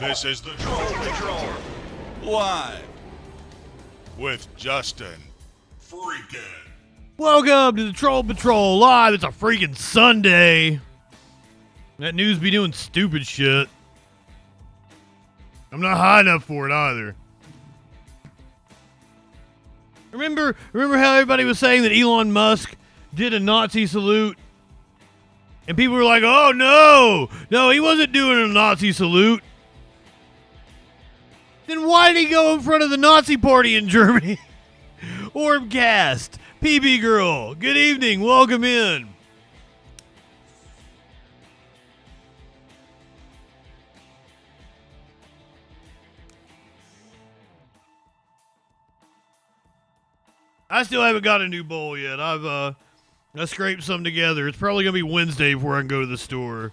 This is the Troll Patrol. Live. With Justin Freakin. Welcome to the Troll Patrol Live. It's a freaking Sunday. That news be doing stupid shit. I'm not high enough for it either. Remember how everybody was saying that Elon Musk did a Nazi salute? And people were like, oh no, he wasn't doing a Nazi salute. Then why did he go in front of the Nazi party in Germany? Orbcast, PB Girl, good evening, welcome in. I still haven't got a new bowl yet. I scraped some together. It's probably going to be Wednesday before I can go to the store.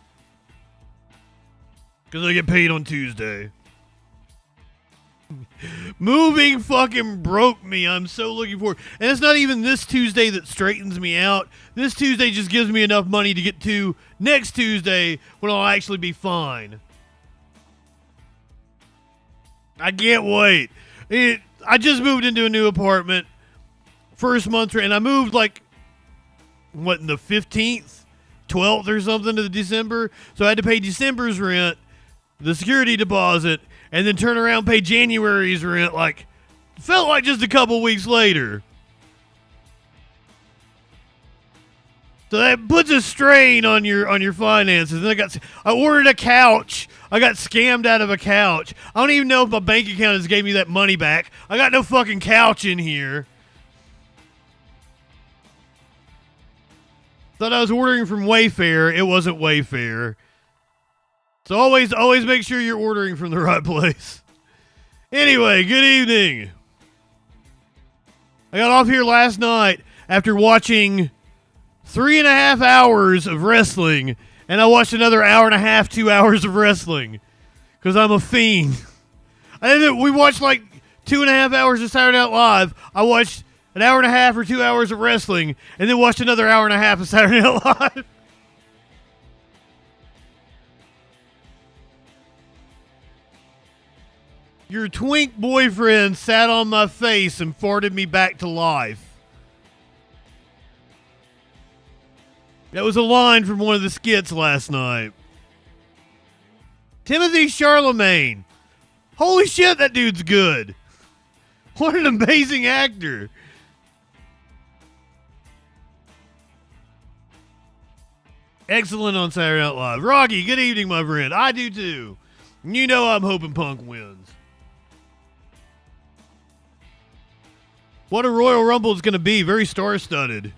Because I get paid on Tuesday. Moving fucking broke me. I'm so looking forward. And it's not even this Tuesday that straightens me out. This Tuesday just gives me enough money to get to next Tuesday when I'll actually be fine. I can't wait. I just moved into a new apartment. First month, and I moved like, what, in the 15th, 12th or something of December? So I had to pay December's rent, the security deposit, and then turn around and pay January's rent, like, felt like just a couple weeks later. So that puts a strain on your finances. And I ordered a couch. I got scammed out of a couch. I don't even know if my bank account has gave me that money back. I got no fucking couch in here. Thought I was ordering from Wayfair. It wasn't Wayfair. So always make sure you're ordering from the right place. Anyway, good evening. I got off here last night after watching 3.5 hours of wrestling, and I watched another hour and a half, 2 hours of wrestling, because I'm a fiend. We watched like 2.5 hours of Saturday Night Live. I watched an hour and a half or 2 hours of wrestling, and then watched another hour and a half of Saturday Night Live. Your twink boyfriend sat on my face and farted me back to life. That was a line from one of the skits last night. Timothy Charlemagne. Holy shit, that dude's good. What an amazing actor. Excellent on Saturday Night Live. Rocky, good evening, my friend. I do too. You know I'm hoping Punk wins. What a Royal Rumble is going to be. Very star-studded.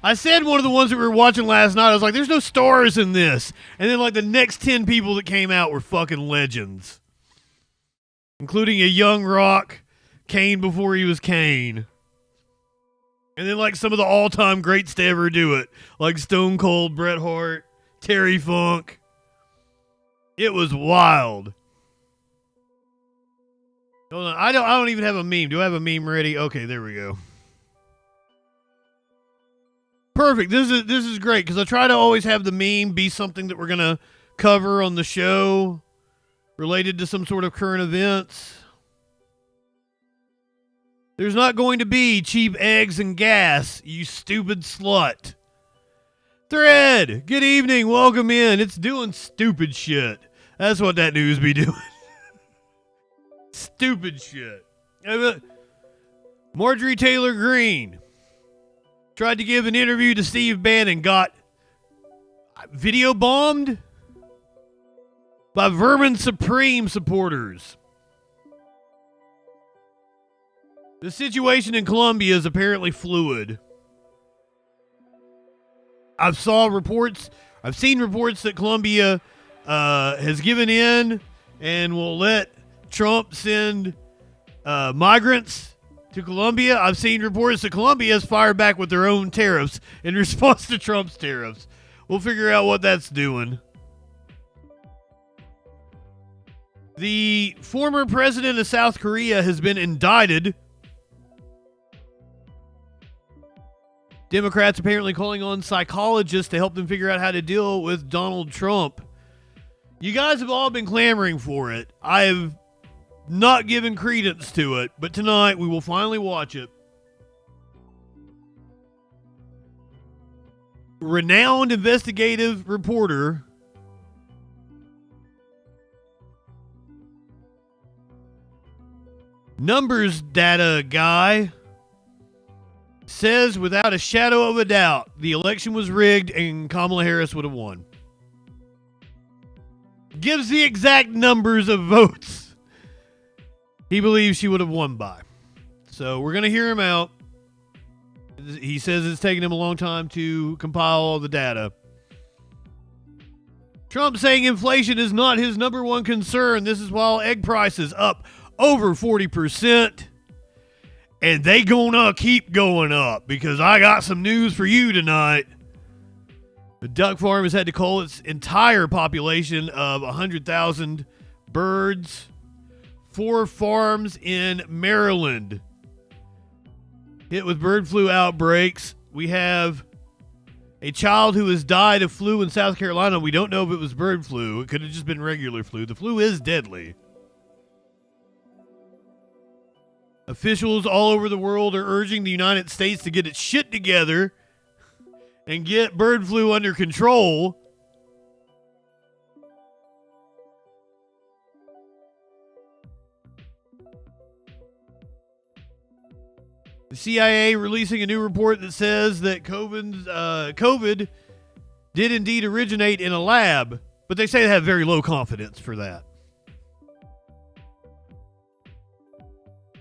I said one of the ones that we were watching last night, I was like, there's no stars in this. And then like the next 10 people that came out were fucking legends. Including a young Rock, Kane before he was Kane. And then like some of the all-time greats to ever do it. Like Stone Cold, Bret Hart, Terry Funk. It was wild. Hold on, I don't even have a meme. Do I have a meme ready? Okay, there we go. Perfect. This is great because I try to always have the meme be something that we're gonna cover on the show related to some sort of current events. There's not going to be cheap eggs and gas, you stupid slut. Thread, good evening, welcome in. It's doing stupid shit. That's what that news be doing. Stupid shit. Marjorie Taylor Greene tried to give an interview to Steve Bannon, got video bombed by Vermin Supreme supporters. The situation in Colombia is apparently fluid. I've seen reports that Colombia has given in and will let Trump send migrants to Colombia. I've seen reports that Colombia has fired back with their own tariffs in response to Trump's tariffs. We'll figure out what that's doing. The former president of South Korea has been indicted. Democrats apparently calling on psychologists to help them figure out how to deal with Donald Trump. You guys have all been clamoring for it. I have not given credence to it, but tonight we will finally watch it. Renowned investigative reporter numbers data guy says without a shadow of a doubt the election was rigged and Kamala Harris would have won. Gives the exact numbers of votes he believes she would have won by. So we're going to hear him out. He says it's taken him a long time to compile all the data. Trump saying inflation is not his number one concern. This is while egg prices up over 40%. And they gonna keep going up because I got some news for you tonight. The duck farm has had to cull its entire population of 100,000 birds. 4 farms in Maryland hit with bird flu outbreaks. We have a child who has died of flu in South Carolina. We don't know if it was bird flu. It could have just been regular flu. The flu is deadly. Officials all over the world are urging the United States to get its shit together and get bird flu under control. The CIA releasing a new report that says that COVID did indeed originate in a lab, but they say they have very low confidence for that.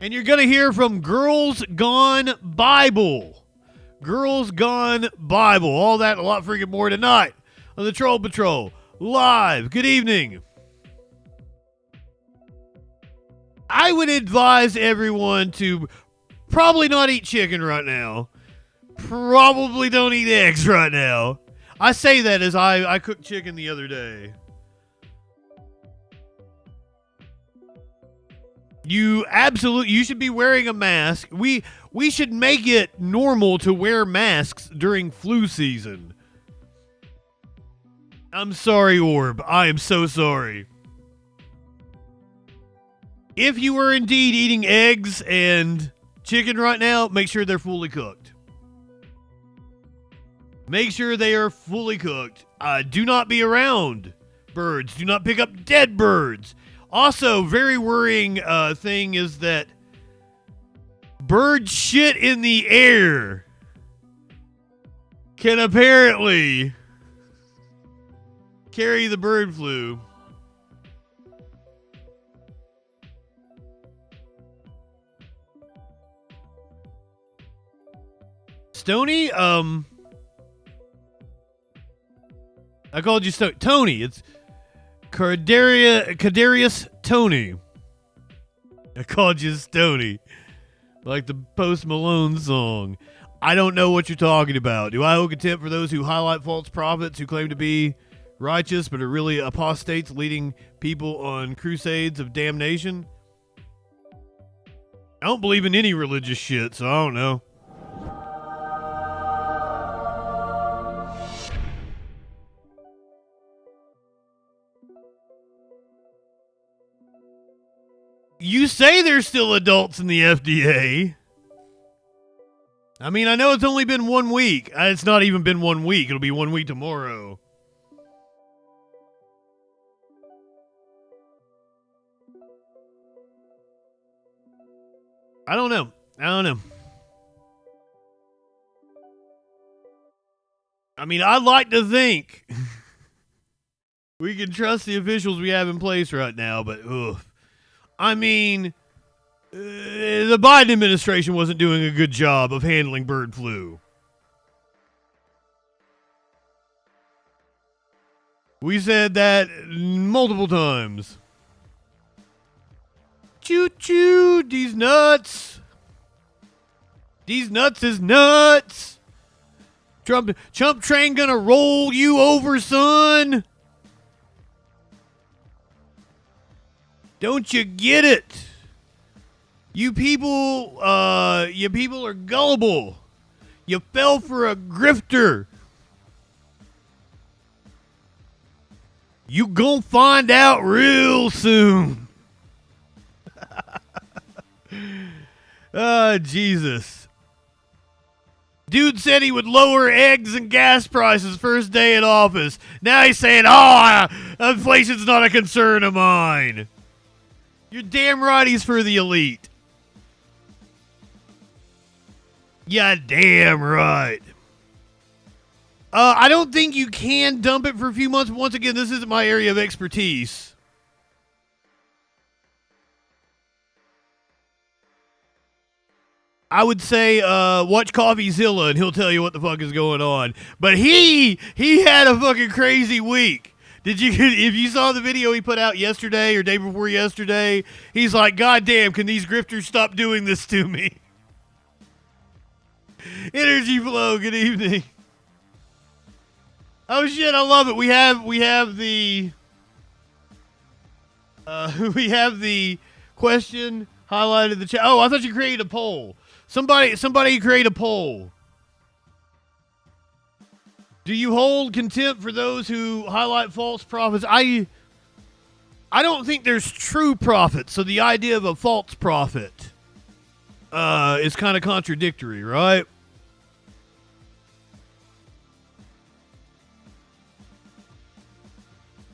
And you're going to hear from Girls Gone Bible. Girls Gone Bible. All that and a lot freaking more tonight on the Troll Patrol. Live. Good evening. I would advise everyone to probably not eat chicken right now. Probably don't eat eggs right now. I say that as I cooked chicken the other day. You should be wearing a mask. We should make it normal to wear masks during flu season. I'm sorry, Orb. I am so sorry. If you are indeed eating eggs and chicken right now, make sure they're fully cooked. Make sure they are fully cooked. Do not be around birds. Do not pick up dead birds. Also, very worrying thing is that bird shit in the air can apparently carry the bird flu. Stony, I called you Tony. It's Kadarius Tony. I called you Stony. Like the Post Malone song. I don't know what you're talking about. Do I owe contempt for those who highlight false prophets who claim to be righteous but are really apostates leading people on crusades of damnation? I don't believe in any religious shit, so I don't know. You say there's still adults in the FDA. I mean, I know it's only been 1 week. It's not even been 1 week. It'll be 1 week tomorrow. I don't know. I mean, I'd like to think we can trust the officials we have in place right now, but ugh. I mean, the Biden administration wasn't doing a good job of handling bird flu. We said that multiple times. Choo-choo, these nuts. These nuts is nuts. Trump train gonna roll you over, son. Don't you get it? You people are gullible. You fell for a grifter. You gonna find out real soon. Jesus. Dude said he would lower eggs and gas prices first day in office. Now he's saying, inflation's not a concern of mine. You're damn right he's for the elite. Yeah, damn right. I don't think you can dump it for a few months. Once again, this isn't my area of expertise. I would say watch CoffeeZilla and he'll tell you what the fuck is going on. But he had a fucking crazy week. If you saw the video he put out yesterday or day before yesterday, he's like, God damn, can these grifters stop doing this to me? Energy Flow, good evening. Oh shit, I love it. We have the we have the question highlighted in the chat. Oh, I thought you created a poll. Somebody create a poll. Do you hold contempt for those who highlight false prophets? I don't think there's true prophets, so the idea of a false prophet is kind of contradictory, right?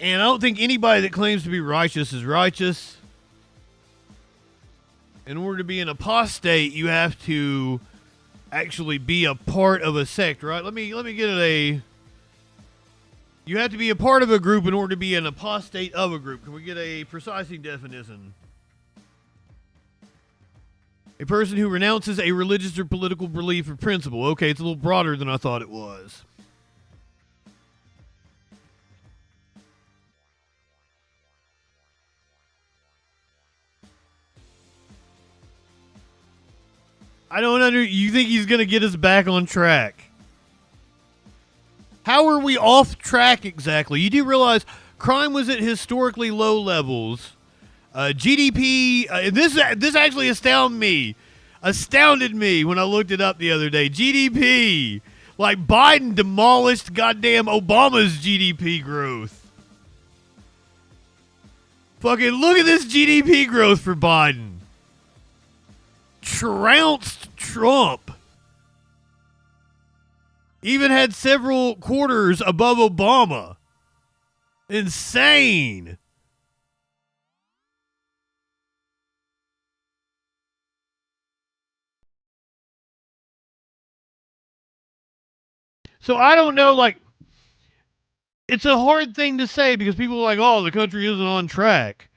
And I don't think anybody that claims to be righteous is righteous. In order to be an apostate, you have to actually be a part of a sect, right? Let me get it you have to be a part of a group in order to be an apostate of a group. Can we get a precising definition? A person who renounces a religious or political belief or principle. Okay, it's a little broader than I thought it was. You think he's going to get us back on track? How are we off track exactly? You do realize crime was at historically low levels. GDP, this actually astounded me when I looked it up the other day. GDP, like Biden demolished goddamn Obama's GDP growth. Fucking look at this GDP growth for Biden. Trounced Trump. Even had several quarters above Obama. Insane. So I don't know, like, it's a hard thing to say because people are like, oh, the country isn't on track.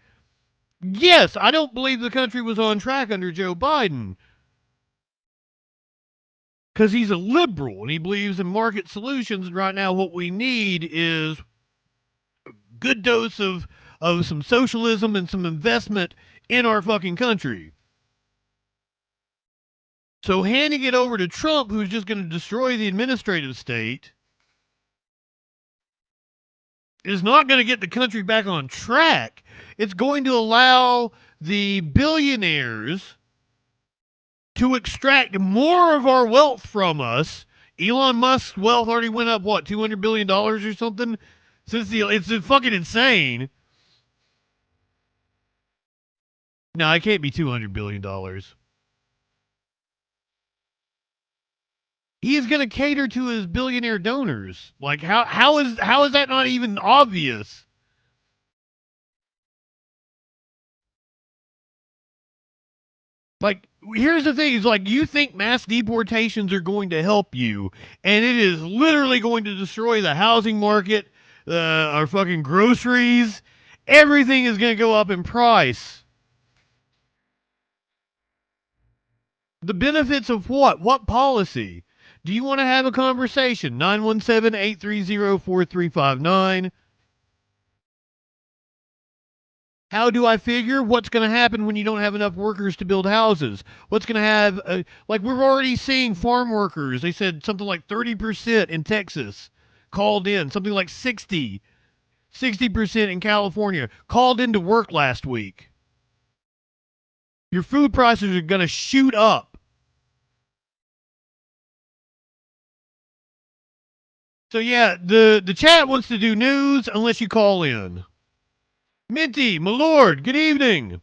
Yes, I don't believe the country was on track under Joe Biden. Because he's a liberal and he believes in market solutions. And right now what we need is a good dose of some socialism and some investment in our fucking country. So handing it over to Trump, who's just going to destroy the administrative state, is not going to get the country back on track. It's going to allow the billionaires to extract more of our wealth from us. Elon Musk's wealth already went up, what, $200 billion or something? It's fucking insane. No, it can't be $200 billion. He is going to cater to his billionaire donors. Like, how is that not even obvious? Like, here's the thing: is like you think mass deportations are going to help you, and it is literally going to destroy the housing market, our fucking groceries. Everything is going to go up in price. The benefits of what? What policy? Do you want to have a conversation? 917-830-4359. How do I figure what's going to happen when you don't have enough workers to build houses? What's going to have, like we're already seeing farm workers. They said something like 30% in Texas called in, something like 60% in California called into work last week. Your food prices are going to shoot up. So yeah, the chat wants to do news unless you call in. Minty, my lord, good evening.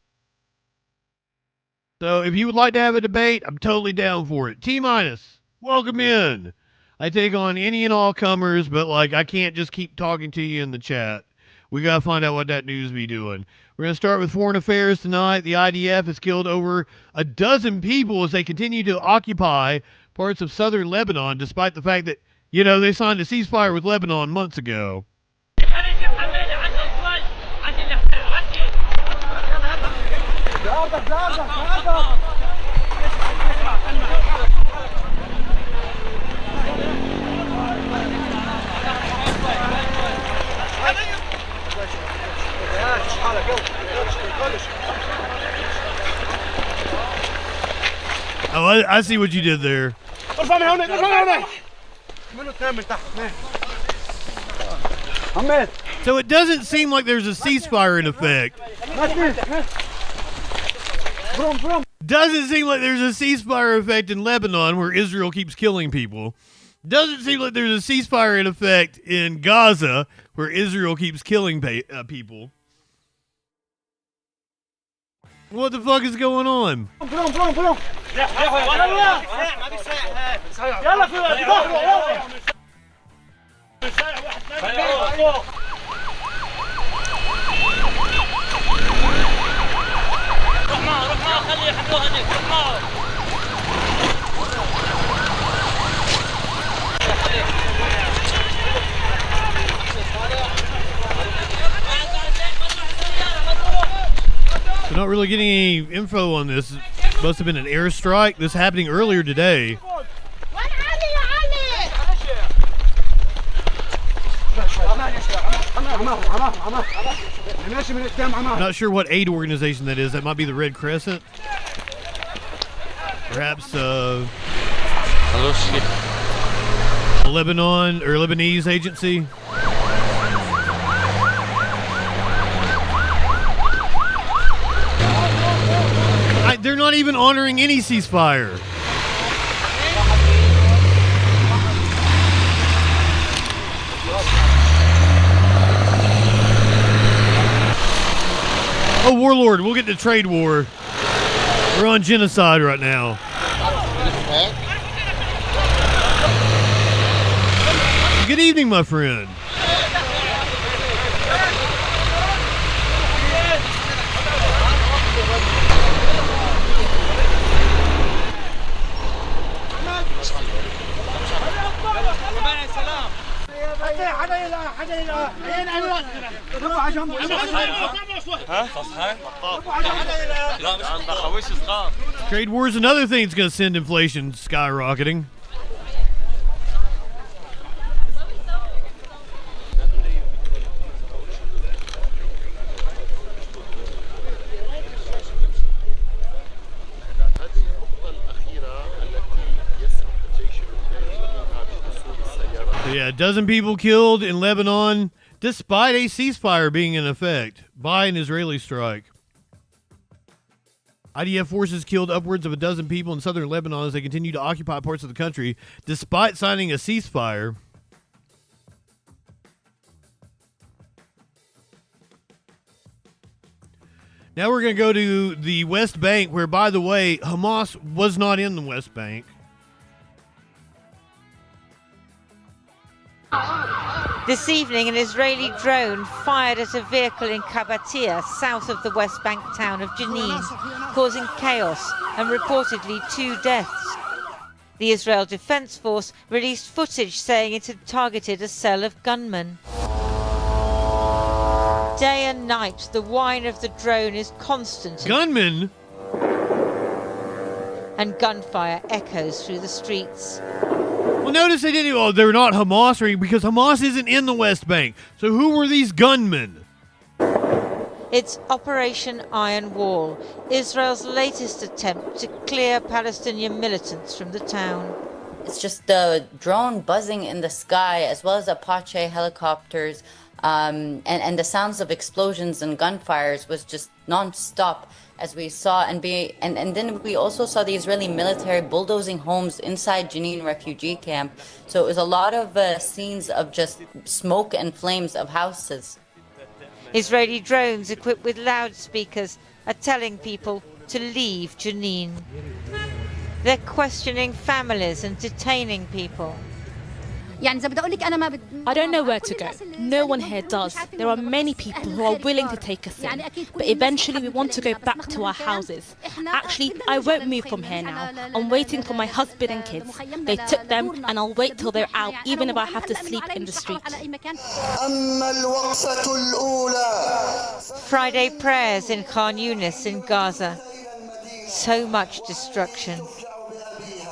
So if you would like to have a debate, I'm totally down for it. T-minus, welcome in. I take on any and all comers, but like I can't just keep talking to you in the chat. We gotta find out what that news be doing. We're gonna start with foreign affairs tonight. The IDF has killed over a dozen people as they continue to occupy parts of southern Lebanon, despite the fact that, you know, they signed a ceasefire with Lebanon months ago. Oh, I see what you did there. So it doesn't seem like there's a ceasefire in effect. Doesn't seem like there's a ceasefire effect in Lebanon where Israel keeps killing people. Doesn't seem like there's a ceasefire in effect in Gaza where Israel keeps killing people. What the fuck is going on? We're not really getting any info on this. It must have been an airstrike. This happening earlier today. Not sure what aid organization that is. That might be the Red Crescent. Perhaps Lebanon or Lebanese agency. They're not even honoring any ceasefire. Oh, warlord, we'll get to trade war. We're on genocide right now. Good evening, my friend. Trade war is another thing that's going to send inflation skyrocketing. Yeah, a dozen people killed in Lebanon despite a ceasefire being in effect by an Israeli strike. IDF forces killed upwards of a dozen people in southern Lebanon as they continue to occupy parts of the country despite signing a ceasefire. Now we're going to go to the West Bank, where, by the way, Hamas was not in the West Bank. This evening, an Israeli drone fired at a vehicle in Kabatia, south of the West Bank town of Jenin, causing chaos and reportedly 2 deaths. The Israel Defense Force released footage saying it had targeted a cell of gunmen. Day and night, the whine of the drone is constant. Gunmen? And gunfire echoes through the streets. Well, notice they didn't. Oh, they're not Hamas, because Hamas isn't in the West Bank. So who were these gunmen? It's Operation Iron Wall, Israel's latest attempt to clear Palestinian militants from the town. It's just the drone buzzing in the sky, as well as Apache helicopters, and the sounds of explosions and gunfires was just non-stop as we saw, and then we also saw the Israeli military bulldozing homes inside Jenin refugee camp. So it was a lot of scenes of just smoke and flames of houses. Israeli drones equipped with loudspeakers are telling people to leave Jenin. They're questioning families and detaining people. I don't know where to go. No one here does. There are many people who are willing to take us in, but eventually we want to go back to our houses. Actually, I won't move from here now. I'm waiting for my husband and kids. They took them, and I'll wait till they're out, even if I have to sleep in the street. Friday prayers in Khan Yunis in Gaza. So much destruction.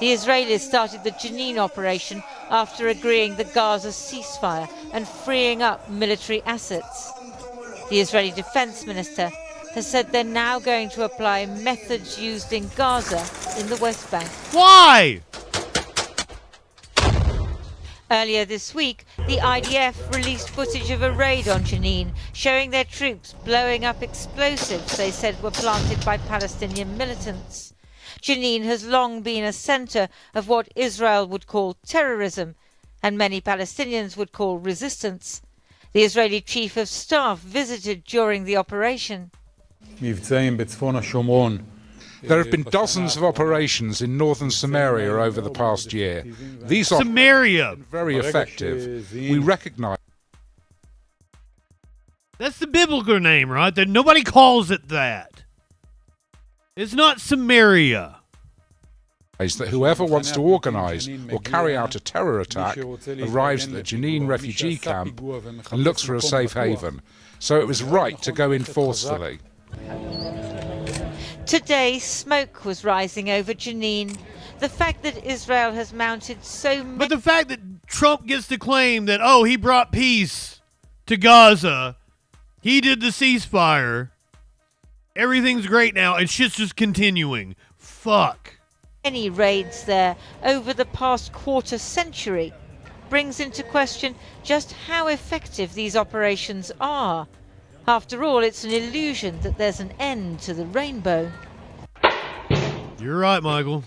The Israelis started the Jenin operation after agreeing the Gaza ceasefire and freeing up military assets. The Israeli defense minister has said they're now going to apply methods used in Gaza in the West Bank. Why? Earlier this week, the IDF released footage of a raid on Jenin, showing their troops blowing up explosives they said were planted by Palestinian militants. Jenin has long been a centre of what Israel would call terrorism, and many Palestinians would call resistance. The Israeli chief of staff visited during the operation. There have been dozens of operations in northern Samaria over the past year. These Samaria. have been very effective. We recognise That's the biblical name, right? That nobody calls it that. It's not Samaria. that whoever wants to organise or carry out a terror attack arrives at the Jenin refugee camp and looks for a safe haven. So it was right to go in forcefully. Today, smoke was rising over Jenin. The fact that Israel has mounted so many... But the fact that Trump gets to claim that, oh, he brought peace to Gaza, he did the ceasefire, everything's great now, and shit's just continuing. Fuck. Many raids there over the past quarter century brings into question just how effective these operations are. After all, it's an illusion that there's an end to the rainbow. You're right, Michael.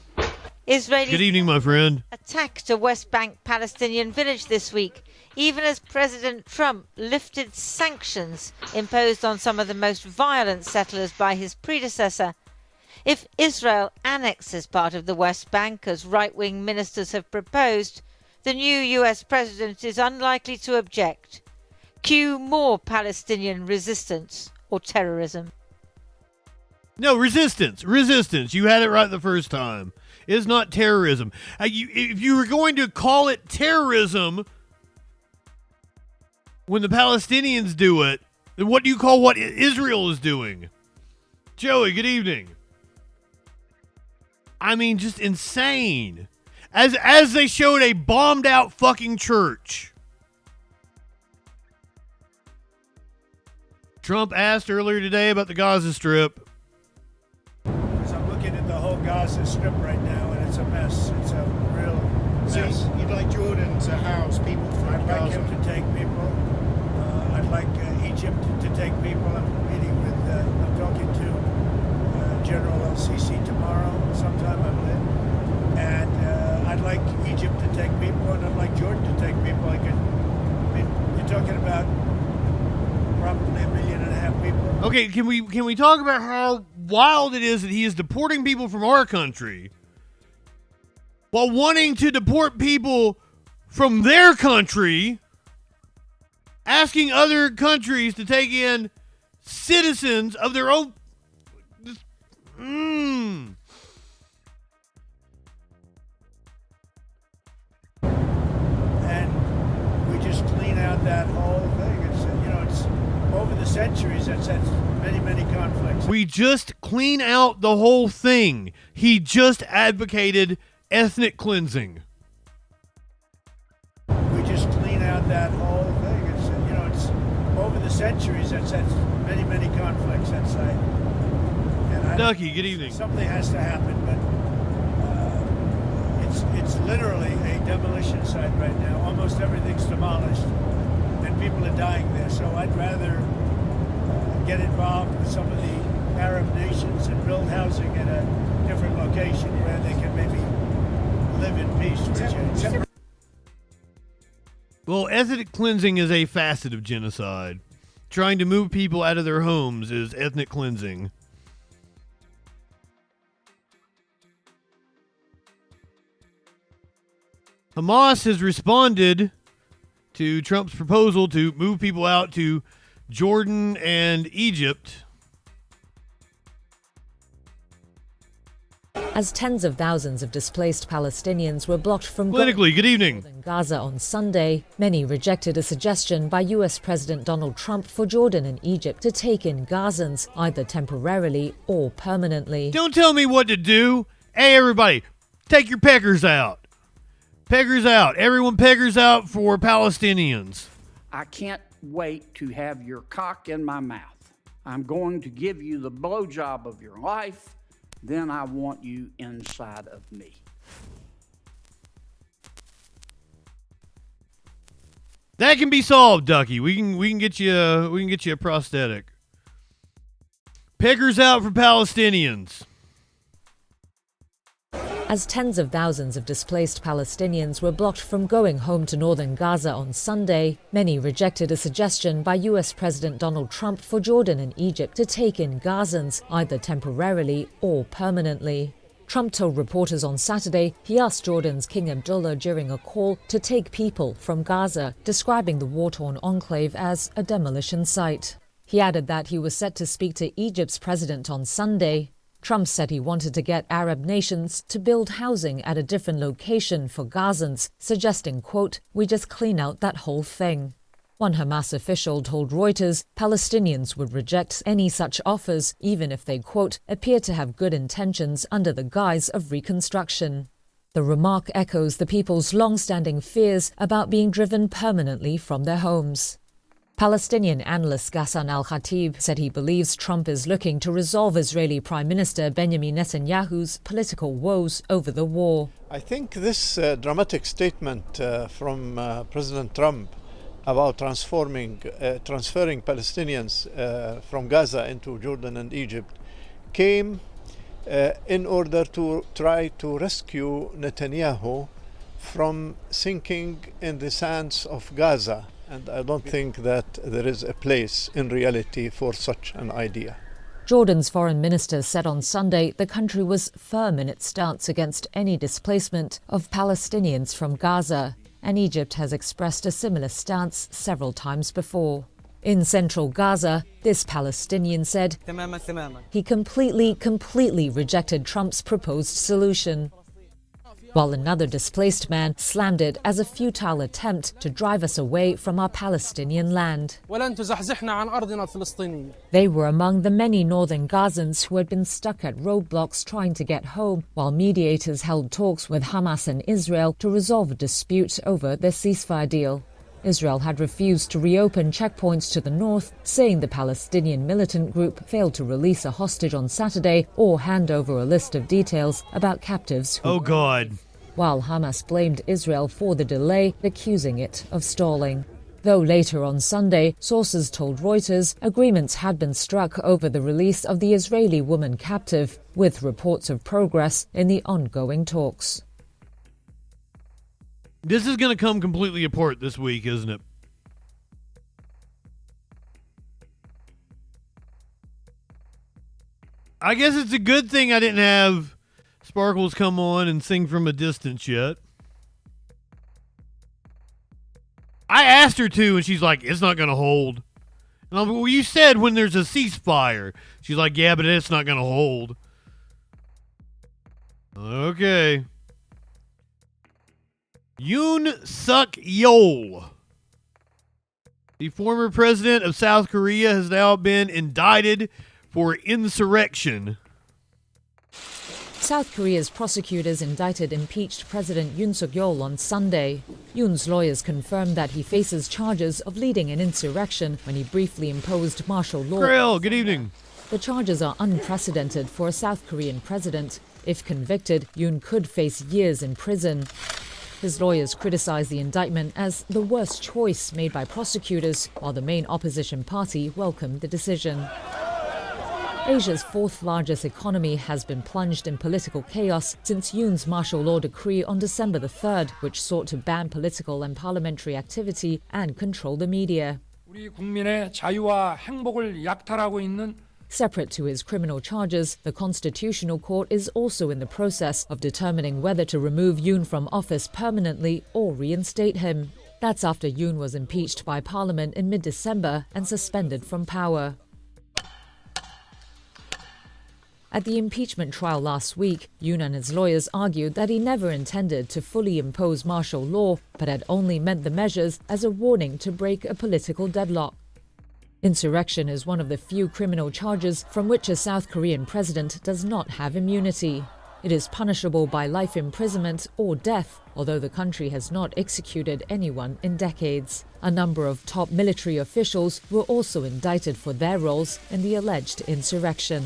Israeli Good evening, my friend. attacked a West Bank Palestinian village this week, even as President Trump lifted sanctions imposed on some of the most violent settlers by his predecessor. If Israel annexes part of the West Bank, as right-wing ministers have proposed, the new US president is unlikely to object. Cue more Palestinian resistance or terrorism. No, resistance. Resistance. You had it right the first time. It's not terrorism. If you were going to call it terrorism when the Palestinians do it, then what do you call what Israel is doing? Joey, good evening. I mean, just insane. As they showed a bombed out fucking church. Trump asked earlier today about the Gaza Strip. I'm looking at the whole Gaza Strip right now, and it's a mess. It's a real mess. So you'd like Jordan to house people from I'd like Gaza? him to take people. I'd like Egypt to take people. I'm talking to General El-Sisi tomorrow, sometime I believe. And I'd like Egypt to take people, and I'd like Jordan to take people. You're talking about probably 1.5 million people. Okay, can we talk about how wild it is that he is deporting people from our country while wanting to deport people from their country, asking other countries to take in citizens of their own. And we just clean out that whole thing. It's over the centuries that's had many conflicts. We just clean out the whole thing. He just advocated ethnic cleansing. We just clean out that whole thing. It's over the centuries that's had many conflicts. That's like. Ducky, good evening. Something has to happen, but it's literally a demolition site right now. Almost everything's demolished, and people are dying there. So I'd rather get involved with some of the Arab nations and build housing in a different location where they can maybe live in peace for a change. Well, ethnic cleansing is a facet of genocide. Trying to move people out of their homes is ethnic cleansing. Hamas has responded to Trump's proposal to move people out to Jordan and Egypt. As tens of thousands of displaced Palestinians were blocked from Politically, good evening. northern Gaza on Sunday, many rejected a suggestion by US President Donald Trump for Jordan and Egypt to take in Gazans, either temporarily or permanently. Don't tell me what to do. Hey, everybody, take your peckers out. Peggers out. Everyone peggers out for Palestinians. I can't wait to have your cock in my mouth. I'm going to give you the blowjob of your life. Then I want you inside of me. That can be solved, Ducky. We can get you a prosthetic. Peggers out for Palestinians. As tens of thousands of displaced Palestinians were blocked from going home to northern Gaza on Sunday, many rejected a suggestion by US President Donald Trump for Jordan and Egypt to take in Gazans, either temporarily or permanently. Trump told reporters on Saturday he asked Jordan's King Abdullah during a call to take people from Gaza, describing the war-torn enclave as a demolition site. He added that he was set to speak to Egypt's president on Sunday. Trump said he wanted to get Arab nations to build housing at a different location for Gazans, suggesting, quote, "We just clean out that whole thing." One Hamas official told Reuters Palestinians would reject any such offers, even if they, quote, "appear to have good intentions under the guise of reconstruction." The remark echoes the people's long-standing fears about being driven permanently from their homes. Palestinian analyst Ghassan al-Khatib said he believes Trump is looking to resolve Israeli Prime Minister Benjamin Netanyahu's political woes over the war. I think this dramatic statement from President Trump about transferring Palestinians from Gaza into Jordan and Egypt came in order to try to rescue Netanyahu from sinking in the sands of Gaza. And I don't think that there is a place in reality for such an idea. Jordan's foreign minister said on Sunday the country was firm in its stance against any displacement of Palestinians from Gaza, and Egypt has expressed a similar stance several times before. In central Gaza, this Palestinian said he completely rejected Trump's proposed solution, while another displaced man slammed it as a futile attempt to drive us away from our Palestinian land. They were among the many northern Gazans who had been stuck at roadblocks trying to get home, while mediators held talks with Hamas and Israel to resolve a dispute over the ceasefire deal. Israel had refused to reopen checkpoints to the north, saying the Palestinian militant group failed to release a hostage on Saturday or hand over a list of details about captives who while Hamas blamed Israel for the delay, accusing it of stalling. Though later on Sunday, sources told Reuters agreements had been struck over the release of the Israeli woman captive, with reports of progress in the ongoing talks. This is going to come completely apart this week, isn't it? I guess it's a good thing I didn't have Sparkles come on and sing from a distance yet. I asked her to, and she's like, it's not going to hold. And I'm like, well, you said when there's a ceasefire. She's like, yeah, but it's not going to hold. Okay. Yoon Suk Yeol, the former president of South Korea, has now been indicted for insurrection. South Korea's prosecutors indicted impeached President Yoon Suk Yeol on Sunday. Yoon's lawyers confirmed that he faces charges of leading an insurrection when he briefly imposed martial law. Krill, good evening. The charges are unprecedented for a South Korean president. If convicted, Yoon could face years in prison. His lawyers criticized the indictment as the worst choice made by prosecutors, while the main opposition party welcomed the decision. Asia's fourth largest economy has been plunged in political chaos since Yoon's martial law decree on December the 3rd, which sought to ban political and parliamentary activity and control the media. 우리 국민의 자유와 행복을 약탈하고 있는 Separate to his criminal charges, the Constitutional Court is also in the process of determining whether to remove Yoon from office permanently or reinstate him. That's after Yoon was impeached by Parliament in mid-December and suspended from power. At the impeachment trial last week, Yoon and his lawyers argued that he never intended to fully impose martial law, but had only meant the measures as a warning to break a political deadlock. Insurrection is one of the few criminal charges from which a South Korean president does not have immunity. It is punishable by life imprisonment or death, although the country has not executed anyone in decades. A number of top military officials were also indicted for their roles in the alleged insurrection.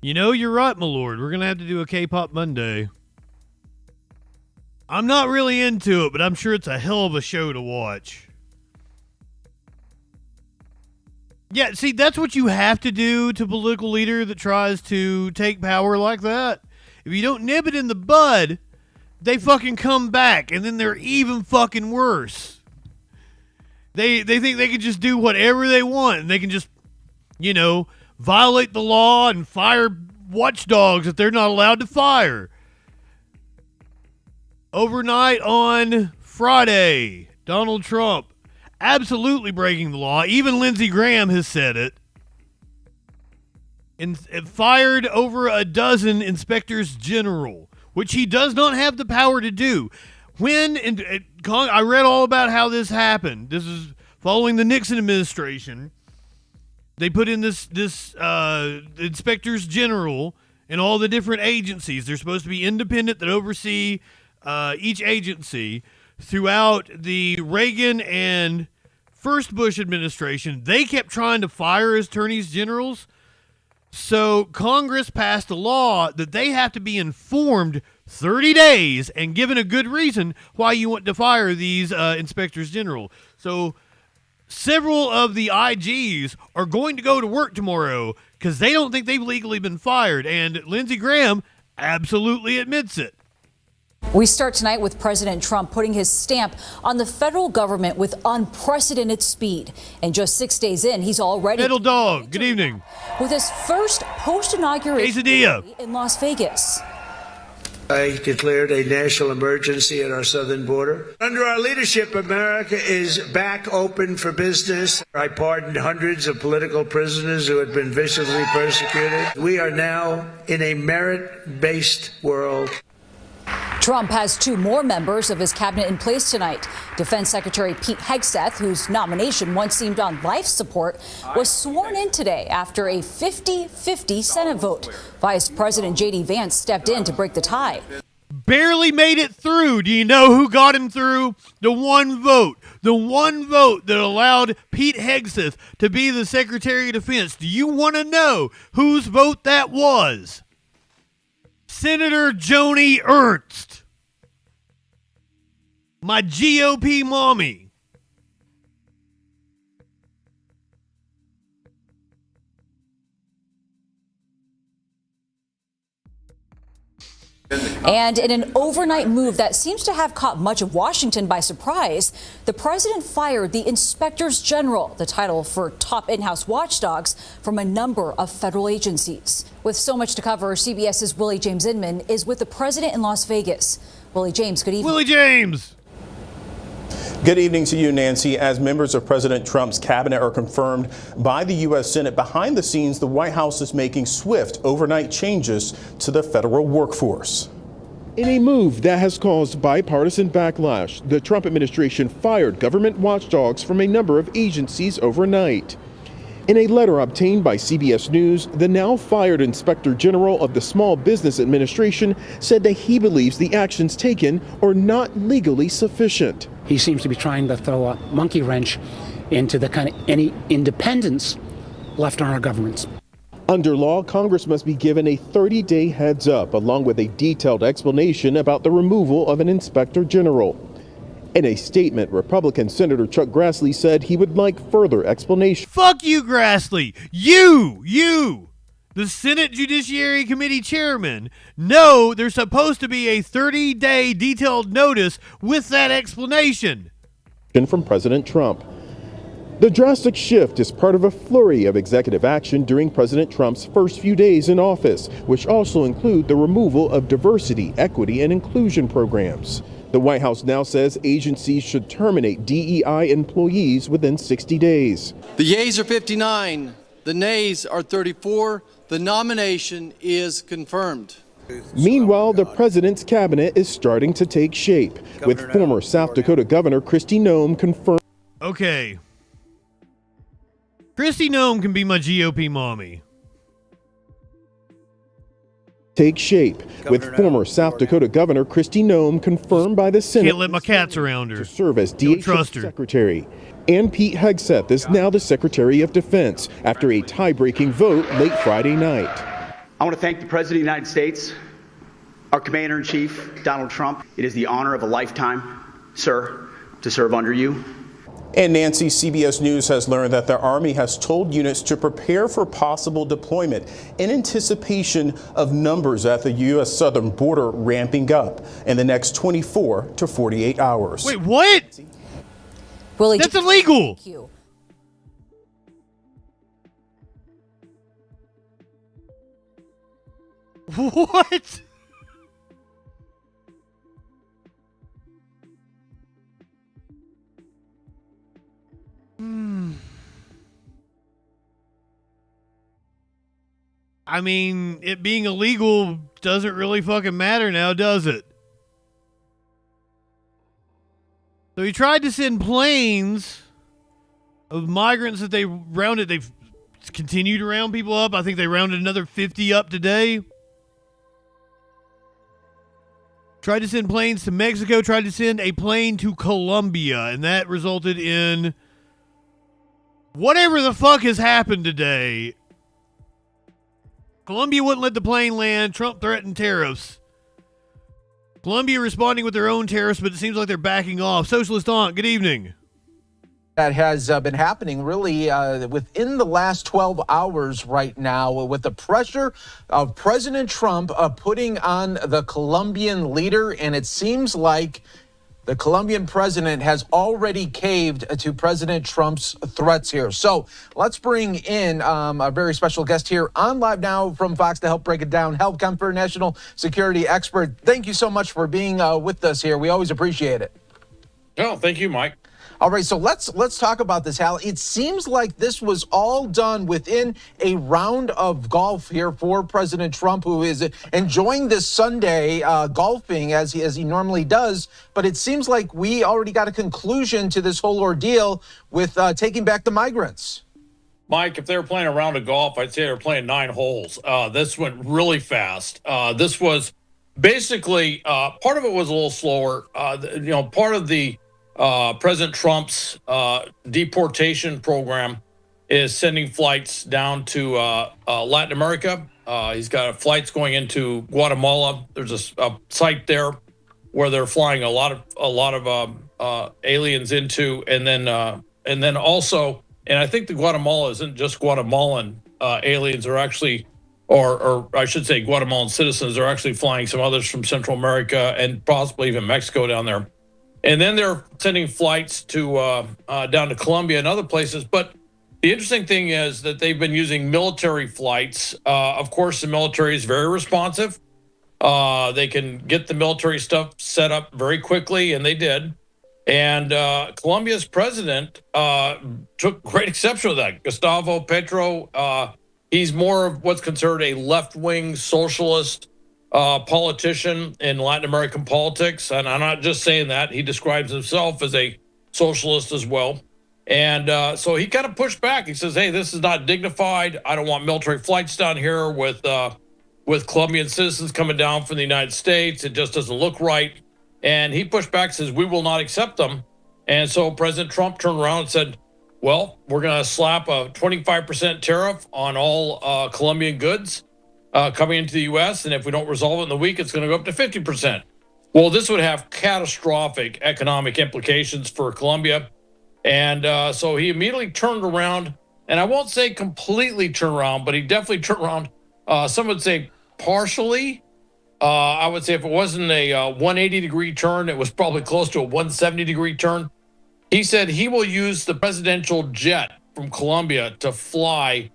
You know, you're right, my lord. We're going to have to do a K-pop Monday. I'm not really into it, but I'm sure it's a hell of a show to watch. Yeah, see, that's what you have to do to a political leader that tries to take power like that. If you don't nip it in the bud, they fucking come back, and then they're even fucking worse. They think they can just do whatever they want, and they can just, you know, violate the law and fire watchdogs that they're not allowed to fire. Overnight on Friday, Donald Trump absolutely breaking the law. Even Lindsey Graham has said it. And fired over a dozen inspectors general, which he does not have the power to do. I read all about how this happened. This is following the Nixon administration. They put in this inspectors general in all the different agencies. They're supposed to be independent, that oversee each agency. Throughout the Reagan and first Bush administration, they kept trying to fire as attorneys generals. So Congress passed a law that they have to be informed 30 days and given a good reason why you want to fire these inspectors general. So several of the IGs are going to go to work tomorrow because they don't think they've legally been fired. And Lindsey Graham absolutely admits it. We start tonight with President Trump putting his stamp on the federal government with unprecedented speed. And just 6 days in, he's already... Middle dog, good evening. With his first post-inauguration in Las Vegas. I declared a national emergency at our southern border. Under our leadership, America is back open for business. I pardoned hundreds of political prisoners who had been viciously persecuted. We are now in a merit-based world. Trump has two more members of his cabinet in place tonight. Defense Secretary Pete Hegseth, whose nomination once seemed on life support, was sworn in today after a 50-50 Senate vote. Vice President J.D. Vance stepped in to break the tie. Barely made it through. Do you know who got him through? The one vote. The one vote that allowed Pete Hegseth to be the Secretary of Defense. Do you want to know whose vote that was? Senator Joni Ernst, my GOP mommy. And in an overnight move that seems to have caught much of Washington by surprise, the president fired the inspectors general, the title for top in-house watchdogs, from a number of federal agencies. With so much to cover, CBS's Willie James Inman is with the president in Las Vegas. Willie James, good evening. Willie James. Good evening to you, Nancy. As members of President Trump's cabinet are confirmed by the U.S. Senate, behind the scenes, the White House is making swift overnight changes to the federal workforce. In a move that has caused bipartisan backlash, the Trump administration fired government watchdogs from a number of agencies overnight. In a letter obtained by CBS News, the now fired Inspector General of the Small Business Administration said that he believes the actions taken are not legally sufficient. He seems to be trying to throw a monkey wrench into the kind of any independence left on our governments. Under law, Congress must be given a 30-day heads up, along with a detailed explanation about the removal of an Inspector General. In a statement, Republican Senator Chuck Grassley said he would like further explanation. Fuck you, Grassley. You, the Senate Judiciary Committee chairman, know there's supposed to be a 30-day detailed notice with that explanation. From President Trump. The drastic shift is part of a flurry of executive action during President Trump's first few days in office, which also include the removal of diversity, equity, and inclusion programs. The White House now says agencies should terminate DEI employees within 60 days. The yeas are 59, the nays are 34. The nomination is confirmed. Meanwhile, the president's cabinet is starting to take shape, with former South Dakota Governor Kristi Noem confirmed. Okay. Kristi Noem can be my GOP mommy. Take shape, with former South Dakota Governor Kristi Noem confirmed by the Senate. Can't let my cats around her. To serve as DHS Secretary. And Pete Hegseth is now the Secretary of Defense after a tie-breaking vote late Friday night. I want to thank the President of the United States, our Commander-in-Chief, Donald Trump. It is the honor of a lifetime, sir, to serve under you. And Nancy, CBS News has learned that the Army has told units to prepare for possible deployment in anticipation of numbers at the U.S. southern border ramping up in the next 24 to 48 hours. Wait, what? Willie, that's illegal. Thank you. What? I mean, it being illegal doesn't really fucking matter now, does it? So he tried to send planes of migrants that they rounded. They've continued to round people up. I think they rounded another 50 up today. Tried to send planes to Mexico, tried to send a plane to Colombia, and that resulted in whatever the fuck has happened today. Colombia wouldn't let the plane land. Trump threatened tariffs. Colombia responding with their own tariffs, but it seems like they're backing off. Socialist Aunt, good evening. That has been happening really within the last 12 hours right now with the pressure of President Trump putting on the Colombian leader. And it seems like the Colombian president has already caved to President Trump's threats here. So let's bring in a very special guest here on Live Now from Fox to help break it down. Hal Kemper, national security expert. Thank you so much for being with us here. We always appreciate it. Oh, thank you, Mike. All right, so let's talk about this, Hal. It seems like this was all done within a round of golf here for President Trump, who is enjoying this Sunday golfing as he normally does. But it seems like we already got a conclusion to this whole ordeal with taking back the migrants. Mike, if they were playing a round of golf, I'd say they were playing 9 holes. This went really fast. This was basically part of it was a little slower. Part of the President Trump's deportation program is sending flights down to Latin America. He's got flights going into Guatemala. There's a site there where they're flying a lot of aliens into, and then also, and I think the Guatemala isn't just Guatemalan aliens are actually, or I should say Guatemalan citizens are actually flying some others from Central America and possibly even Mexico down there. And then they're sending flights to down to Colombia and other places. But the interesting thing is that they've been using military flights. Of course, the military is very responsive. They can get the military stuff set up very quickly, and they did. And Colombia's president took great exception to that. Gustavo Petro, he's more of what's considered a left-wing socialist politician in Latin American politics. And I'm not just saying that. He describes himself as a socialist as well. And so he kind of pushed back. He says, hey, this is not dignified. I don't want military flights down here with Colombian citizens coming down from the United States. It just doesn't look right. And he pushed back, says, we will not accept them. And so President Trump turned around and said, well, we're going to slap a 25% tariff on all Colombian goods coming into the U.S., and if we don't resolve it in the week, it's going to go up to 50%. Well, this would have catastrophic economic implications for Colombia. And so he immediately turned around, and I won't say completely turned around, but he definitely turned around. Some would say partially. I would say if it wasn't a 180-degree turn, it was probably close to a 170-degree turn. He said he will use the presidential jet from Colombia to fly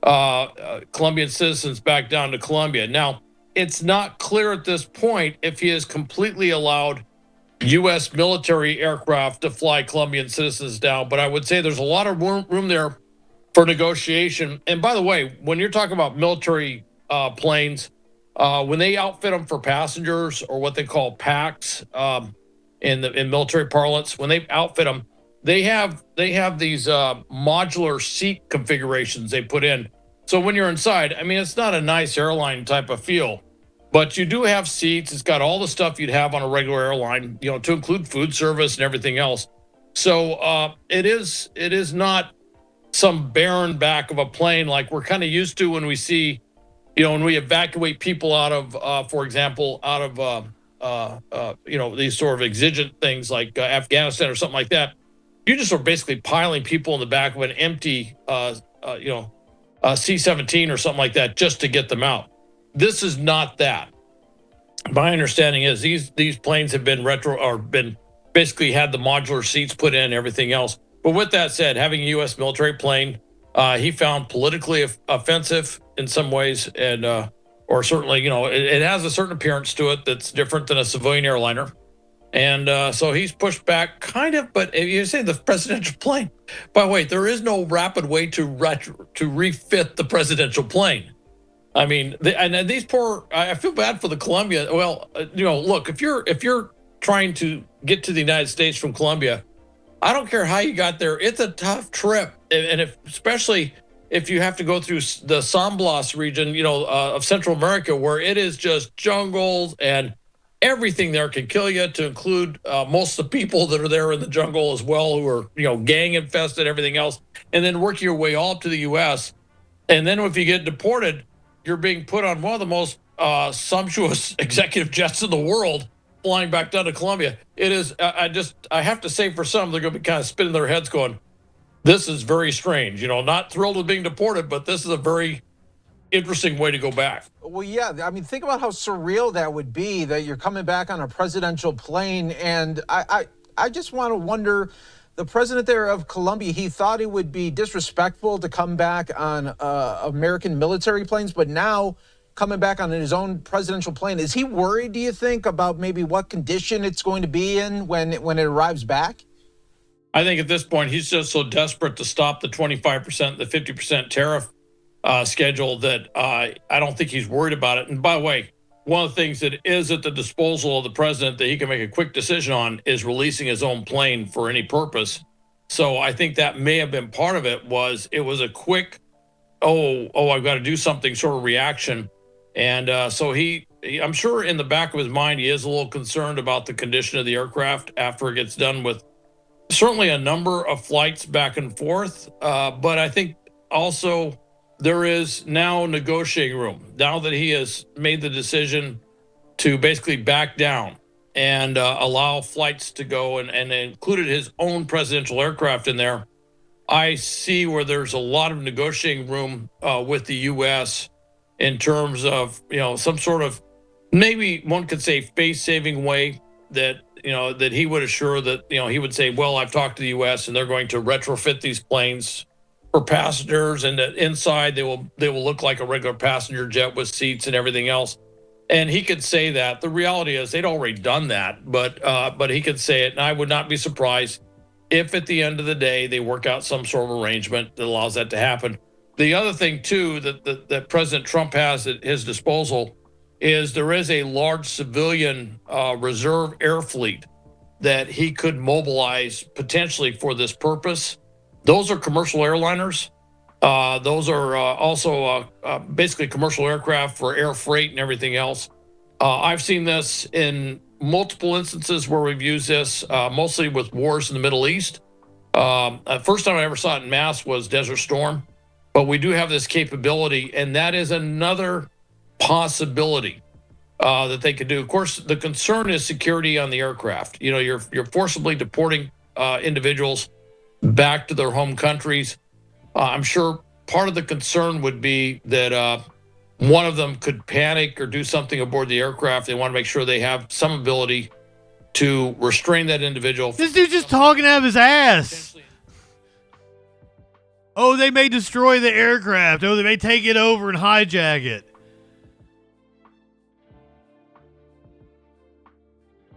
Colombian citizens back down to Colombia. Now, it's not clear at this point if he has completely allowed U.S. military aircraft to fly Colombian citizens down, but I would say there's a lot of room there for negotiation. And by the way, when you're talking about military planes, when they outfit them for passengers, or what they call packs in military parlance, when they outfit them, they have these modular seat configurations they put in. So when you're inside, I mean, it's not a nice airline type of feel, but you do have seats. It's got all the stuff you'd have on a regular airline, you know, to include food service and everything else. So it is not some barren back of a plane like we're kind of used to when we see, you know, when we evacuate people out of, for example, out of, you know, these sort of exigent things like Afghanistan or something like that. You just are basically piling people in the back of an empty, you know, C-17 or something like that just to get them out. This is not that. My understanding is these planes have been been basically had the modular seats put in and everything else. But with that said, having a U.S. military plane, he found politically offensive in some ways, and or certainly, you know, it has a certain appearance to it that's different than a civilian airliner. And so he's pushed back kind of, but if you say the presidential plane, by the way, there is no rapid way to refit the presidential plane. I mean, and these poor, I feel bad for the Colombia. Well, you know, look, if you're trying to get to the United States from Colombia, I don't care how you got there. It's a tough trip. And especially if you have to go through the San Blas region, you know, of Central America, where it is just jungles and everything there can kill you, to include most of the people that are there in the jungle as well, who are, you know, gang infested, everything else, and then working your way all up to the U.S. And then if you get deported, you're being put on one of the most sumptuous executive jets in the world, flying back down to Colombia. It is, I have to say, for some, they're going to be kind of spinning their heads going, this is very strange. You know, not thrilled with being deported, but this is a very interesting way to go back. Well, yeah, I mean, think about how surreal that would be, that you're coming back on a presidential plane. And I just want to wonder, the president there of Colombia, he thought it would be disrespectful to come back on American military planes, but now coming back on his own presidential plane, is he worried, do you think, about maybe what condition it's going to be in when it arrives back? I think at this point, he's just so desperate to stop the 25%, the 50% tariff schedule that I don't think he's worried about it. And by the way, one of the things that is at the disposal of the president that he can make a quick decision on is releasing his own plane for any purpose. So I think that may have been part of it. It was a quick, I've got to do something sort of reaction. And so I'm sure in the back of his mind, he is a little concerned about the condition of the aircraft after it gets done with certainly a number of flights back and forth. But I think also there is now negotiating room, now that he has made the decision to basically back down and allow flights to go, and included his own presidential aircraft in there. I see where there's a lot of negotiating room with the U.S. in terms of, you know, some sort of, maybe one could say, face-saving way that, you know, that he would assure that, you know, he would say, well, I've talked to the U.S. and they're going to retrofit these planes for passengers, and that inside they will look like a regular passenger jet with seats and everything else. And he could say that. The reality is they'd already done that, but he could say it, and I would not be surprised if at the end of the day they work out some sort of arrangement that allows that to happen. The other thing too that President Trump has at his disposal is there is a large civilian reserve air fleet that he could mobilize potentially for this purpose. Those are commercial airliners. Those are also basically commercial aircraft for air freight and everything else. I've seen this in multiple instances where we've used this, mostly with wars in the Middle East. First time I ever saw it in mass was Desert Storm, but we do have this capability, and that is another possibility that they could do. Of course, the concern is security on the aircraft. You know, you're forcibly deporting individuals back to their home countries. I'm sure part of the concern would be that one of them could panic or do something aboard the aircraft. They want to make sure they have some ability to restrain that individual. This dude's just talking out of his ass. Oh, they may destroy the aircraft. Oh, they may take it over and hijack it.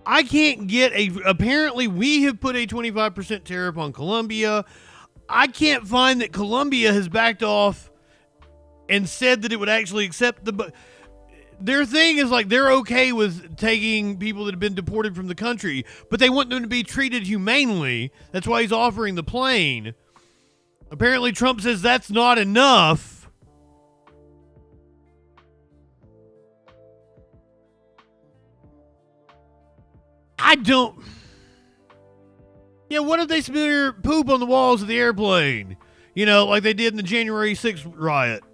I can't get apparently we have put a 25% tariff on Colombia. I can't find that Colombia has backed off and said that it would actually accept their thing is like they're okay with taking people that have been deported from the country, but they want them to be treated humanely. That's why he's offering the plane. Apparently Trump says that's not enough. Yeah, what if they smear poop on the walls of the airplane? You know, like they did in the January 6th riot.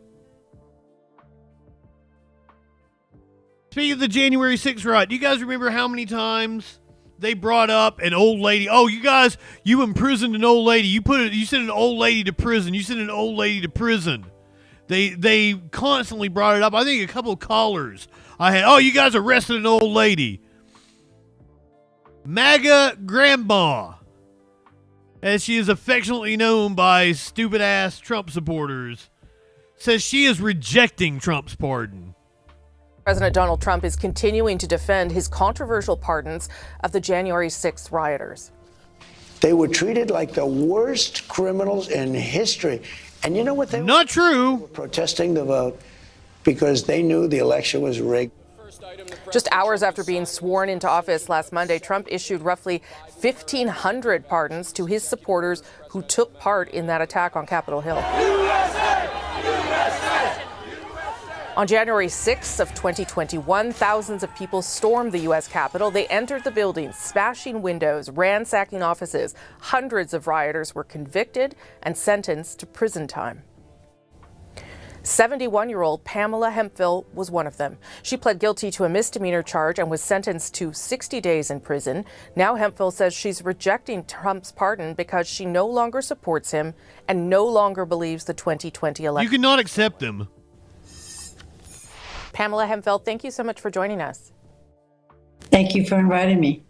Speaking of the January 6th riot, do you guys remember how many times they brought up an old lady? Oh, you guys, you imprisoned an old lady. You sent an old lady to prison. You sent an old lady to prison. They constantly brought it up. I think a couple of callers I had. Oh, you guys arrested an old lady. MAGA Grandma, as she is affectionately known by stupid-ass Trump supporters, says she is rejecting Trump's pardon. President Donald Trump is continuing to defend his controversial pardons of the January 6th rioters. They were treated like the worst criminals in history. And you know what they Not true. were protesting the vote because they knew the election was rigged. Just hours after being sworn into office last Monday, Trump issued roughly 1,500 pardons to his supporters who took part in that attack on Capitol Hill. On January 6th of 2021, thousands of people stormed the U.S. Capitol. They entered the building, smashing windows, ransacking offices. Hundreds of rioters were convicted and sentenced to prison time. 71-year-old Pamela Hemphill was one of them. She pled guilty to a misdemeanor charge and was sentenced to 60 days in prison. Now Hemphill says she's rejecting Trump's pardon because she no longer supports him and no longer believes the 2020 election. You cannot accept them. Pamela Hemphill, thank you so much for joining us. Thank you for inviting me.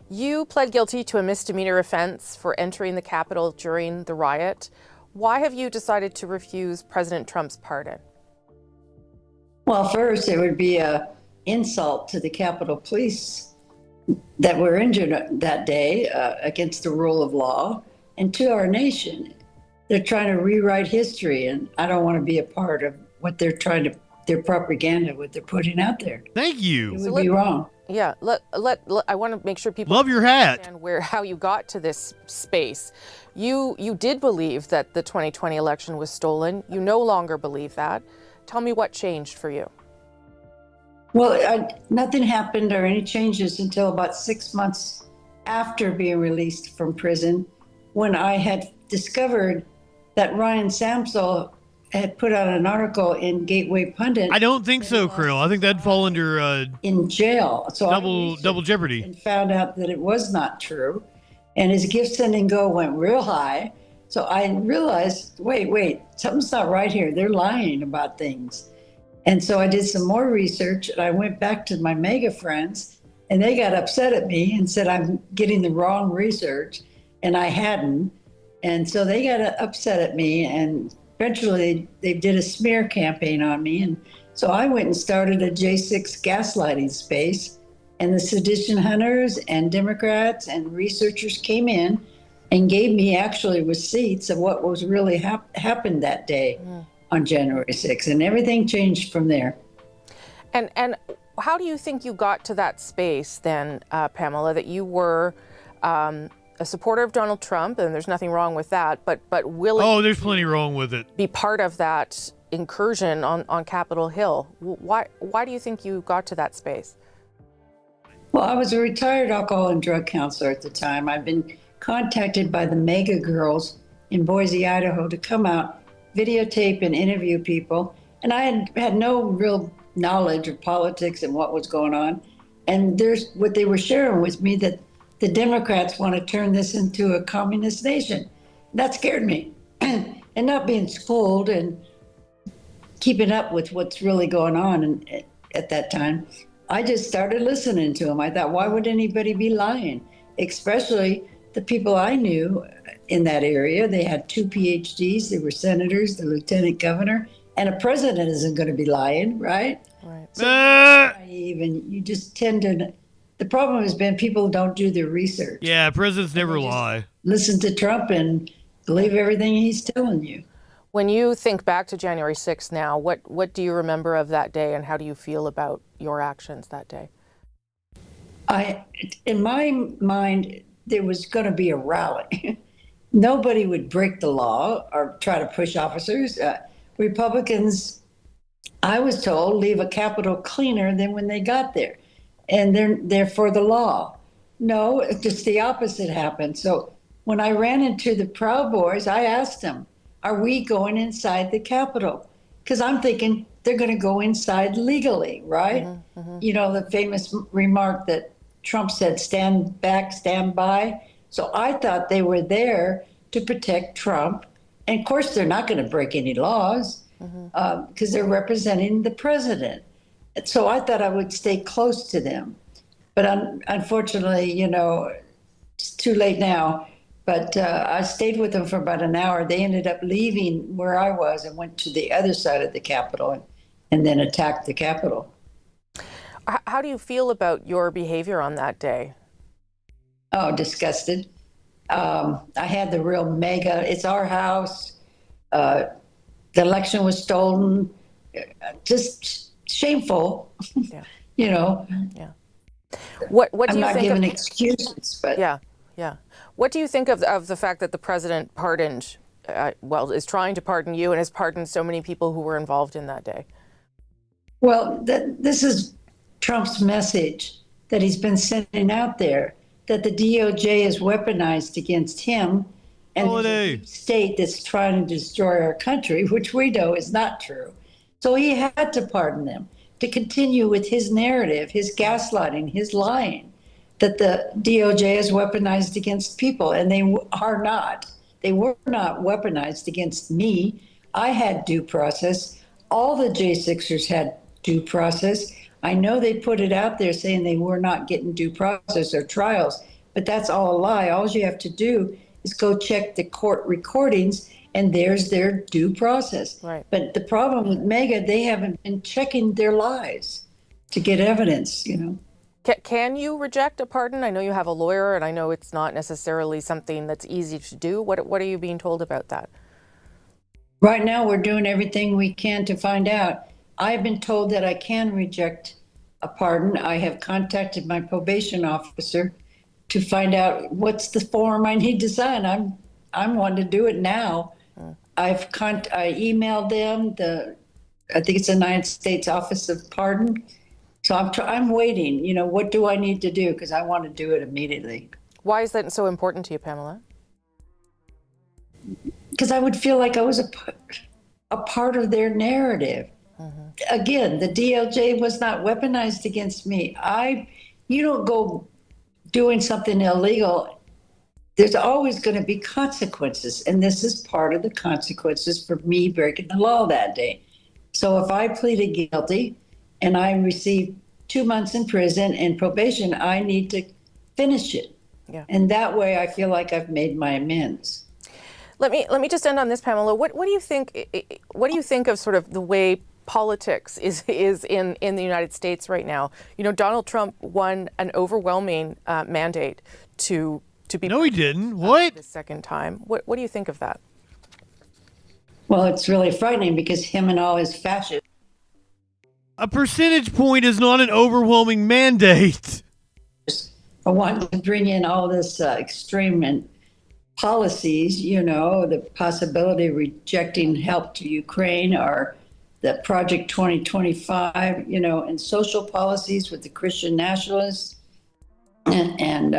You pled guilty to a misdemeanor offense for entering the Capitol during the riot. Why have you decided to refuse President Trump's pardon? Well, first, it would be an insult to the Capitol Police that were injured that day against the rule of law, and to our nation. They're trying to rewrite history, and I don't want to be a part of what they're trying to, their propaganda, what they're putting out there. Thank you. It would be wrong. Yeah, I want to make sure people love your hat. Understand how you got to this space. You did believe that the 2020 election was stolen. You no longer believe that. Tell me what changed for you. Well, nothing happened or any changes until about 6 months after being released from prison, when I had discovered that Ryan Samsel had put out an article in Gateway Pundit. I don't think so, Krill. I think that'd fall under in jail. So double jeopardy. And found out that it was not true, and his gift sending goal went real high. So I realized, wait, something's not right here. They're lying about things. And so I did some more research, and I went back to my MAGA friends, and they got upset at me and said I'm getting the wrong research, and I hadn't. And so they got upset at me, and eventually they did a smear campaign on me. And so I went and started a J6 gaslighting space, and the sedition hunters and Democrats and researchers came in and gave me actually receipts of what was really happened that day on January 6th, and everything changed from there. And how do you think you got to that space then, Pamela, that you were a supporter of Donald Trump, and there's nothing wrong with that, but willing Oh, there's plenty wrong with it. Be part of that incursion on Capitol Hill. Why do you think you got to that space? Well, I was a retired alcohol and drug counselor at the time. I've been contacted by the MAGA girls in Boise, Idaho to come out, videotape and interview people. And I had no real knowledge of politics and what was going on. And there's what they were sharing with me, that the Democrats want to turn this into a communist nation. That scared me. And not being schooled and keeping up with what's really going on at that time, I just started listening to them. I thought, why would anybody be lying? Especially the people I knew in that area. They had 2 PhDs, they were senators, the lieutenant governor, and a president isn't going to be lying, right? Right. So naive, and you just tend to. The problem has been people don't do their research. Yeah, presidents never lie. Listen to Trump and believe everything he's telling you. When you think back to January 6th now, what do you remember of that day, and how do you feel about your actions that day? In my mind, there was going to be a rally. Nobody would break the law or try to push officers. Republicans, I was told, leave a Capitol cleaner than when they got there. And they're for the law. No, just the opposite happened. So when I ran into the Proud Boys, I asked them, are we going inside the Capitol? Because I'm thinking they're going to go inside legally, right? You know, the famous remark that Trump said, stand back, stand by. So I thought they were there to protect Trump. And of course, they're not going to break any laws because they're representing the president. So I thought I would stay close to them. But unfortunately, you know, it's too late now. But I stayed with them for about an hour. They ended up leaving where I was and went to the other side of the Capitol and then attacked the Capitol. How do you feel about your behavior on that day? Oh, disgusted. I had the real mega, it's our house. The election was stolen. Just shameful, you know. Yeah. What do I'm you not think giving of, excuses, but yeah. What do you think of the fact that the president pardoned, is trying to pardon you and has pardoned so many people who were involved in that day? Well, this is Trump's message that he's been sending out there, that the DOJ is weaponized against him, and there's a deep state that's trying to destroy our country, which we know is not true. So he had to pardon them to continue with his narrative, his gaslighting, his lying, that the DOJ is weaponized against people, and they are not. They were not weaponized against me. I had due process. All the J6ers had due process. I know they put it out there saying they were not getting due process or trials, but that's all a lie. All you have to do is go check the court recordings, and there's their due process. Right. But the problem with Mega, they haven't been checking their lies to get evidence, you know. Can you reject a pardon? I know you have a lawyer, and I know it's not necessarily something that's easy to do. What are you being told about that? Right now, we're doing everything we can to find out. I've been told that I can reject a pardon. I have contacted my probation officer to find out what's the form I need to sign. I'm wanting to do it now. I emailed them, I think it's the United States Office of Pardon. So I'm waiting, you know, what do I need to do? Because I want to do it immediately. Why is that so important to you, Pamela? Because I would feel like I was a part of their narrative. Again, the DOJ was not weaponized against me. You don't go doing something illegal. There's always going to be consequences, and this is part of the consequences for me breaking the law that day. So if I pleaded guilty and I received 2 months in prison and probation, I need to finish it. Yeah. And that way I feel like I've made my amends. Let me just end on this, Pamela. What do you think? What do you think of sort of the way politics is in the United States right now? You know, Donald Trump won an overwhelming mandate to be. No, he didn't. What? The second time. What do you think of that? Well, it's really frightening because him and all his fascists. A percentage point is not an overwhelming mandate. I want to bring in all this extreme and policies, you know, the possibility of rejecting help to Ukraine or the Project 2025, you know, and social policies with the Christian nationalists and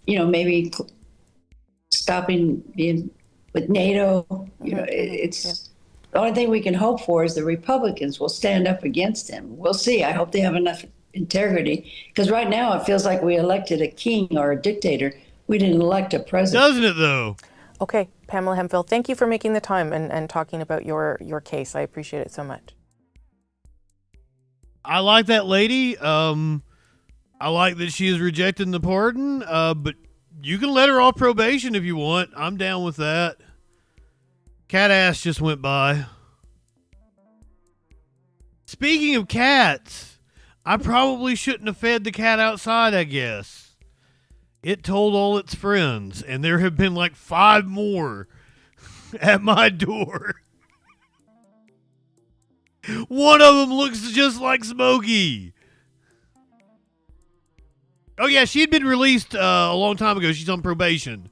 you know, maybe stopping being with NATO, you know, it's The only thing we can hope for is the Republicans will stand up against him. We'll see. I hope they have enough integrity, because right now it feels like we elected a king or a dictator. We didn't elect a president. Doesn't it, though? Okay, Pamela Hemphill, thank you for making the time and talking about your case. I appreciate it so much. I like that lady. I like that she is rejecting the pardon, but you can let her off probation if you want. I'm down with that. Cat ass just went by. Speaking of cats, I probably shouldn't have fed the cat outside, I guess. It told all its friends, and there have been like 5 more at my door. One of them looks just like Smokey. Oh yeah, she had been released a long time ago. She's on probation.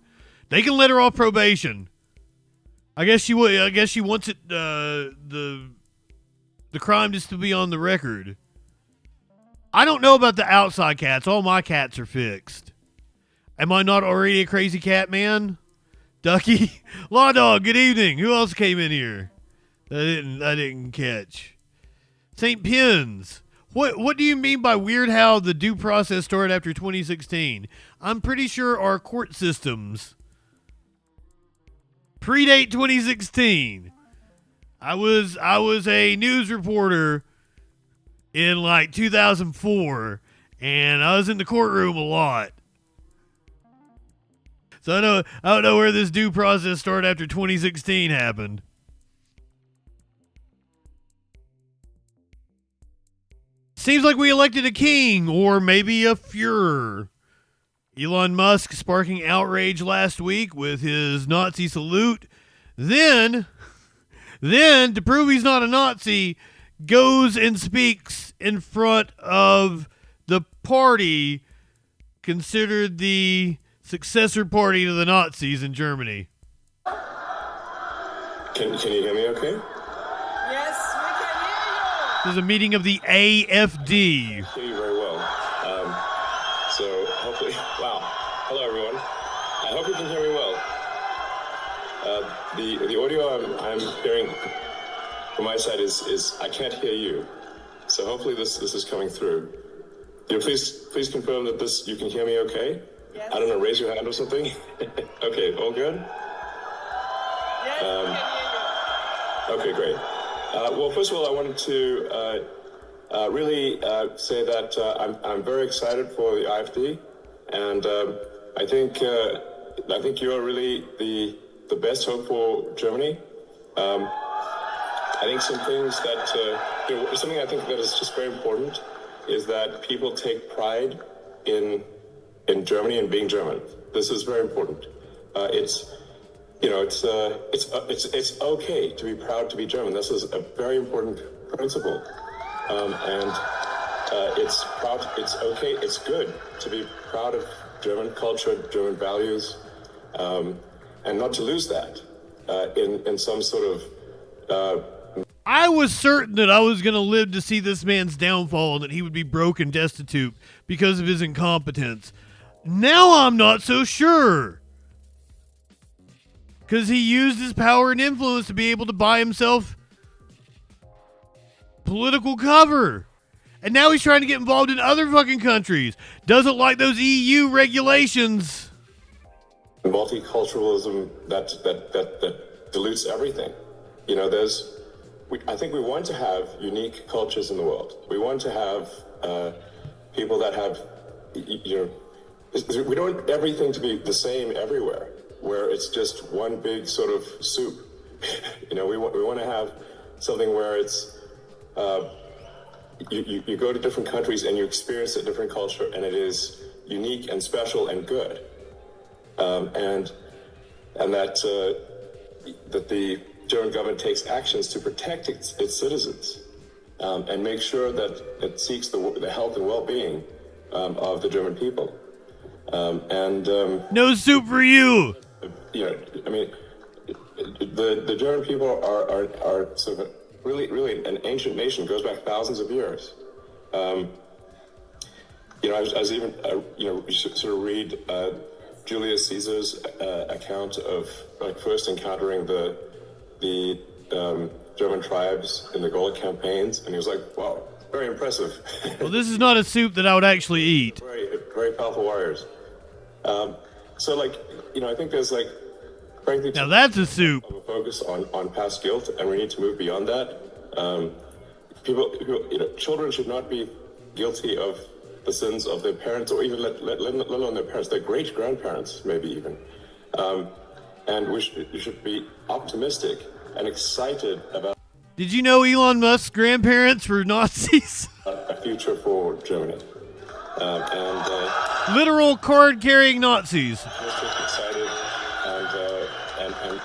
They can let her off probation. I guess she would. I guess she wants it. The crime just to be on the record. I don't know about the outside cats. All my cats are fixed. Am I not already a crazy cat man? Ducky, Law Dog. Good evening. Who else came in here? I didn't catch. St. Pins. What do you mean by weird how the due process started after 2016? I'm pretty sure our court systems predate 2016. I was a news reporter in like 2004, and I was in the courtroom a lot. So I don't know where this due process started after 2016 happened. Seems like we elected a king, or maybe a Führer. Elon Musk sparking outrage last week with his Nazi salute. Then, to prove he's not a Nazi, goes and speaks in front of the party considered the successor party to the Nazis in Germany. Can you hear me okay? Yes, we can hear you. There's a meeting of the AFD. I hear you very well. So hopefully, wow. Hello everyone. I hope you can hear me well. The audio I'm hearing from my side is I can't hear you. So hopefully this is coming through. Please confirm that you can hear me okay? Yes. I don't know, raise your hand or something. Okay, all good? Yes, we can hear you. Okay, great. Well, first of all, I wanted to really say that I'm very excited for the AfD, and I think you're really the best hope for Germany. I think some things that something I think that is just very important is that people take pride in Germany and being German. This is very important. It's okay to be proud to be German. This is a very important principle, and it's okay. It's good to be proud of German culture, German values, and not to lose that in some sort of. I was certain that I was going to live to see this man's downfall and that he would be broke and destitute because of his incompetence. Now I'm not so sure. Because he used his power and influence to be able to buy himself political cover. And now he's trying to get involved in other fucking countries. Doesn't like those EU regulations. Multiculturalism that dilutes everything. I think we want to have unique cultures in the world. We want to have people that have, we don't want everything to be the same everywhere, where it's just one big sort of soup. We want to have something where it's, you go to different countries and you experience a different culture, and it is unique and special and good. And that the German government takes actions to protect its citizens and make sure that it seeks the health and well-being of the German people. No soup for you. The German people are sort of really an ancient nation. Goes back thousands of years. I was even sort of read Julius Caesar's account of first encountering the German tribes in the Gaulle campaigns, and he was like, wow, very impressive. Well, this is not a soup that I would actually eat. Very powerful warriors. So, like, you know, I think there's, like, frankly, now that's a soup. Of a focus on past guilt, and we need to move beyond that. People, you know, children should not be guilty of the sins of their parents, or even let alone their parents, their great-grandparents, maybe even. And we should be optimistic and excited about. Did you know Elon Musk's grandparents were Nazis? A future for Germany. Literal card-carrying Nazis. Excited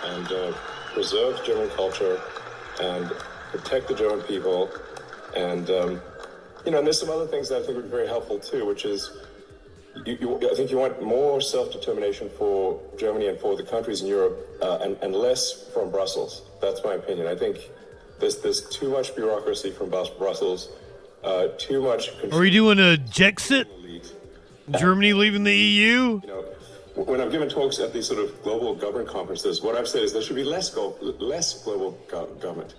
and preserve German culture and protect the German people. And, you know, and there's some other things that I think would be very helpful too, which is I think you want more self-determination for Germany and for the countries in Europe, and less from Brussels. That's my opinion. I think there's too much bureaucracy from Brussels, too much control. Are we doing a Jexit? Germany leaving the EU? You know, when I've given talks at these sort of global government conferences, what I've said is there should be less global government.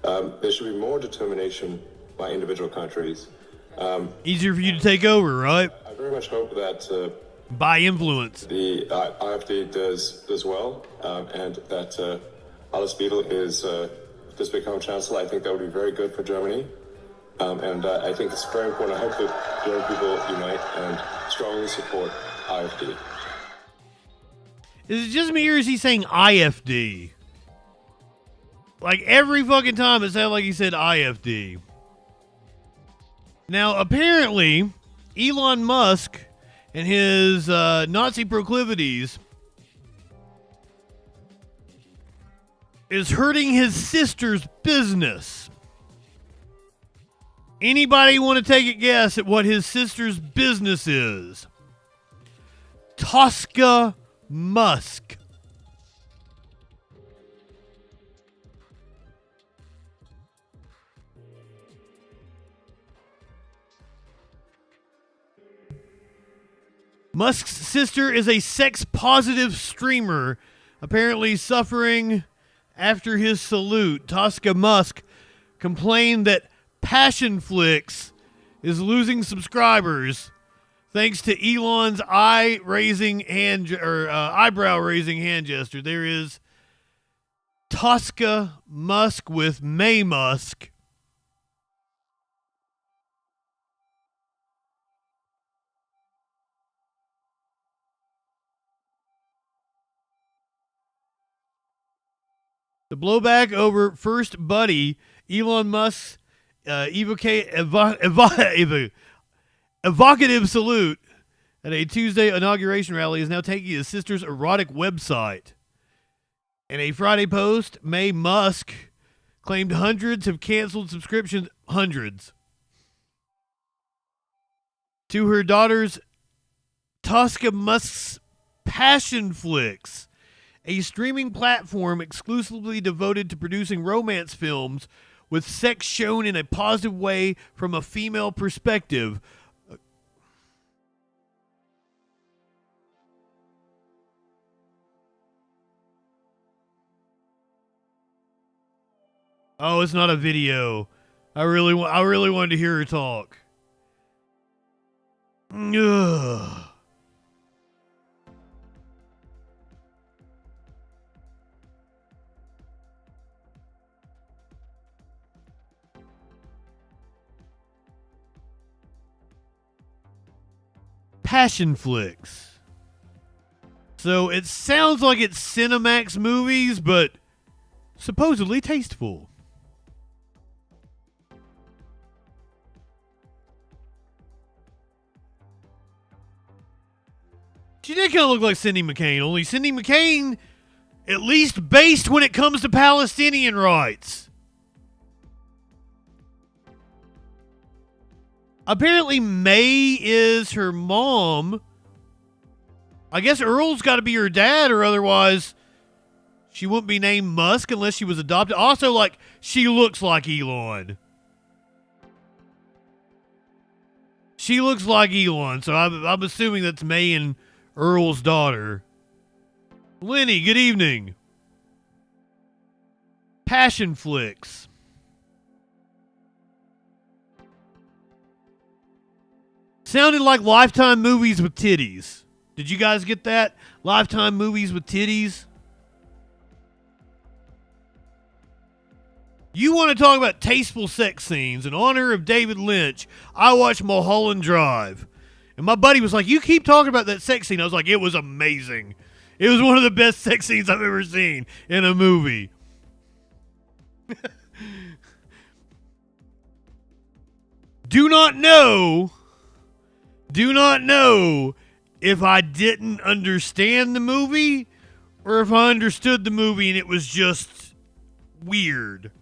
There should be more determination by individual countries. Easier for you to take over, right? I very much hope that by influence, the AfD does well, and that Alice Beadle is just become chancellor. I think that would be very good for Germany, and I think it's very important. I hope that German people unite and strongly support AfD. Is it just me or is he saying IFD? Like every fucking time it sounded like he said IFD. Now, apparently, Elon Musk and his Nazi proclivities is hurting his sister's business. Anybody want to take a guess at what his sister's business is? Tosca Musk. Musk's sister is a sex-positive streamer, apparently suffering after his salute. Tosca Musk complained that Passionflix is losing subscribers thanks to Elon's eyebrow-raising hand gesture. There is Tosca Musk with May Musk. The blowback over First Buddy, Elon Musk's evocative salute at a Tuesday inauguration rally, is now taking his sister's erotic website. In a Friday post, May Musk claimed hundreds have canceled subscriptions, hundreds, to her daughter's Tosca Musk's Passionflix, a streaming platform exclusively devoted to producing romance films with sex shown in a positive way from a female perspective. Oh, it's not a video. I really wanted to hear her talk. Ugh. Passionflix. So it sounds like it's Cinemax movies, but supposedly tasteful. She did kind of look like Cindy McCain, only Cindy McCain at least based when it comes to Palestinian rights. Apparently, May is her mom. I guess Earl's got to be her dad, or otherwise she wouldn't be named Musk unless she was adopted. Also, like, she looks like Elon. She looks like Elon, so I'm assuming that's May and Earl's daughter. Lenny, good evening. Passion flicks. Sounded like Lifetime movies with titties. Did you guys get that? Lifetime movies with titties? You want to talk about tasteful sex scenes? In honor of David Lynch, I watched Mulholland Drive. And my buddy was like, you keep talking about that sex scene. I was like, it was amazing. It was one of the best sex scenes I've ever seen in a movie. Do not know if I didn't understand the movie or if I understood the movie and it was just weird.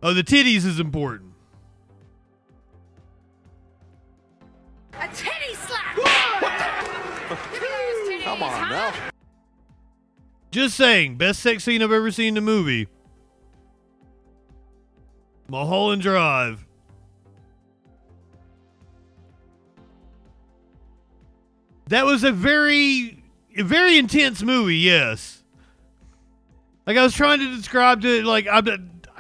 Oh, the titties is important. A titty slap! Come on now. Just saying, best sex scene I've ever seen in a movie. Mulholland Drive. That was a very intense movie, yes. Like I was trying to describe it, like I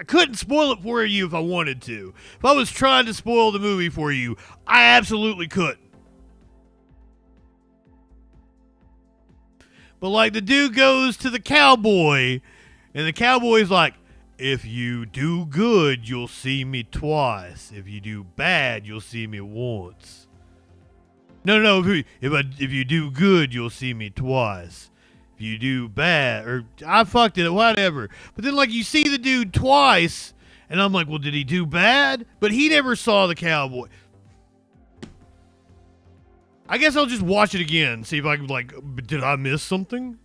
couldn't spoil it for you if I wanted to. If I was trying to spoil the movie for you, I absolutely couldn't. But like the dude goes to the cowboy, and the cowboy's like, if you do good, you'll see me twice. If you do bad, you'll see me once. No, if you do good, you'll see me twice. If you do bad, or I fucked it, whatever. But then like you see the dude twice, and I'm like, well, did he do bad? But he never saw the cowboy. I guess I'll just watch it again, see if I can, like, did I miss something?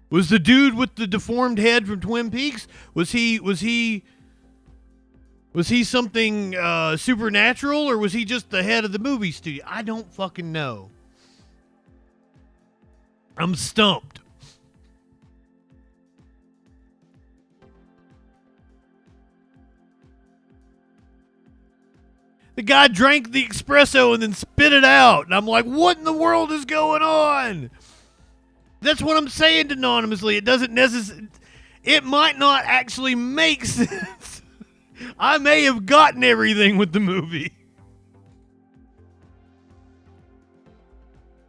Was the dude with the deformed head from Twin Peaks, was he something supernatural, or was he just the head of the movie studio? I don't fucking know. I'm stumped. The guy drank the espresso and then spit it out. And I'm like, what in the world is going on? That's what I'm saying anonymously. It doesn't necessarily... It might not actually make sense. I may have gotten everything with the movie.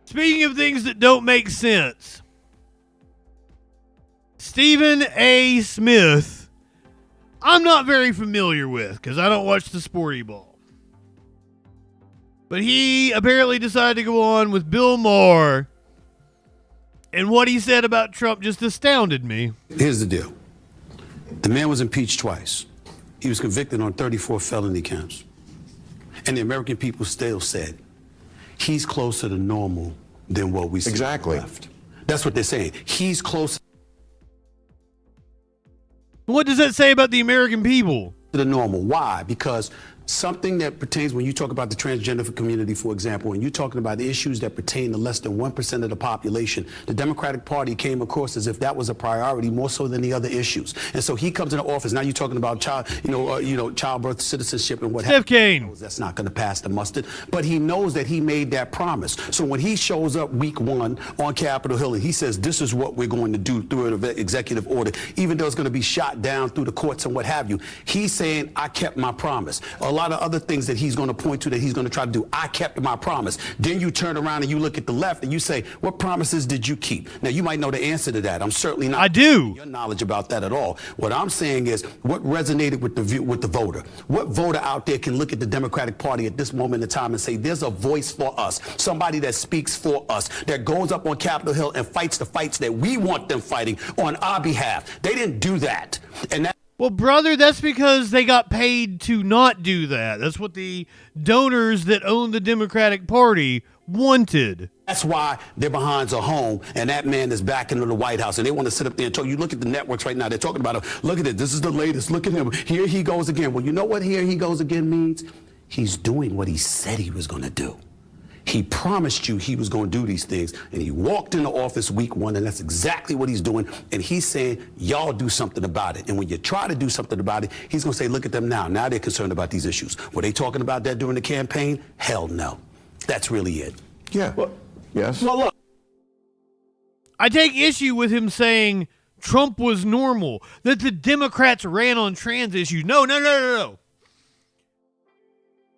Speaking of things that don't make sense, Stephen A. Smith, I'm not very familiar with because I don't watch the Sporty Ball. But he apparently decided to go on with Bill Maher, and what he said about Trump just astounded me. Here's the deal. The man was impeached twice. He was convicted on 34 felony counts. And the American people still said, he's closer to normal than what we see. Exactly. Left. That's what they're saying. He's closer. What does that say about the American people? To the normal. Why? Because something that pertains, when you talk about the transgender community, for example, and you're talking about the issues that pertain to less than 1% of the population, the Democratic Party came across as if that was a priority more so than the other issues. And so he comes into office. Now you're talking about childbirth, citizenship, and what have you. That's not going to pass the mustard. But he knows that he made that promise. So when he shows up week 1 on Capitol Hill and he says, this is what we're going to do through an executive order, even though it's going to be shot down through the courts and what have you, he's saying, I kept my promise. A lot of other things that he's going to point to that he's going to try to do. I kept my promise. Then you turn around and you look at the left and you say, what promises did you keep? Now, you might know the answer to that. I'm certainly not. I do. Your knowledge about that at all. What I'm saying is what resonated with the voter. What voter out there can look at the Democratic Party at this moment in time and say, there's a voice for us, somebody that speaks for us, that goes up on Capitol Hill and fights the fights that we want them fighting on our behalf. They didn't do that. And that. Well, brother, that's because they got paid to not do that. That's what the donors that own the Democratic Party wanted. That's why their behinds are home, and that man is back into the White House, and they want to sit up there and talk. You look at the networks right now, they're talking about him. Look at it. This is the latest. Look at him. Here he goes again. Well, you know what here he goes again means? He's doing what he said he was going to do. He promised you he was going to do these things, and he walked into office week 1, and that's exactly what he's doing. And he's saying, y'all do something about it. And when you try to do something about it, he's going to say, look at them now. Now they're concerned about these issues. Were they talking about that during the campaign? Hell no. That's really it. Yeah. Yes. Well, look. I take issue with him saying Trump was normal, that the Democrats ran on trans issues. No.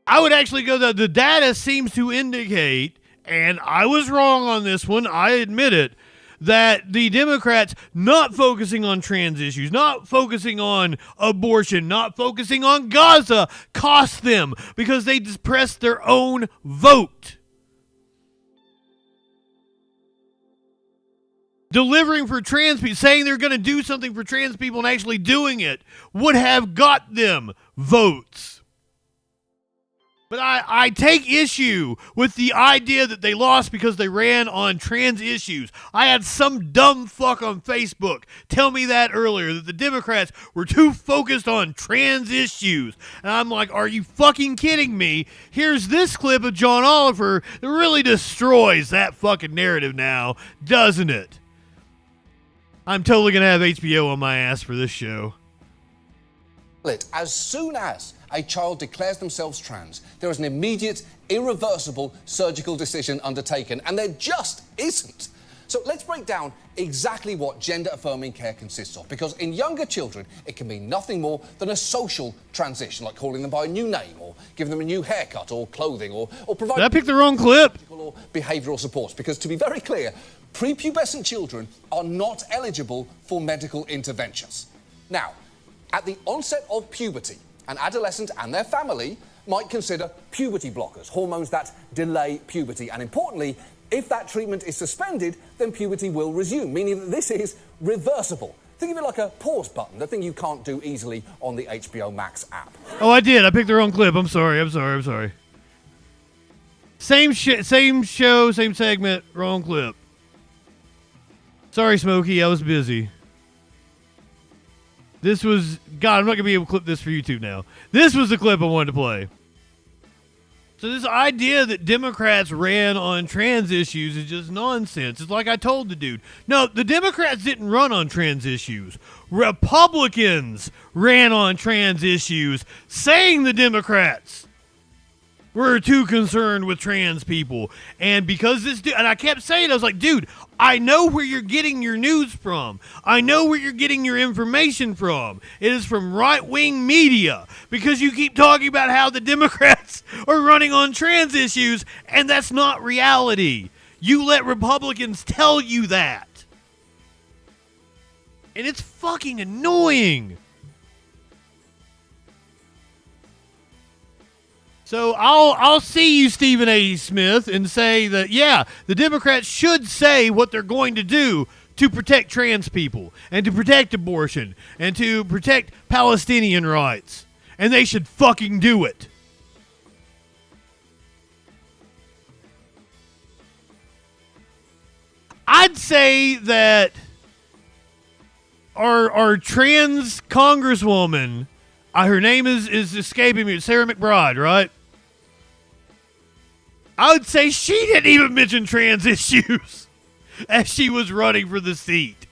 I would actually go that the data seems to indicate, and I was wrong on this one, I admit it, that the Democrats not focusing on trans issues, not focusing on abortion, not focusing on Gaza cost them because they suppressed their own vote. Delivering for trans people, saying they're going to do something for trans people and actually doing it would have got them votes. But I take issue with the idea that they lost because they ran on trans issues. I had some dumb fuck on Facebook tell me that earlier, that the Democrats were too focused on trans issues. And I'm like, are you fucking kidding me? Here's this clip of John Oliver that really destroys that fucking narrative now, doesn't it? I'm totally going to have HBO on my ass for this show. As soon as a child declares themselves trans, there is an immediate, irreversible surgical decision undertaken, and there just isn't. So let's break down exactly what gender-affirming care consists of, because in younger children, it can mean nothing more than a social transition, like calling them by a new name, or giving them a new haircut, or clothing, or providing... Did I pick the wrong clip? ...or behavioural supports, because to be very clear, prepubescent children are not eligible for medical interventions. Now, at the onset of puberty, an adolescent and their family might consider puberty blockers, hormones that delay puberty. And importantly, if that treatment is suspended, then puberty will resume, meaning that this is reversible. Think of it like a pause button, the thing you can't do easily on the HBO Max app. Oh, I did. I picked the wrong clip. I'm sorry. Same show, same segment, wrong clip. Sorry, Smokey. I was busy. This was... God, I'm not going to be able to clip this for YouTube now. This was the clip I wanted to play. So this idea that Democrats ran on trans issues is just nonsense. It's like I told the dude. No, the Democrats didn't run on trans issues. Republicans ran on trans issues, saying the Democrats were too concerned with trans people. And because this dude... And I kept saying, I was like, dude, I know where you're getting your news from. I know where you're getting your information from. It is from right-wing media, because you keep talking about how the Democrats are running on trans issues, and that's not reality. You let Republicans tell you that. And it's fucking annoying. So I'll see you, Stephen A. Smith, and say that, yeah, the Democrats should say what they're going to do to protect trans people and to protect abortion and to protect Palestinian rights. And they should fucking do it. I'd say that our trans congresswoman, her name is escaping me, Sarah McBride, right? I would say she didn't even mention trans issues as she was running for the seat.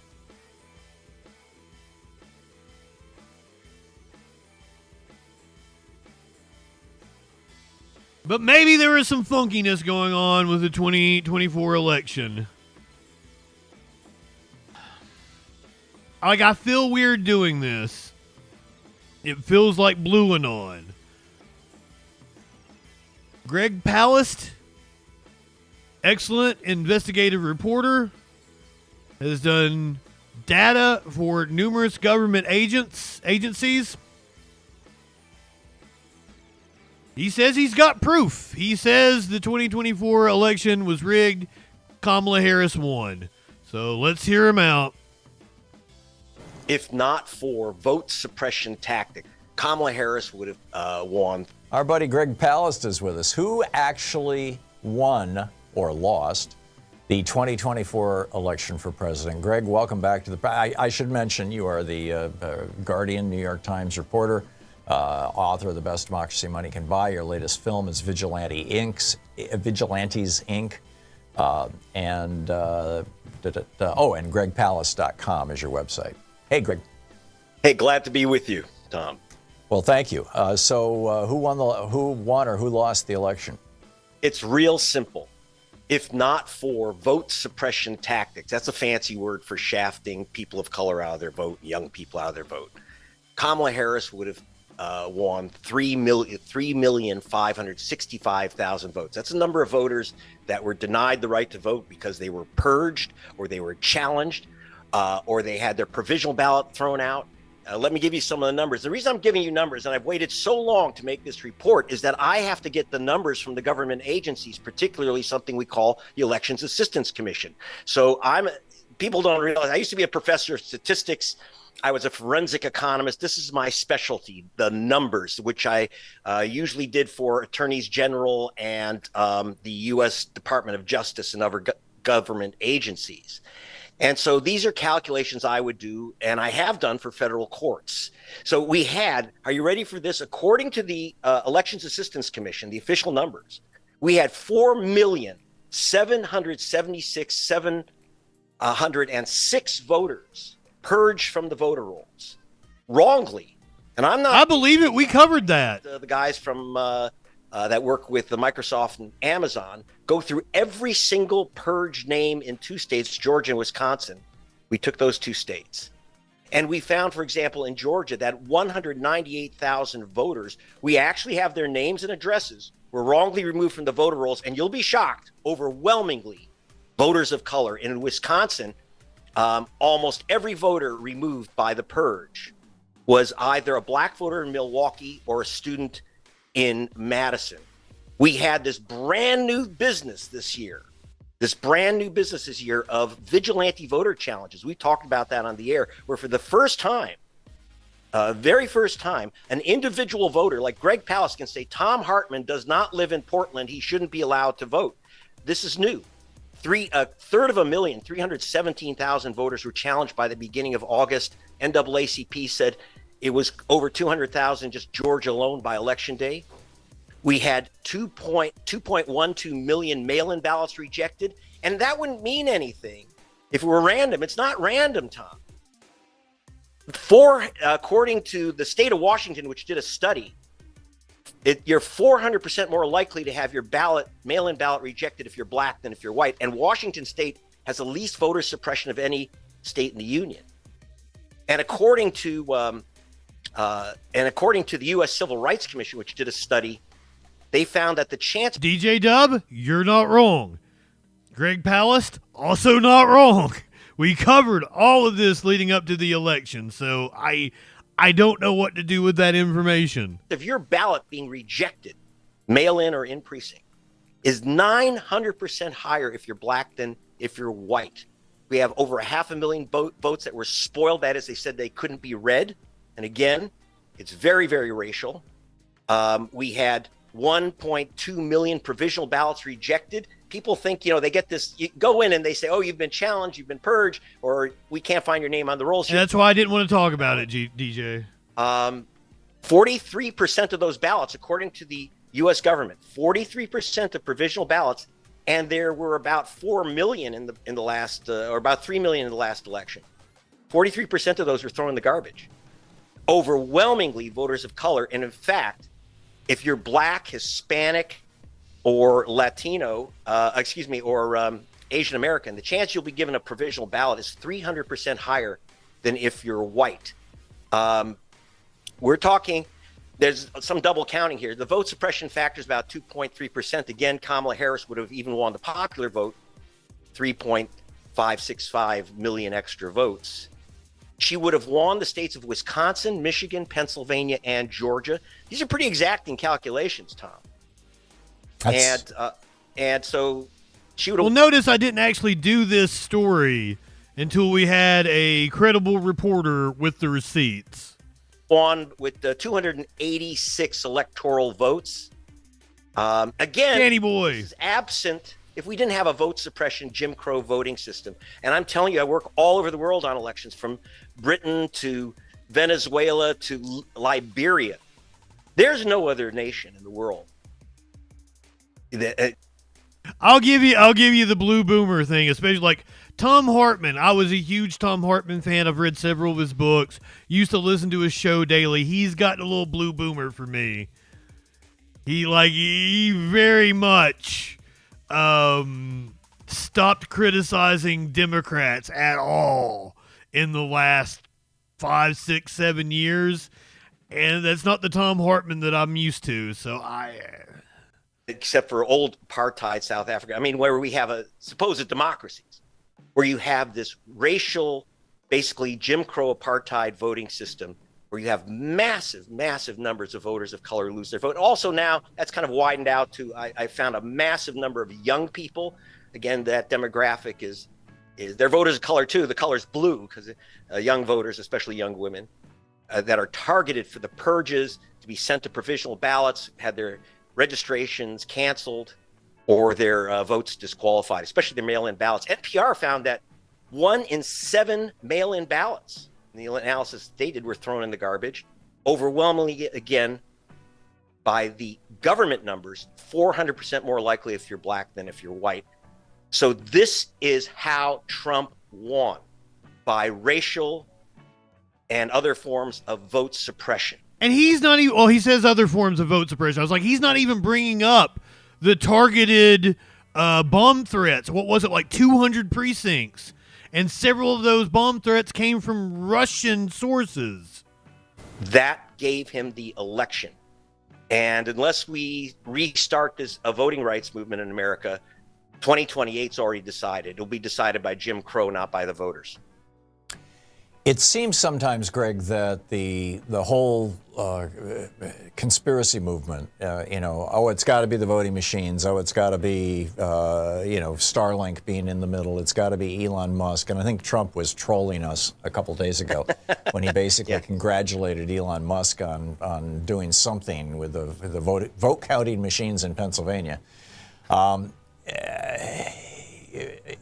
But maybe there was some funkiness going on with the 2024 election. Like, I feel weird doing this. It feels like Blue Anon. Greg Palast, excellent investigative reporter, has done data for numerous government agencies. He says he's got proof. He says the 2024 election was rigged. Kamala Harris won. So let's hear him out. If not for vote suppression tactic, Kamala Harris would have won. Our buddy Greg Palast is with us. Who actually won or lost the 2024 election for president? Greg, welcome back to the... I should mention you are the Guardian, New York Times reporter, author of The Best Democracy Money Can Buy. Your latest film is Vigilantes, Inc. And gregpalast.com is your website. Hey, Greg. Hey, glad to be with you, Tom. Well, thank you. So who won or who lost the election? It's real simple. if not for vote suppression tactics, that's a fancy word for shafting people of color out of their vote, young people out of their vote, Kamala Harris would have won 3,565,000 votes. That's the number of voters that were denied the right to vote because they were purged or they were challenged or they had their provisional ballot thrown out. Let me give you some of the numbers. The reason I'm giving you numbers, and I've waited so long to make this report, is that I have to get the numbers from the government agencies, particularly something we call the Elections Assistance Commission. So people don't realize, I used to be a professor of statistics. I was a forensic economist. This is my specialty, the numbers, which I usually did for attorneys general and the U.S. Department of Justice and other government agencies. And so these are calculations I would do, and I have done for federal courts. So we had, are you ready for this? According to the Elections Assistance Commission, the official numbers, we had 4,776,706 voters purged from the voter rolls wrongly. And I'm not. I believe it. We covered that. The guys from that work with the Microsoft and Amazon go through every single purged name in 2 states, Georgia and Wisconsin. We took those 2 states. And we found, for example, in Georgia, that 198,000 voters, we actually have their names and addresses, were wrongly removed from the voter rolls. And you'll be shocked, overwhelmingly, voters of color. And in Wisconsin, almost every voter removed by the purge was either a black voter in Milwaukee or a student in Madison. We had this brand new business this year of vigilante voter challenges. We talked about that on the air, where for the first time, very first time, an individual voter like Greg Palast can say, Tom Hartman does not live in Portland. He shouldn't be allowed to vote. This is new. A third of 317,000 voters were challenged by the beginning of August. NAACP said it was over 200,000 just Georgia alone by Election Day. We had 2.12 million mail-in ballots rejected, and that wouldn't mean anything if it were random. It's not random, Tom. According to the state of Washington, which did a study, you're 400% more likely to have your mail-in ballot rejected if you're black than if you're white. And Washington state has the least voter suppression of any state in the union. And according to the U.S. Civil Rights Commission, which did a study, they found that the chance. DJ Dub, you're not wrong. Greg Palast, also not wrong. We covered all of this leading up to the election, so I don't know what to do with that information. If your ballot being rejected, mail-in or in precinct, is 900% higher if you're black than if you're white. We have over 500,000 votes that were spoiled. That is, they said they couldn't be read. And again, it's very, very racial. We had 1.2 million provisional ballots rejected. People think, they get this, you go in and they say, oh, you've been challenged, you've been purged, or we can't find your name on the rolls. And that's why I didn't want to talk about it, DJ. 43% of those ballots, according to the U.S. government, 43% of provisional ballots, and there were about 4 million in the last, or about 3 million in the last election. 43% of those were thrown in the garbage. Overwhelmingly voters of color, and in fact, if you're black, Hispanic, or Latino, or Asian American, the chance you'll be given a provisional ballot is 300% higher than if you're white. We're talking, there's some double counting here. The vote suppression factor is about 2.3%. Again, Kamala Harris would have even won the popular vote, 3.565 million extra votes. She would have won the states of Wisconsin, Michigan, Pennsylvania, and Georgia. These are pretty exacting calculations, Tom. And so she would have. Well, notice I didn't actually do this story until we had a credible reporter with the receipts. Won with 286 electoral votes. Again, Danny boy. This is absent if we didn't have a vote suppression Jim Crow voting system. And I'm telling you, I work all over the world on elections, from Britain to Venezuela to Liberia. There's no other nation in the world. I'll give you the blue boomer thing, especially like Tom Hartman. I was a huge Tom Hartman fan. I've read several of his books. Used to listen to his show daily. He's gotten a little blue boomer for me. He very much stopped criticizing Democrats at all in the last 5, 6, 7 years. And that's not the Tom Hartman that I'm used to. So except for old apartheid South Africa. I mean, where we have a supposed democracies, where you have this racial, basically Jim Crow apartheid voting system, where you have massive, massive numbers of voters of color lose their vote. Also now, that's kind of widened out to, I found a massive number of young people. Again, that demographic is their voters of color too. The color's blue because young voters, especially young women, that are targeted for the purges, to be sent to provisional ballots, had their registrations canceled or their votes disqualified, especially their mail-in ballots. NPR found that 1 in 7 mail-in ballots in the analysis they did were thrown in the garbage. Overwhelmingly, again, by the government numbers, 400% more likely if you're black than if you're white. So this is how Trump won, by racial and other forms of vote suppression. And he's not even, well, he says other forms of vote suppression. I was like, he's not even bringing up the targeted bomb threats. What was it, like 200 precincts? And several of those bomb threats came from Russian sources. That gave him the election. And unless we restart this voting rights movement in America, 2028's already decided. It'll be decided by Jim Crow, not by the voters. It seems sometimes, Greg, that the whole conspiracy movement, it's got to be the voting machines. Oh, it's got to be, Starlink being in the middle. It's got to be Elon Musk. And I think Trump was trolling us a couple days ago when he basically congratulated Elon Musk on doing something with the vote counting machines in Pennsylvania.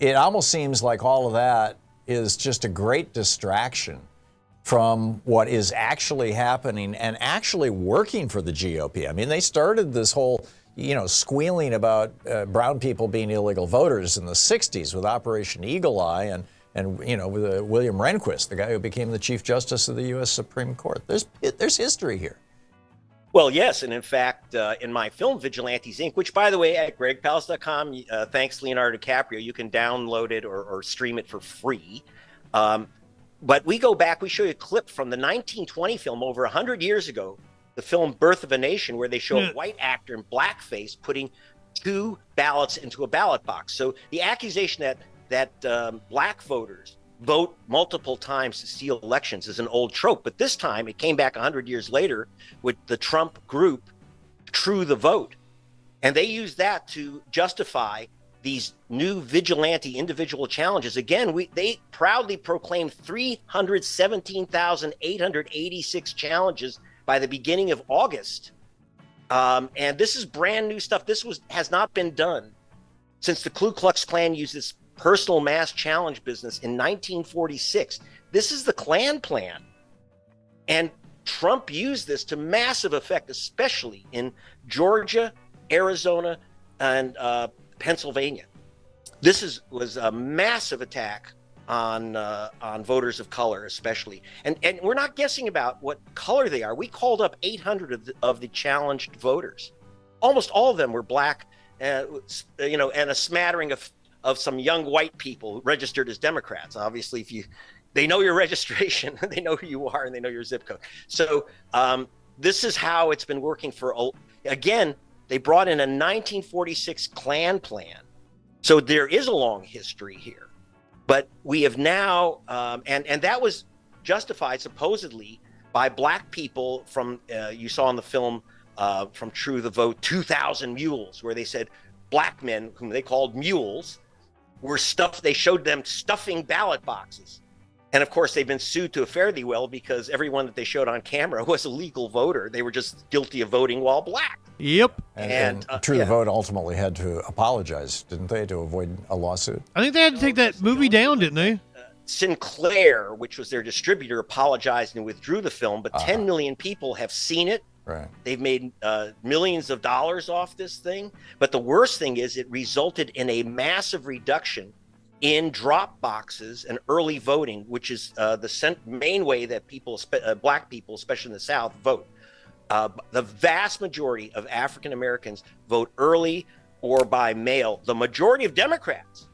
It almost seems like all of that is just a great distraction from what is actually happening and actually working for the GOP. I mean, they started this whole, squealing about brown people being illegal voters in the 60s with Operation Eagle Eye and with William Rehnquist, the guy who became the Chief Justice of the U.S. Supreme Court. There's history here. Well, yes, and in fact, in my film Vigilantes Inc., which, by the way, at gregpals.com, thanks Leonardo DiCaprio, you can download it or stream it for free. But we go back, we show you a clip from the 1920 film over 100 years ago, the film Birth of a Nation, where they show a white actor in blackface putting 2 ballots into a ballot box. So the accusation that black voters vote multiple times to steal elections is an old trope, but this time it came back 100 years later with the Trump group, True the Vote, and they used that to justify these new vigilante individual challenges. Again, they proudly proclaimed 317,886 challenges by the beginning of August, and this is brand new stuff. This has not been done since the Ku Klux Klan used this personal mass challenge business in 1946. This is the Klan plan. And Trump used this to massive effect, especially in Georgia, Arizona, and Pennsylvania. This was a massive attack on voters of color, especially. And we're not guessing about what color they are. We called up 800 of the challenged voters. Almost all of them were black, and a smattering of some young white people registered as Democrats. Obviously, they know your registration, they know who you are, and they know your zip code. So this is how it's been working again, they brought in a 1946 Klan plan. So there is a long history here. But we have now, and that was justified supposedly by black people from, you saw in the film from True the Vote, 2,000 Mules, where they said black men, whom they called mules, they showed them stuffing ballot boxes. And of course, they've been sued to a fare thee well because everyone that they showed on camera was a legal voter. They were just guilty of voting while black. Yep. And True the Vote ultimately had to apologize, didn't they, to avoid a lawsuit? I think they had to take that movie down, didn't they? Sinclair, which was their distributor, apologized and withdrew the film, but 10 million people have seen it. Right. They've made millions of dollars off this thing. But the worst thing is it resulted in a massive reduction in drop boxes and early voting, which is the main way that black people, especially in the South, vote. The vast majority of African Americans vote early or by mail. The majority of Democrats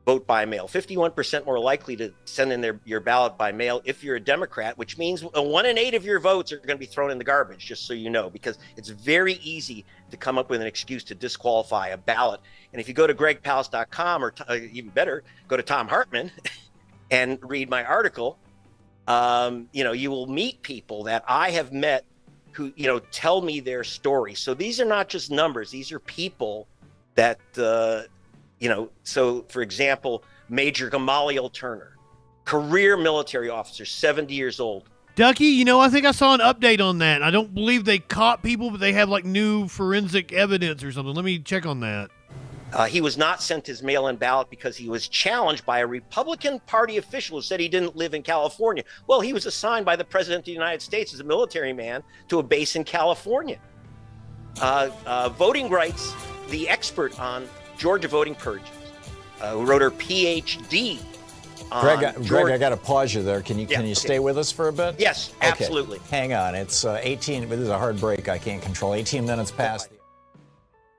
vote by mail. 51% more likely to send in your ballot by mail if you're a Democrat, which means 1 in 8 of your votes are going to be thrown in the garbage, just so you know, because it's very easy to come up with an excuse to disqualify a ballot. And if you go to gregpalast.com, or even better, go to Tom Hartman and read my article, you will meet people that I have met who, tell me their story. So these are not just numbers. These are people that, so for example, Major Gamaliel Turner, career military officer, 70 years old. Ducky, I think I saw an update on that. I don't believe they caught people, but they have like new forensic evidence or something. Let me check on that. He was not sent his mail-in ballot because he was challenged by a Republican Party official who said he didn't live in California. Well, he was assigned by the President of the United States as a military man to a base in California. Voting rights, the expert on Georgia voting purges, who wrote her PhD on Greg, I got to pause you there. Can you stay with us for a bit? Yes, absolutely. Okay. Hang on. It's 18, but this is a hard break I can't control. 18 minutes past.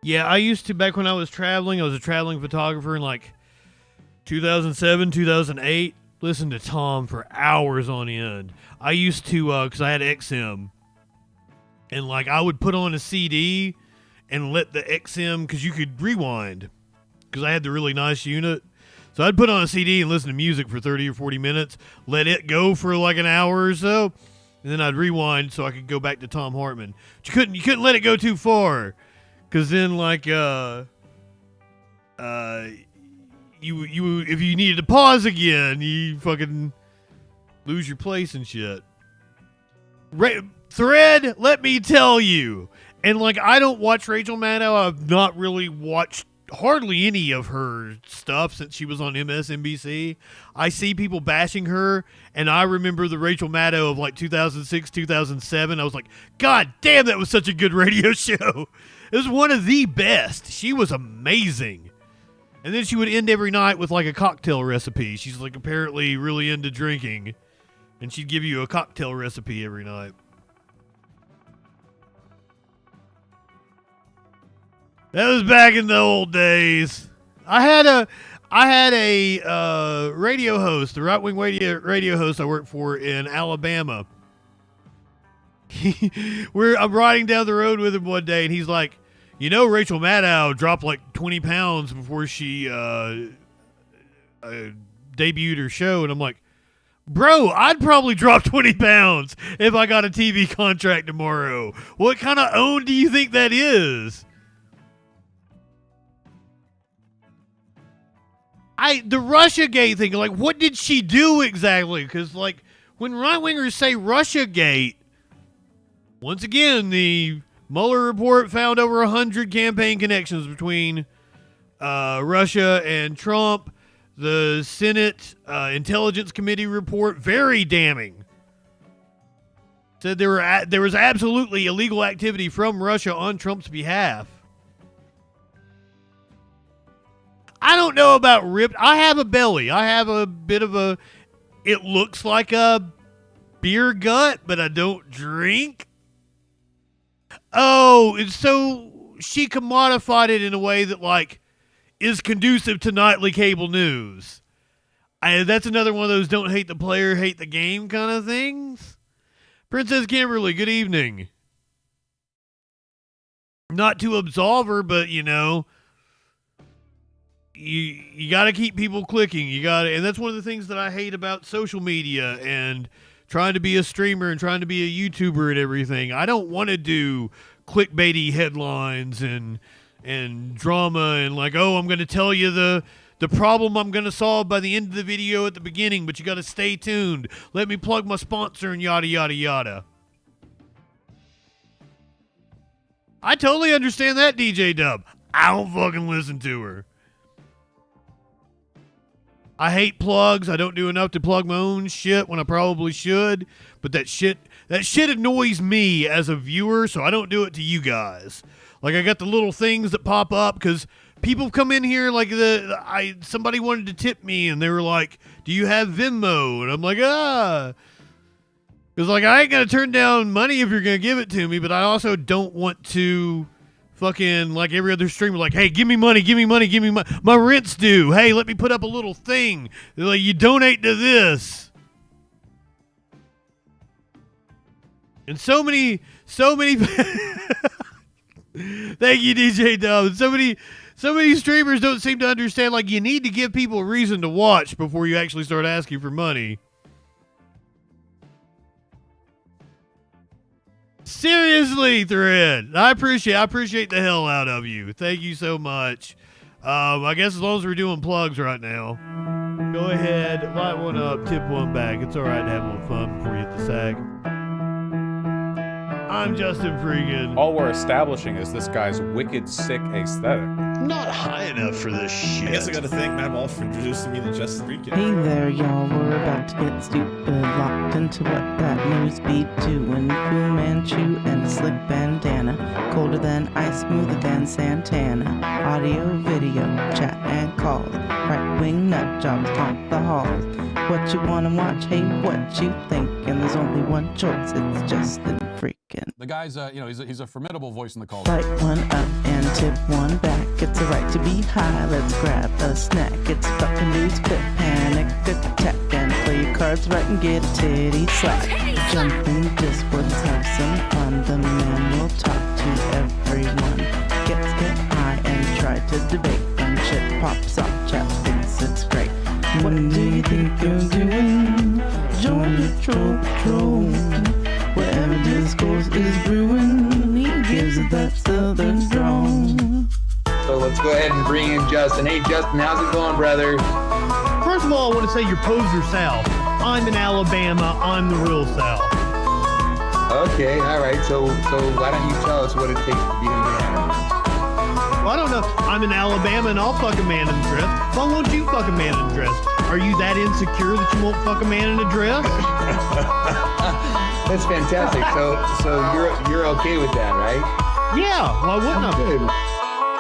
Yeah, I used to, back when I was traveling, I was a traveling photographer in like 2007, 2008. Listen to Tom for hours on end. I used to, because I had XM, and like I would put on a CD and let the XM, because you could rewind, because I had the really nice unit. So I'd put on a CD and listen to music for 30 or 40 minutes, let it go for like an hour or so, and then I'd rewind so I could go back to Tom Hartman. But you couldn't let it go too far. Because then, like, you if you needed to pause again, you fucking lose your place and shit. Thread, let me tell you. And, like, I don't watch Rachel Maddow. I've not really watched hardly any of her stuff since she was on MSNBC. I see people bashing her, and I remember the Rachel Maddow of, like, 2006, 2007. I was like, God damn, that was such a good radio show. It was one of the best. She was amazing. And then she would end every night with like a cocktail recipe. She's like apparently really into drinking. And she'd give you a cocktail recipe every night. That was back in the old days. I had a radio host, the right-wing radio host I worked for in Alabama. I'm riding down the road with him one day, and he's like, Rachel Maddow dropped like 20 pounds before she debuted her show. And I'm like, bro, I'd probably drop 20 pounds if I got a TV contract tomorrow. What kind of own do you think that is? The Russiagate thing, like, what did she do exactly? Because, like, when right-wingers say Russiagate, once again, the Mueller report found over 100 campaign connections between Russia and Trump. The Senate Intelligence Committee report, very damning. Said there was absolutely illegal activity from Russia on Trump's behalf. I don't know about ripped. I have a belly. I have a bit of a, it looks like a beer gut, but I don't drink. Oh, and so she commodified it in a way that, like, is conducive to nightly cable news. That's another one of those don't hate the player, hate the game kind of things. Princess Kimberly, good evening. Not to absolve her, but, you got to keep people clicking. And that's one of the things that I hate about social media and trying to be a streamer and trying to be a YouTuber and everything. I don't want to do clickbaity headlines and drama and like, oh, I'm going to tell you the problem I'm going to solve by the end of the video at the beginning, but you got to stay tuned. Let me plug my sponsor and yada, yada, yada. I totally understand that, DJ Dub. I don't fucking listen to her. I hate plugs. I don't do enough to plug my own shit when I probably should. But that shit annoys me as a viewer, so I don't do it to you guys. Like, I got the little things that pop up because people come in here like somebody wanted to tip me and they were like, do you have Venmo? And I'm like, Because, like, I ain't going to turn down money if you're going to give it to me, but I also don't want to fucking like every other streamer, like, hey, give me money, give me money, give me my rent's due. Hey, let me put up a little thing. They're like, you donate to this. And so many thank you, DJ Dub. So many streamers don't seem to understand, like, you need to give people a reason to watch before you actually start asking for money. Seriously, Thread. I appreciate the hell out of you. Thank you so much. I guess as long as we're doing plugs right now, go ahead, light one up, tip one back. It's all right to have a little fun before you hit the sack. I'm JustinFREAKIN. All we're establishing is this guy's wicked, sick aesthetic. Not high enough for this shit. I guess I gotta thank Matt Walsh for introducing me to JustinFREAKIN. Hey there, y'all. We're about to get stupid, locked into what that news beat doing. Fu Manchu and a slick bandana, colder than ice, smoother than Santana. Audio, video, chat and calls. Right-wing nut jobs haunt the halls. What you wanna watch? Hey, what you think? And there's only one choice. It's JustinFREAKIN. The guy's, he's a formidable voice in the culture. Light one up and tip one back. It's a right to be high. Let's grab a snack. It's fucking news, quit panic, attack, and play your cards right and get a titty slap. Jumping discords, have some fun. The man will talk to everyone. Get high and try to debate. When shit pops off, chat thinks it's great. What do you think you're doing? Join the troll patrol. Wherever discourse is brewing, he gives it that southern drawl. So let's go ahead and bring in Justin. Hey, Justin, how's it going, brother? First of all, I want to say you're poser South. I'm in Alabama. I'm the real South. Okay, all right. So why don't you tell us what it takes to be a man? Well, I don't know. I'm in Alabama and I'll fuck a man in a dress. Why won't you fuck a man in a dress? Are you that insecure that you won't fuck a man in a dress? That's fantastic. So you're okay with that, right? Yeah. Why wouldn't I?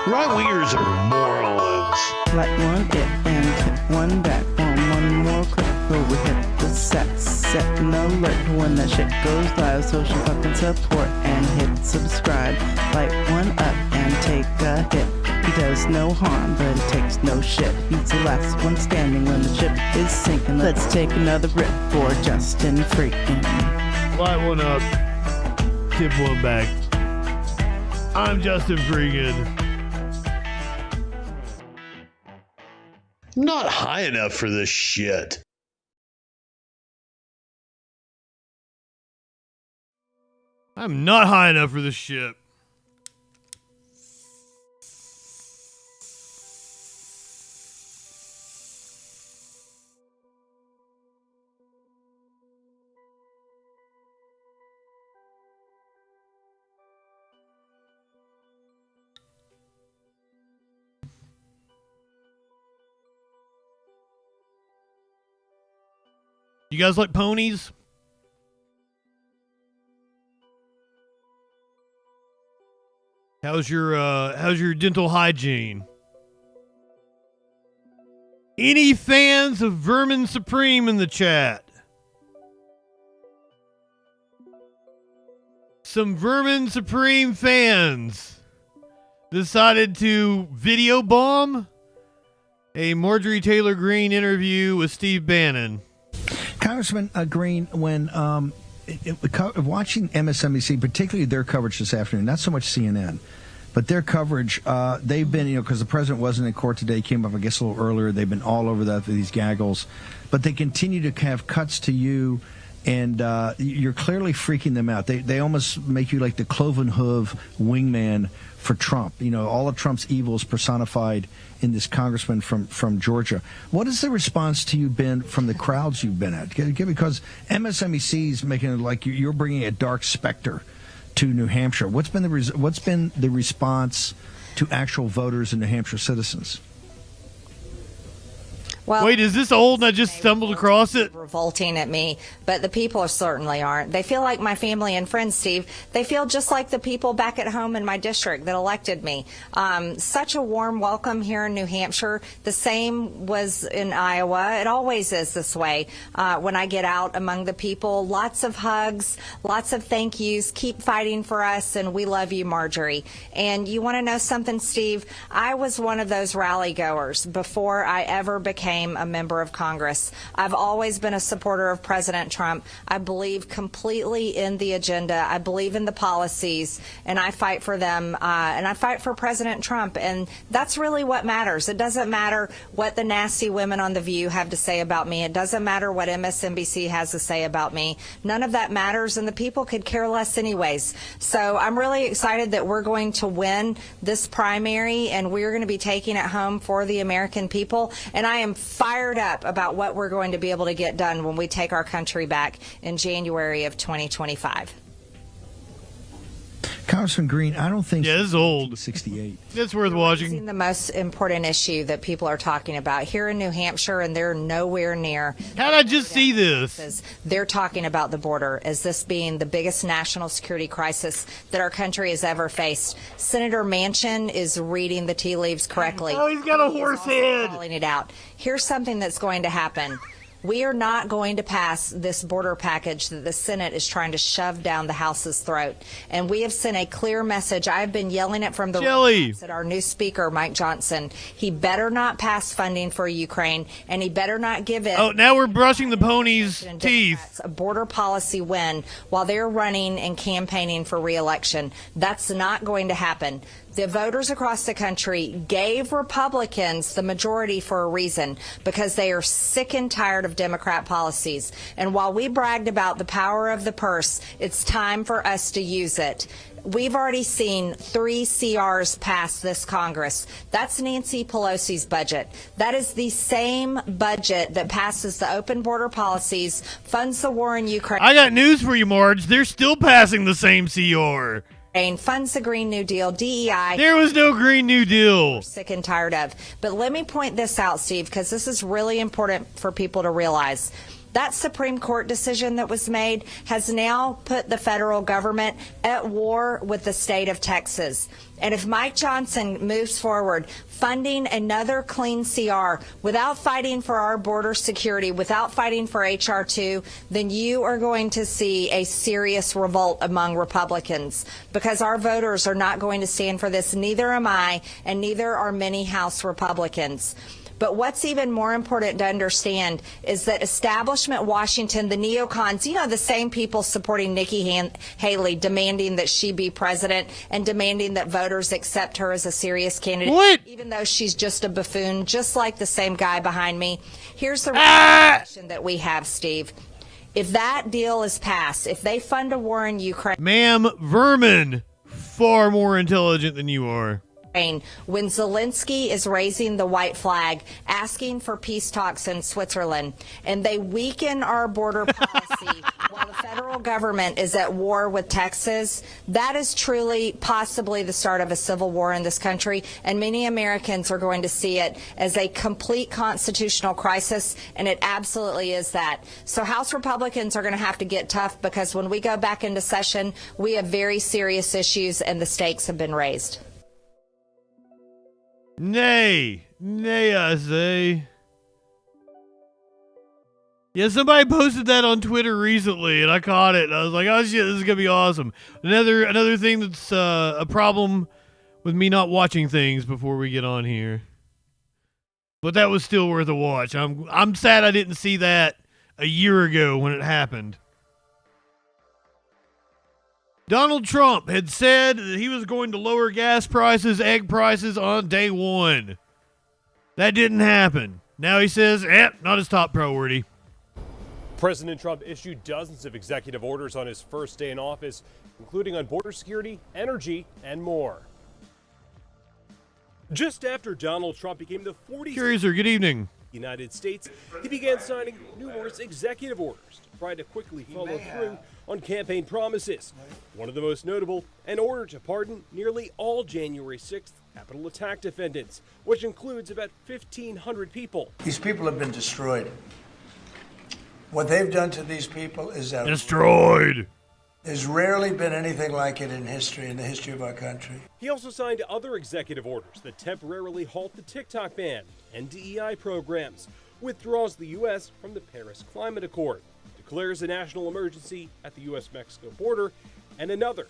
Right-wingers are morons. Light one hit and hit one back. One more click before we hit the set an alert when that shit goes live. Social fucking support and hit subscribe. Light one up and take a hit. He does no harm, but it takes no shit. He's the last one standing when the ship is sinking. Let's take another rip for JustinFREAKIN. Light one up, tip one back. I'm JustinFREAKIN. Not high enough for this shit. I'm not high enough for this shit. You guys like ponies? How's your dental hygiene? Any fans of Vermin Supreme in the chat? Some Vermin Supreme fans decided to video bomb a Marjorie Taylor Greene interview with Steve Bannon. Congressman Green, when watching MSNBC, particularly their coverage this afternoon, not so much CNN, but their coverage, they've been, because the president wasn't in court today, came up, I guess, a little earlier. They've been all over that, these gaggles. But they continue to have cuts to you, and you're clearly freaking them out. They almost make you like the cloven hoof wingman for Trump. All of Trump's evils personified in this congressman from Georgia. What has the response to you been from the crowds you've been at? Because MSNBC is making it like you're bringing a dark specter to New Hampshire. What's been the response to actual voters and New Hampshire citizens? Well, wait, is this old and I just stumbled across it? Revolting at me, but the people certainly aren't. They feel like my family and friends, Steve. They feel just like the people back at home in my district that elected me. Such a warm welcome here in New Hampshire. The same was in Iowa. It always is this way when I get out among the people. Lots of hugs, lots of thank yous. Keep fighting for us, and we love you, Marjorie. And you want to know something, Steve? I was one of those rally goers before I ever became a member of Congress. I've always been a supporter of President Trump. I believe completely in the agenda. I believe in the policies, and I fight for them, and I fight for President Trump, and that's really what matters. It doesn't matter what the nasty women on The View have to say about me. It doesn't matter what MSNBC has to say about me. None of that matters, and the people could care less anyways. So I'm really excited that we're going to win this primary, and we're going to be taking it home for the American people, and I am fired up about what we're going to be able to get done when we take our country back in January of 2025. Congressman Green, I don't think. Yeah, this is old. 68. It's worth watching. The most important issue that people are talking about here in New Hampshire, and they're nowhere near. How did I just see this? They're talking about the border as this being the biggest national security crisis that our country has ever faced. Senator Manchin is reading the tea leaves correctly. Oh, he's got a horse head. Calling it out. Here's something that's going to happen. We are not going to pass this border package that the Senate is trying to shove down the House's throat. And we have sent a clear message. I've been yelling it from the rooftops at our new Speaker, Mike Johnson. He better not pass funding for Ukraine, and he better not give it. Oh, now we're brushing the pony's teeth. A border policy win while they're running and campaigning for re-election. That's not going to happen. The voters across the country gave Republicans the majority for a reason, because they are sick and tired of Democrat policies. And while we bragged about the power of the purse, it's time for us to use it. We've already seen 3 CRs pass this Congress. That's Nancy Pelosi's budget. That is the same budget that passes the open border policies, funds the war in Ukraine. I got news for you, Marge. They're still passing the same CR. Funds the Green New Deal, DEI. There was no Green New Deal. We're sick and tired of. But let me point this out, Steve, because this is really important for people to realize. That Supreme Court decision that was made has now put the federal government at war with the state of Texas. And if Mike Johnson moves forward funding another clean CR without fighting for our border security, without fighting for H.R. 2, then you are going to see a serious revolt among Republicans, because our voters are not going to stand for this. Neither am I, and neither are many House Republicans. But what's even more important to understand is that establishment Washington, the neocons, the same people supporting Nikki Haley, demanding that she be president and demanding that voters accept her as a serious candidate, even though she's just a buffoon, just like the same guy behind me. Here's the question that we have, Steve. If that deal is passed, if they fund a war in Ukraine... Ma'am, vermin, far more intelligent than you are. When Zelensky is raising the white flag, asking for peace talks in Switzerland, and they weaken our border policy while the federal government is at war with Texas, that is truly possibly the start of a civil war in this country, and many Americans are going to see it as a complete constitutional crisis, and it absolutely is that. So House Republicans are going to have to get tough, because when we go back into session, we have very serious issues, and the stakes have been raised. Nay, I say. Yeah, somebody posted that on Twitter recently, and I caught it. And I was like, oh shit, this is gonna be awesome. Another thing that's a problem with me not watching things before we get on here. But that was still worth a watch. I'm sad I didn't see that a year ago when it happened. Donald Trump had said that he was going to lower gas prices, egg prices on day one. That didn't happen. Now he says, not his top priority. President Trump issued dozens of executive orders on his first day in office, including on border security, energy, and more. Just after Donald Trump became the 40th Curiouser, good evening. United States, he began signing numerous executive orders to try to quickly follow through on campaign promises. One of the most notable, an order to pardon nearly all January 6th Capitol attack defendants, which includes about 1,500 people. These people have been destroyed. What they've done to these people is destroyed. There's rarely been anything like it in history, in the history of our country. He also signed other executive orders that temporarily halt the TikTok ban and DEI programs, withdraws the U.S. from the Paris Climate Accord, declares a national emergency at the U.S.-Mexico border, and another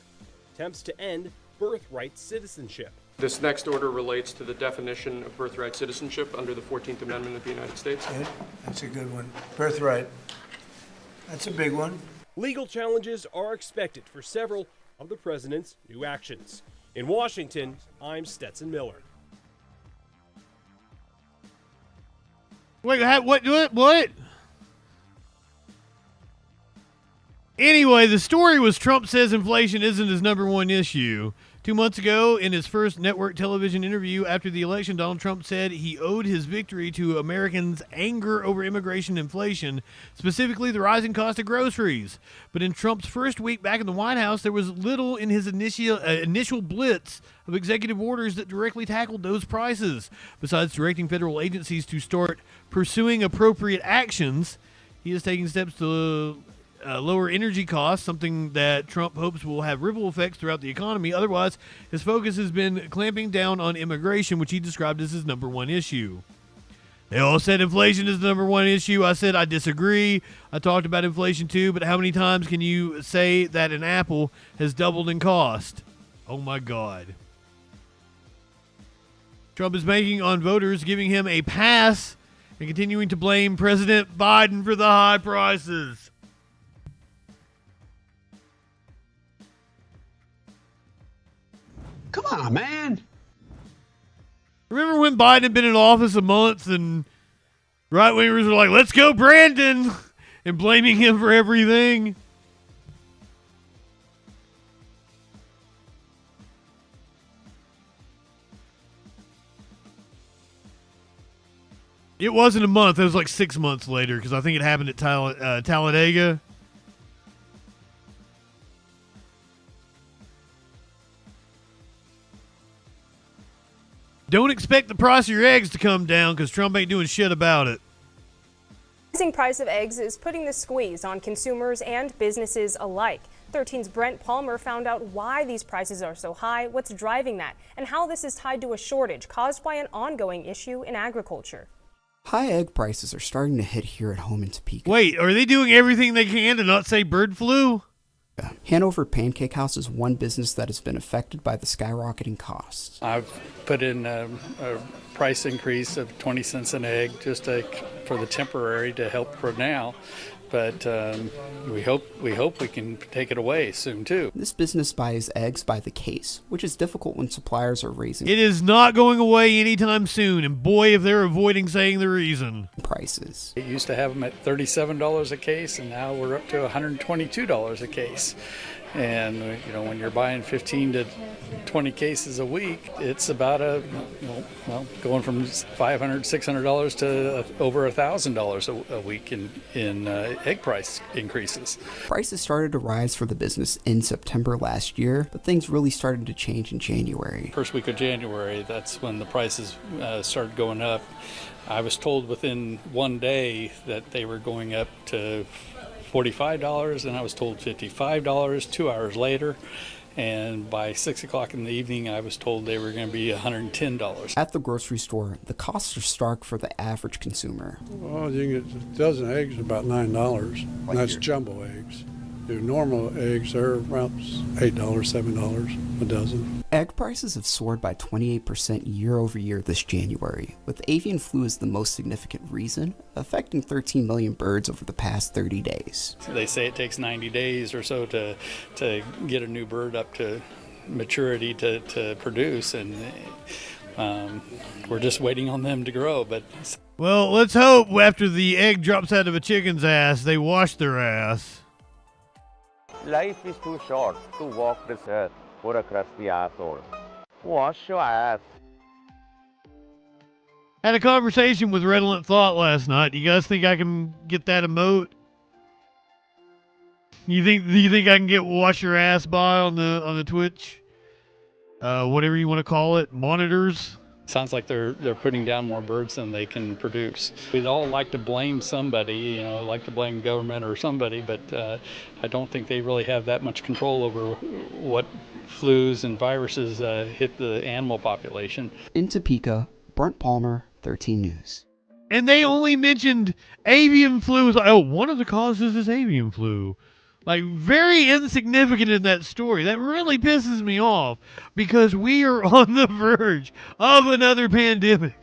attempts to end birthright citizenship. This next order relates to the definition of birthright citizenship under the 14th Amendment of the United States. Good. That's a good one. Birthright. That's a big one. Legal challenges are expected for several of the president's new actions. In Washington, I'm Stetson Miller. Wait, what? Anyway, the story was Trump says inflation isn't his number one issue. 2 months ago, in his first network television interview after the election, Donald Trump said he owed his victory to Americans' anger over immigration inflation, specifically the rising cost of groceries. But in Trump's first week back in the White House, there was little in his initial blitz of executive orders that directly tackled those prices. Besides directing federal agencies to start pursuing appropriate actions, he is taking steps to lower energy costs, something that Trump hopes will have ripple effects throughout the economy. Otherwise, his focus has been clamping down on immigration, which he described as his number one issue. They all said inflation is the number one issue. I said I disagree. I talked about inflation too, but how many times can you say that an apple has doubled in cost? Oh my God. Trump is banking on voters giving him a pass and continuing to blame President Biden for the high prices. Come on, man. Remember when Biden had been in office a month and right-wingers were like, let's go, Brandon, and blaming him for everything? It wasn't a month. It was like 6 months later because I think it happened at Talladega. Don't expect the price of your eggs to come down because Trump ain't doing shit about it. The rising price of eggs is putting the squeeze on consumers and businesses alike. 13's Brent Palmer found out why these prices are so high, what's driving that, and how this is tied to a shortage caused by an ongoing issue in agriculture. High egg prices are starting to hit here at home in Topeka. Wait, are they doing everything they can to not say bird flu? Hanover Pancake House is one business that has been affected by the skyrocketing costs. I've put in a price increase of 20 cents an egg just for the temporary to help for now. But we hope we can take it away soon, too. This business buys eggs by the case, which is difficult when suppliers are raising It is not going away anytime soon, and boy, if they're avoiding saying the reason. Prices. It used to have them at $37 a case, and now we're up to $122 a case. And, you know, when you're buying 15 to 20 cases a week, it's about going from $500, $600 to over $1,000 a week in egg price increases. Prices started to rise for the business in September last year, but things really started to change in January. First week of January, that's when the prices started going up. I was told within one day that they were going up to $45, and I was told $55 2 hours later, and by 6 o'clock in the evening I was told they were going to be $110. At the grocery store, the costs are stark for the average consumer. Well, you can get a dozen eggs about $9, and that's jumbo eggs. Your normal eggs are about $8, $7 a dozen. Egg prices have soared by 28% year over year this January, with avian flu as the most significant reason, affecting 13 million birds over the past 30 days. They say it takes 90 days or so to get a new bird up to maturity to produce, and we're just waiting on them to grow. But well, let's hope after the egg drops out of a chicken's ass, they wash their ass. Life is too short to walk this earth for a crusty asshole. Wash your ass. Had a conversation with Redolent Thought last night. Do you guys think I can get that emote? Do you think I can get wash your ass by on the Twitch? whatever you want to call it, monitors. Sounds like they're putting down more birds than they can produce. We'd all like to blame somebody, like to blame government or somebody, but I don't think they really have that much control over what flus and viruses hit the animal population. In Topeka, Brent Palmer, 13 News. And they only mentioned avian flu. One of the causes is avian flu. Like, very insignificant in that story. That really pisses me off because we are on the verge of another pandemic.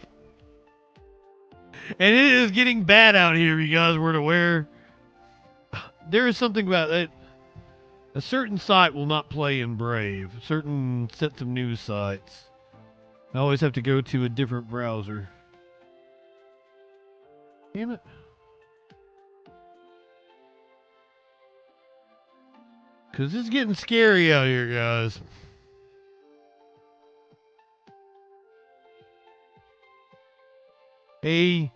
And it is getting bad out here, if you guys weren't aware. There is something about it. A certain site will not play in Brave. Certain sets of news sites. I always have to go to a different browser. Damn it. Because it's getting scary out here, guys. A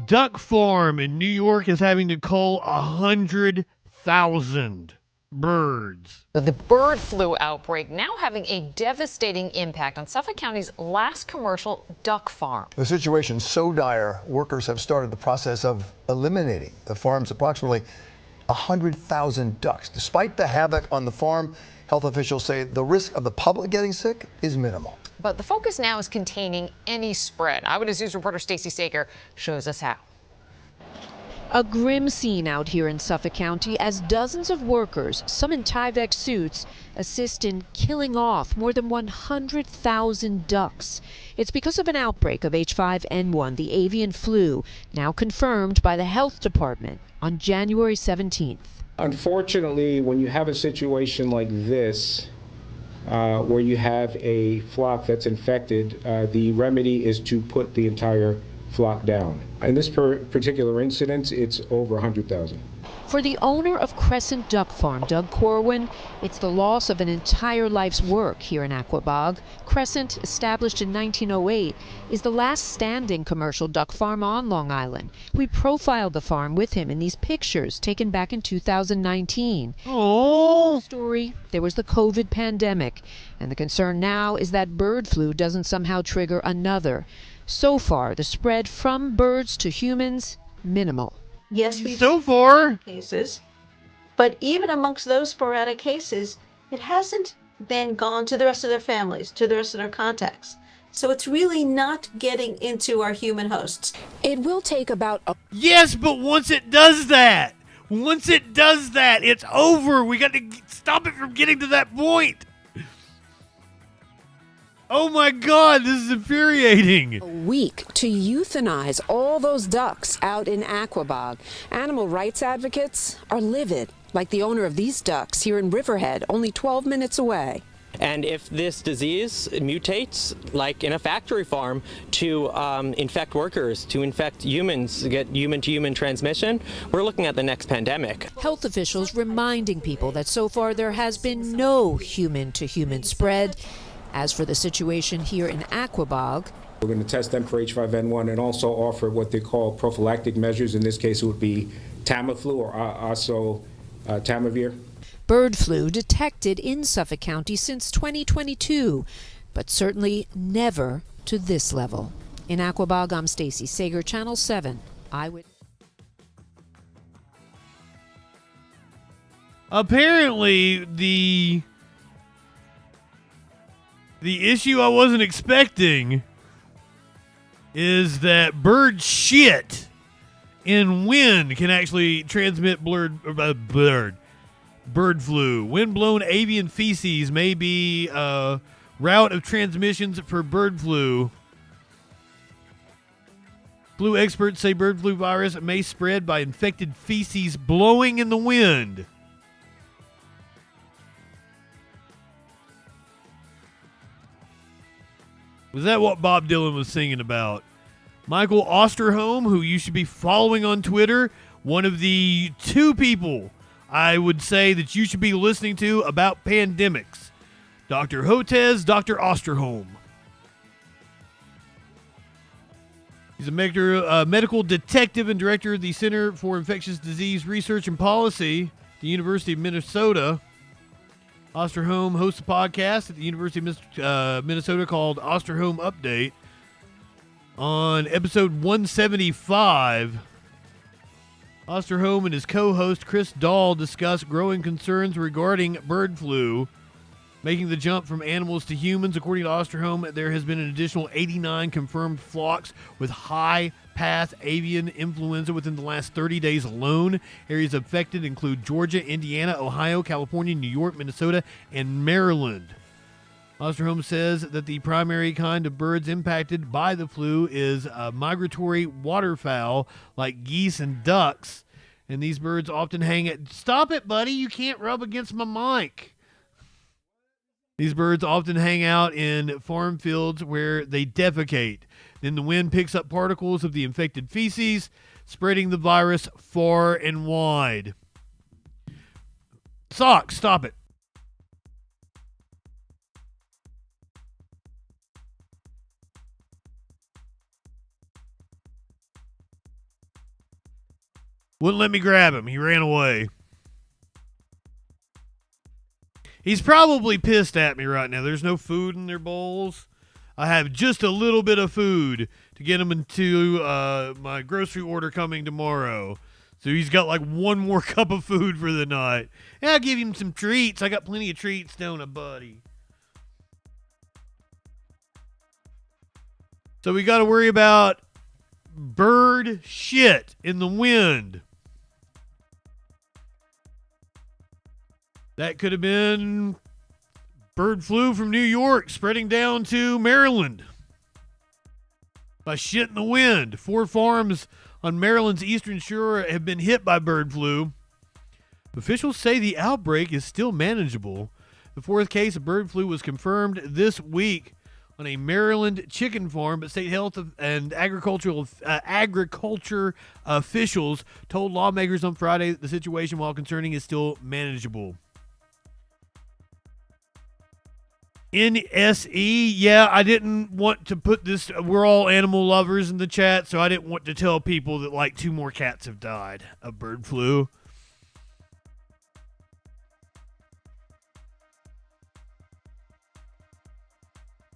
duck farm in New York is having to cull 100,000 birds. The bird flu outbreak now having a devastating impact on Suffolk County's last commercial duck farm. The situation's so dire, workers have started the process of eliminating the farm's approximately 100,000 ducks. Despite the havoc on the farm, health officials say the risk of the public getting sick is minimal. But the focus now is containing any spread. Eyewitness News reporter Stacey Sager shows us how. A grim scene out here in Suffolk County as dozens of workers, some in Tyvek suits, assist in killing off more than 100,000 ducks. It's because of an outbreak of H5N1, the avian flu, now confirmed by the health department on January 17th. Unfortunately, when you have a situation like this, where you have a flock that's infected, the remedy is to put the entire flock down. In this particular incident, it's over 100,000. For the owner of Crescent Duck Farm, Doug Corwin, it's the loss of an entire life's work here in Aquabog. Crescent, established in 1908, is the last standing commercial duck farm on Long Island. We profiled the farm with him in these pictures taken back in 2019. Oh! Story, there was the COVID pandemic, and the concern now is that bird flu doesn't somehow trigger another. So far, the spread from birds to humans, minimal. Yes, we've so far cases, but even amongst those sporadic cases, it hasn't then gone to the rest of their families, to the rest of their contacts. So it's really not getting into our human hosts. It will take about Yes, but once it does that, it's over. We got to stop it from getting to that point. Oh my God, this is infuriating. A week to euthanize all those ducks out in Aquabog. Animal rights advocates are livid, like the owner of these ducks here in Riverhead, only 12 minutes away. And if this disease mutates, like in a factory farm, to infect workers, to infect humans, to get human-to-human transmission, we're looking at the next pandemic. Health officials reminding people that so far there has been no human-to-human spread. As for the situation here in Aquabog, We're going to test them for H5N1 and also offer what they call prophylactic measures. In this case, it would be Tamiflu or also Tamivir. bird flu detected in Suffolk County since 2022, but certainly never to this level. In Aquabog, I'm Stacey Sager, Channel 7 Eyewitness. Apparently, the issue I wasn't expecting is that bird shit in wind can actually transmit bird flu. Wind-blown avian feces may be a route of transmissions for bird flu. Flu experts say bird flu virus may spread by infected feces blowing in the wind. Was that what Bob Dylan was singing about? Michael Osterholm, who you should be following on Twitter, one of the two people I would say that you should be listening to about pandemics. Dr. Hotez, Dr. Osterholm. He's a medical detective and director of the Center for Infectious Disease Research and Policy at the University of Minnesota. Osterholm hosts a podcast at the University of Minnesota called Osterholm Update. On episode 175, Osterholm and his co-host Chris Dahl discuss growing concerns regarding bird flu, making the jump from animals to humans. According to Osterholm, there has been an additional 89 confirmed flocks with high-path avian influenza within the last 30 days alone. Areas affected include Georgia, Indiana, Ohio, California, New York, Minnesota, and Maryland. Osterholm says that the primary kind of birds impacted by the flu is migratory waterfowl like geese and ducks, and these birds often hang at... Stop it, buddy! You can't rub against my mic! These birds often hang out in farm fields where they defecate. Then the wind picks up particles of the infected feces, spreading the virus far and wide. Sock, stop it. Wouldn't let me grab him. He ran away. He's probably pissed at me right now. There's no food in their bowls. I have just a little bit of food to get him into my grocery order coming tomorrow. So he's got like one more cup of food for the night. And I'll give him some treats. I got plenty of treats, don't I, buddy? So we got to worry about bird shit in the wind. That could have been bird flu from New York spreading down to Maryland by shit in the wind. 4 farms on Maryland's eastern shore have been hit by bird flu. Officials say the outbreak is still manageable. The 4th case of bird flu was confirmed this week on a Maryland chicken farm, but state health and agriculture officials told lawmakers on Friday that the situation, while concerning, is still manageable. NSE, yeah, I didn't want to put this, we're all animal lovers in the chat, so I didn't want to tell people that like 2 more cats have died of bird flu.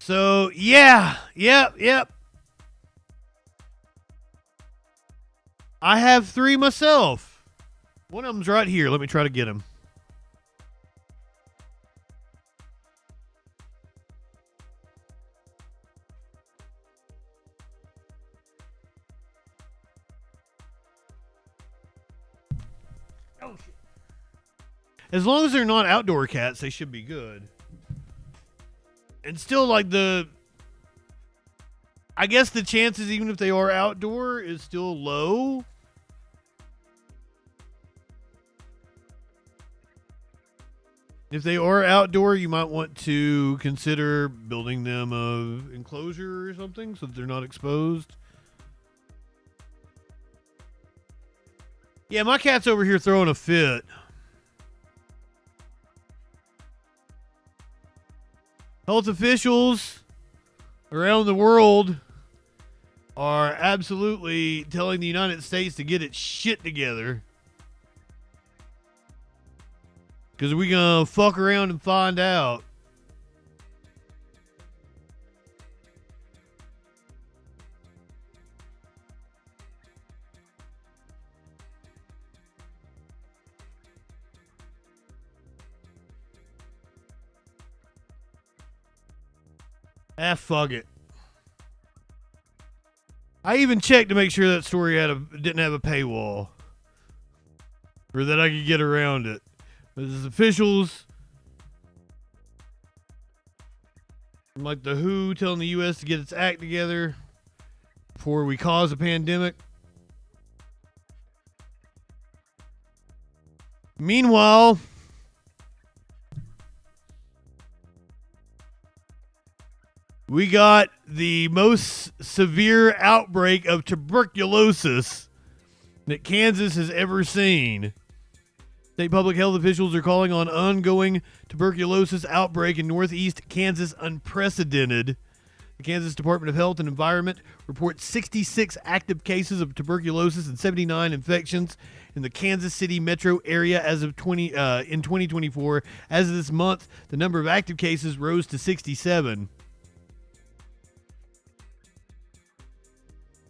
So, yeah, yep. I have 3 myself. One of them's right here. Let me try to get him. Oh, shit. As long as they're not outdoor cats, they should be good. And still, like, I guess the chances, even if they are outdoor, is still low. If they are outdoor, you might want to consider building them a enclosure or something so that they're not exposed. Yeah, my cat's over here throwing a fit. Health officials around the world are absolutely telling the United States to get its shit together. Because we're going to fuck around and find out. Fuck it. I even checked to make sure that story didn't have a paywall. Or that I could get around it. This is officials from like the WHO telling the U.S. to get its act together before we cause a pandemic. Meanwhile, we got the most severe outbreak of tuberculosis that Kansas has ever seen. State public health officials are calling on ongoing tuberculosis outbreak in northeast Kansas unprecedented. The Kansas Department of Health and Environment reports 66 active cases of tuberculosis and 79 infections in the Kansas City metro area as of in 2024. As of this month, the number of active cases rose to 67.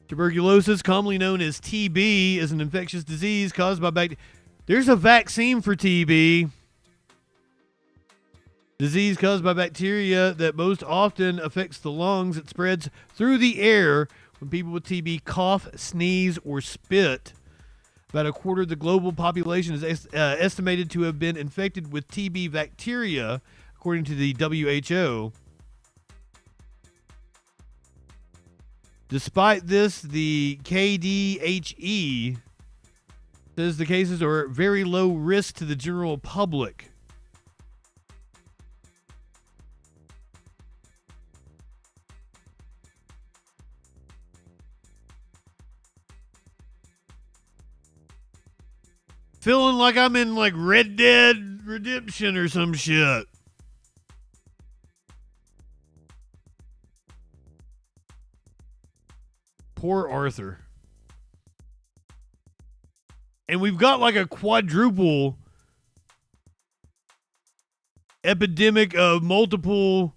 Tuberculosis, commonly known as TB, is an infectious disease caused by bacteria. There's a vaccine for TB. Disease caused by bacteria that most often affects the lungs. It spreads through the air when people with TB cough, sneeze, or spit. About a quarter of the global population is estimated to have been infected with TB bacteria, according to the WHO. Despite this, the KDHE says the cases are very low risk to the general public. Feeling like I'm in like Red Dead Redemption or some shit. Poor Arthur. And we've got like a quadruple epidemic of multiple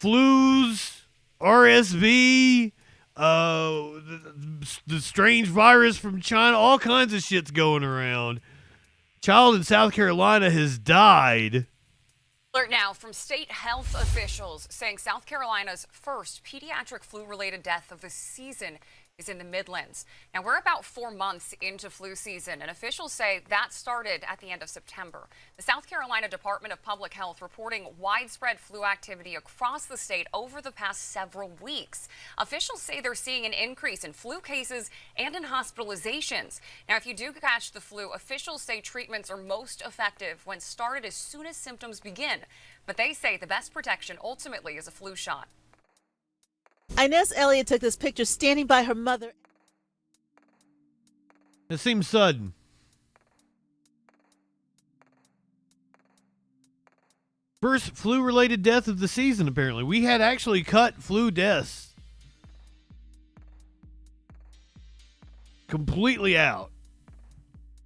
flus, RSV, the strange virus from China, all kinds of shit's going around. Child in South Carolina has died. Alert now from state health officials saying South Carolina's first pediatric flu-related death of the season is in the Midlands. Now, we're about 4 months into flu season, and officials say that started at the end of September. The South Carolina Department of Public Health reporting widespread flu activity across the state over the past several weeks. Officials say they're seeing an increase in flu cases and in hospitalizations. Now, if you do catch the flu, officials say treatments are most effective when started as soon as symptoms begin. But they say the best protection ultimately is a flu shot. Inez Elliott took this picture standing by her mother. It seems sudden. First flu-related death of the season, apparently. We had actually cut flu deaths completely out,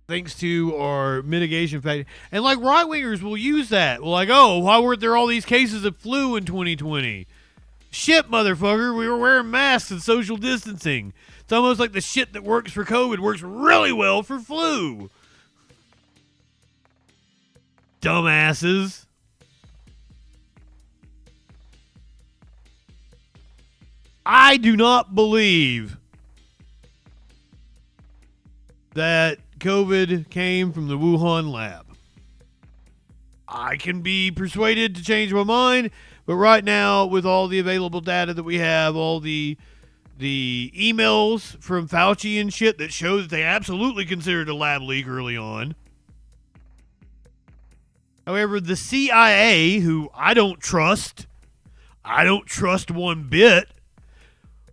thanks to our mitigation factor. And like right-wingers will use that. Well, like, oh, why weren't there all these cases of flu in 2020? Shit, motherfucker, we were wearing masks and social distancing. It's almost like the shit that works for COVID works really well for flu. Dumbasses. I do not believe that COVID came from the Wuhan lab. I can be persuaded to change my mind, but right now, with all the available data that we have, all the emails from Fauci and shit that show that they absolutely considered a lab leak early on. However, the CIA, who I don't trust one bit.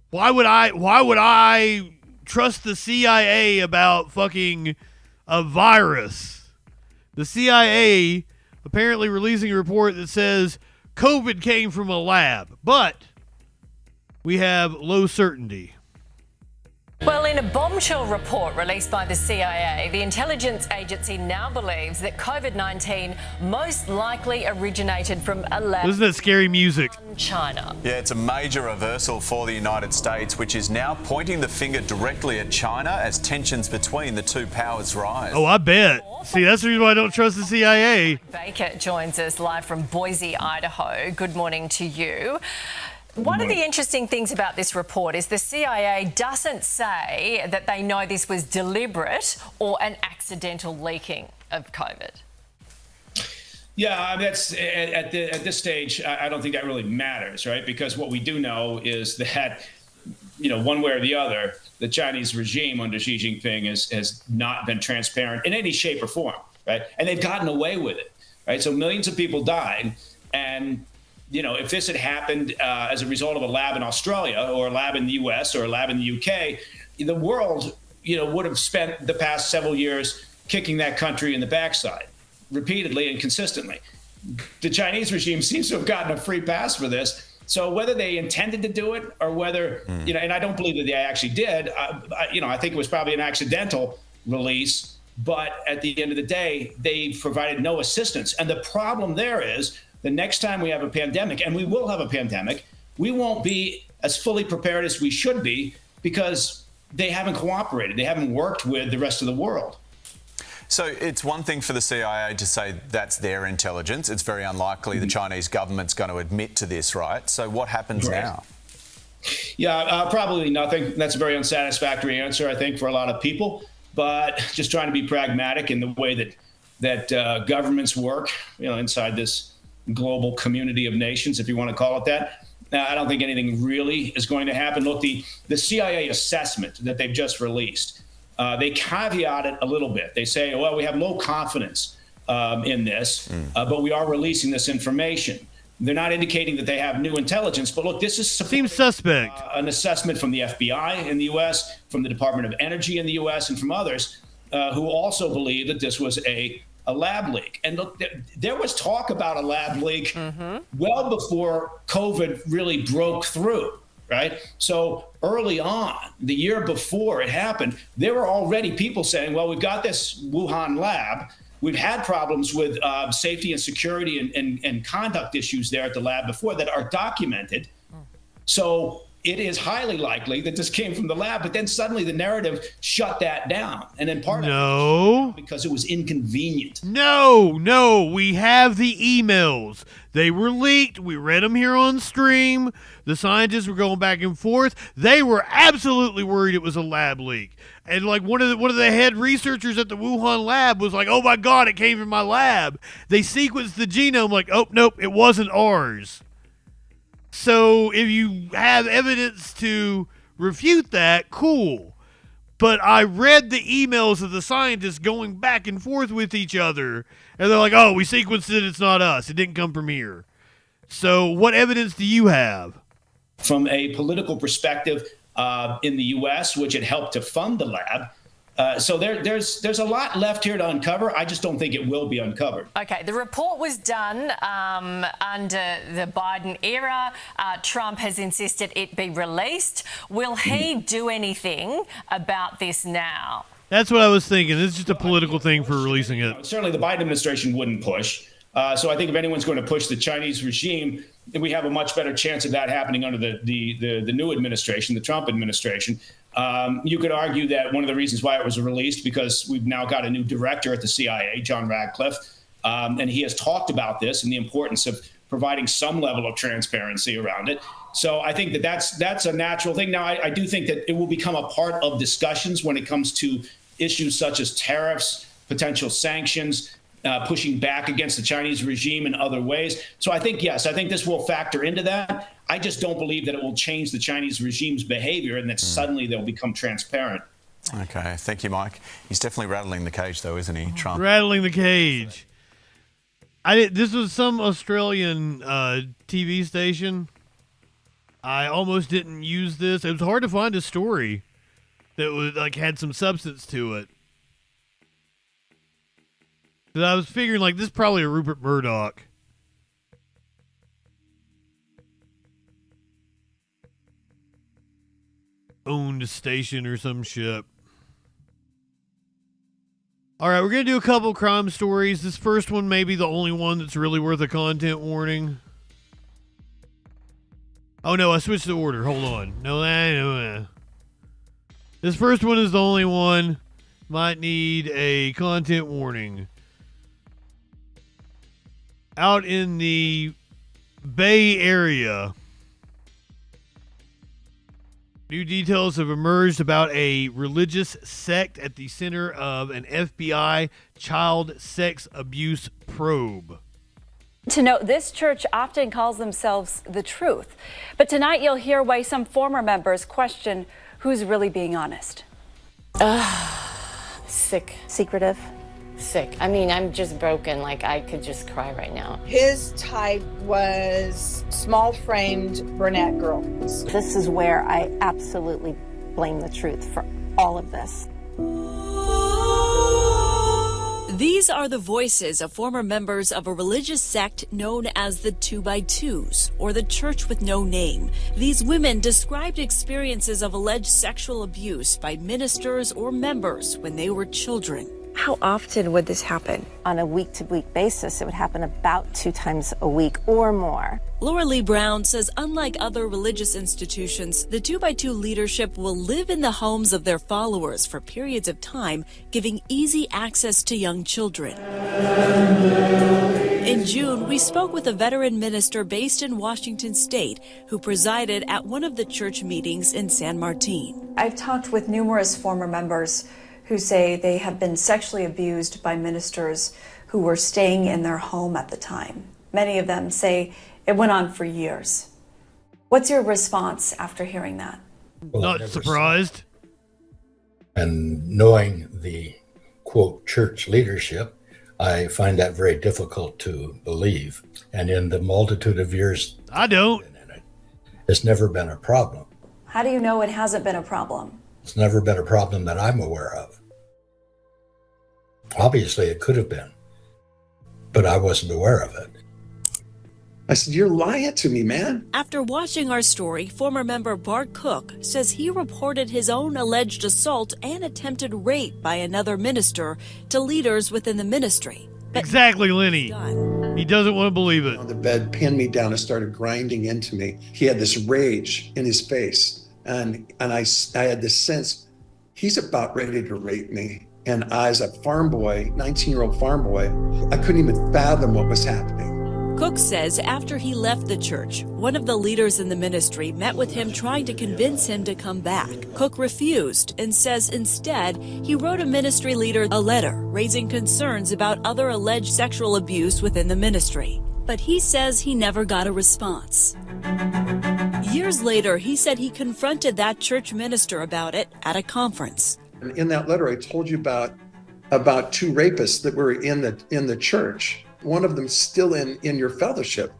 Why would I trust the CIA about fucking a virus? The CIA apparently releasing a report that says COVID came from a lab, but we have low certainty. Well, in a bombshell report released by the CIA, the intelligence agency now believes that COVID-19 most likely originated from a lab. Isn't that scary music? In China. Yeah, it's a major reversal for the United States, which is now pointing the finger directly at China as tensions between the two powers rise. Oh, I bet. See, that's the reason why I don't trust the CIA. Baker joins us live from Boise, Idaho. Good morning to you. One of the interesting things about this report is the CIA doesn't say that they know this was deliberate or an accidental leaking of COVID. Yeah, that's at this stage, I don't think that really matters, right? Because what we do know is that, one way or the other, the Chinese regime under Xi Jinping has not been transparent in any shape or form, right? And they've gotten away with it, right? So millions of people died, and if this had happened as a result of a lab in Australia or a lab in the US or a lab in the UK, the world, would have spent the past several years kicking that country in the backside repeatedly and consistently. The Chinese regime seems to have gotten a free pass for this. So whether they intended to do it or whether, and I don't believe that they actually did, I think it was probably an accidental release. But at the end of the day, they provided no assistance. And the problem there is the next time we have a pandemic, and we will have a pandemic, we won't be as fully prepared as we should be because they haven't cooperated. They haven't worked with the rest of the world. So it's one thing for the CIA to say that's their intelligence. It's very unlikely the Chinese government's going to admit to this, right? So what happens now? Yeah, probably nothing. That's a very unsatisfactory answer, I think, for a lot of people. But just trying to be pragmatic in the way that governments work, inside this global community of nations, if you want to call it that. I don't think anything really is going to happen. Look, the CIA assessment that they've just released, they caveat it a little bit. They say, well, we have low confidence in this, but we are releasing this information. They're not indicating that they have new intelligence, but look, this is seems suspect. An assessment from the FBI in the U.S., from the Department of Energy in the U.S., and from others who also believe that this was a lab leak. And look, there was talk about a lab leak well before COVID really broke through, right? So early on, the year before it happened, there were already people saying, well, we've got this Wuhan lab. We've had problems with safety and security and conduct issues there at the lab before that are documented. So it is highly likely that this came from the lab, but then suddenly the narrative shut that down. And in part of it because it was inconvenient. No, we have the emails. They were leaked. We read them here on stream. The scientists were going back and forth. They were absolutely worried it was a lab leak. And like one of the head researchers at the Wuhan lab was like, oh my God, it came from my lab. They sequenced the genome like, oh, nope, it wasn't ours. So if you have evidence to refute that, cool. But I read the emails of the scientists going back and forth with each other. And they're like, oh, we sequenced it. It's not us. It didn't come from here. So what evidence do you have? From a political perspective in the U.S., which had helped to fund the lab. So there's a lot left here to uncover. I just don't think it will be uncovered. Okay, the report was done under the Biden era. Trump has insisted it be released. Will he do anything about this now? That's what I was thinking. It's just a political thing for releasing it. Certainly the Biden administration wouldn't push. So I think if anyone's going to push the Chinese regime, we have a much better chance of that happening under the new administration, the Trump administration. You could argue that one of the reasons why it was released because we've now got a new director at the CIA, John Radcliffe, and he has talked about this and the importance of providing some level of transparency around it. So I think that's a natural thing. Now, I do think that it will become a part of discussions when it comes to issues such as tariffs, potential sanctions, pushing back against the Chinese regime in other ways. So I think, yes, I think this will factor into that. I just don't believe that it will change the Chinese regime's behavior and that suddenly they'll become transparent. Okay, thank you, Mike. He's definitely rattling the cage, though, isn't he, Trump? Rattling the cage. This was some Australian TV station. I almost didn't use this. It was hard to find a story that was had some substance to it. But I was figuring this is probably a Rupert Murdoch. Owned station or some shit. All right, we're going to do a couple crime stories. This first one may be the only one that's really worth a content warning. Oh, no, I switched the order. Hold on. No. This first one is the only one. Might need a content warning. Out in the Bay Area, new details have emerged about a religious sect at the center of an FBI child sex abuse probe. To note, this church often calls themselves the truth. But tonight you'll hear why some former members question who's really being honest. Sick. Secretive. Sick. I mean, I'm just broken. I could just cry right now. His type was small-framed brunette girls. This is where I absolutely blame the truth for all of this. These are the voices of former members of a religious sect known as the 2x2s, or the Church with No Name. These women described experiences of alleged sexual abuse by ministers or members when they were children. How often would this happen? On a week-to-week basis, it would happen about 2 times a week or more. Laura Lee Brown says unlike other religious institutions, the 2x2 leadership will live in the homes of their followers for periods of time, giving easy access to young children. In June, we spoke with a veteran minister based in Washington State who presided at one of the church meetings in San Martin. I've talked with numerous former members who say they have been sexually abused by ministers who were staying in their home at the time. Many of them say it went on for years. What's your response after hearing that? Well, not surprised. And knowing the, quote, church leadership, I find that very difficult to believe. And in the multitude of years I don't. It's never been a problem. How do you know it hasn't been a problem? It's never been a problem that I'm aware of. Obviously, it could have been, but I wasn't aware of it. I said, "You're lying to me, man." After watching our story, former member Bart Cook says he reported his own alleged assault and attempted rape by another minister to leaders within the ministry. Exactly, Lenny. He doesn't want to believe it. On the bed, pinned me down and started grinding into me. He had this rage in his face, and I had this sense he's about ready to rape me. And I, as a farm boy, 19-year-old farm boy, I couldn't even fathom what was happening. Cook says after he left the church, one of the leaders in the ministry met with him trying to convince him to come back. Cook refused and says instead he wrote a ministry leader a letter raising concerns about other alleged sexual abuse within the ministry. But he says he never got a response. Years later, he said he confronted that church minister about it at a conference. And in that letter, I told you about 2 rapists that were in the church. One of them still in your fellowship.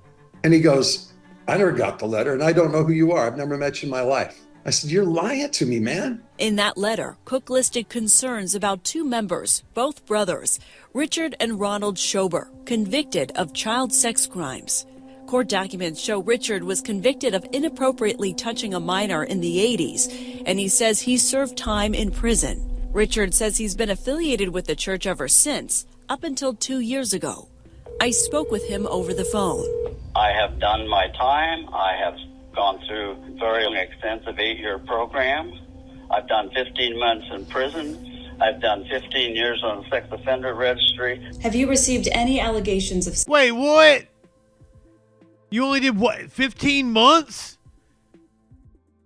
And he goes, "I never got the letter, and I don't know who you are. I've never met you in my life." I said, "You're lying to me, man." In that letter, Cook listed concerns about 2 members, both brothers, Richard and Ronald Schober, convicted of child sex crimes. Court documents show Richard was convicted of inappropriately touching a minor in the 80s, and he says he served time in prison. Richard says he's been affiliated with the church ever since, up until 2 years ago. I spoke with him over the phone. I have done my time. I have gone through a very extensive 8-year program. I've done 15 months in prison. I've done 15 years on the sex offender registry. Have you received any allegations of... Wait, what? You only did what, 15 months?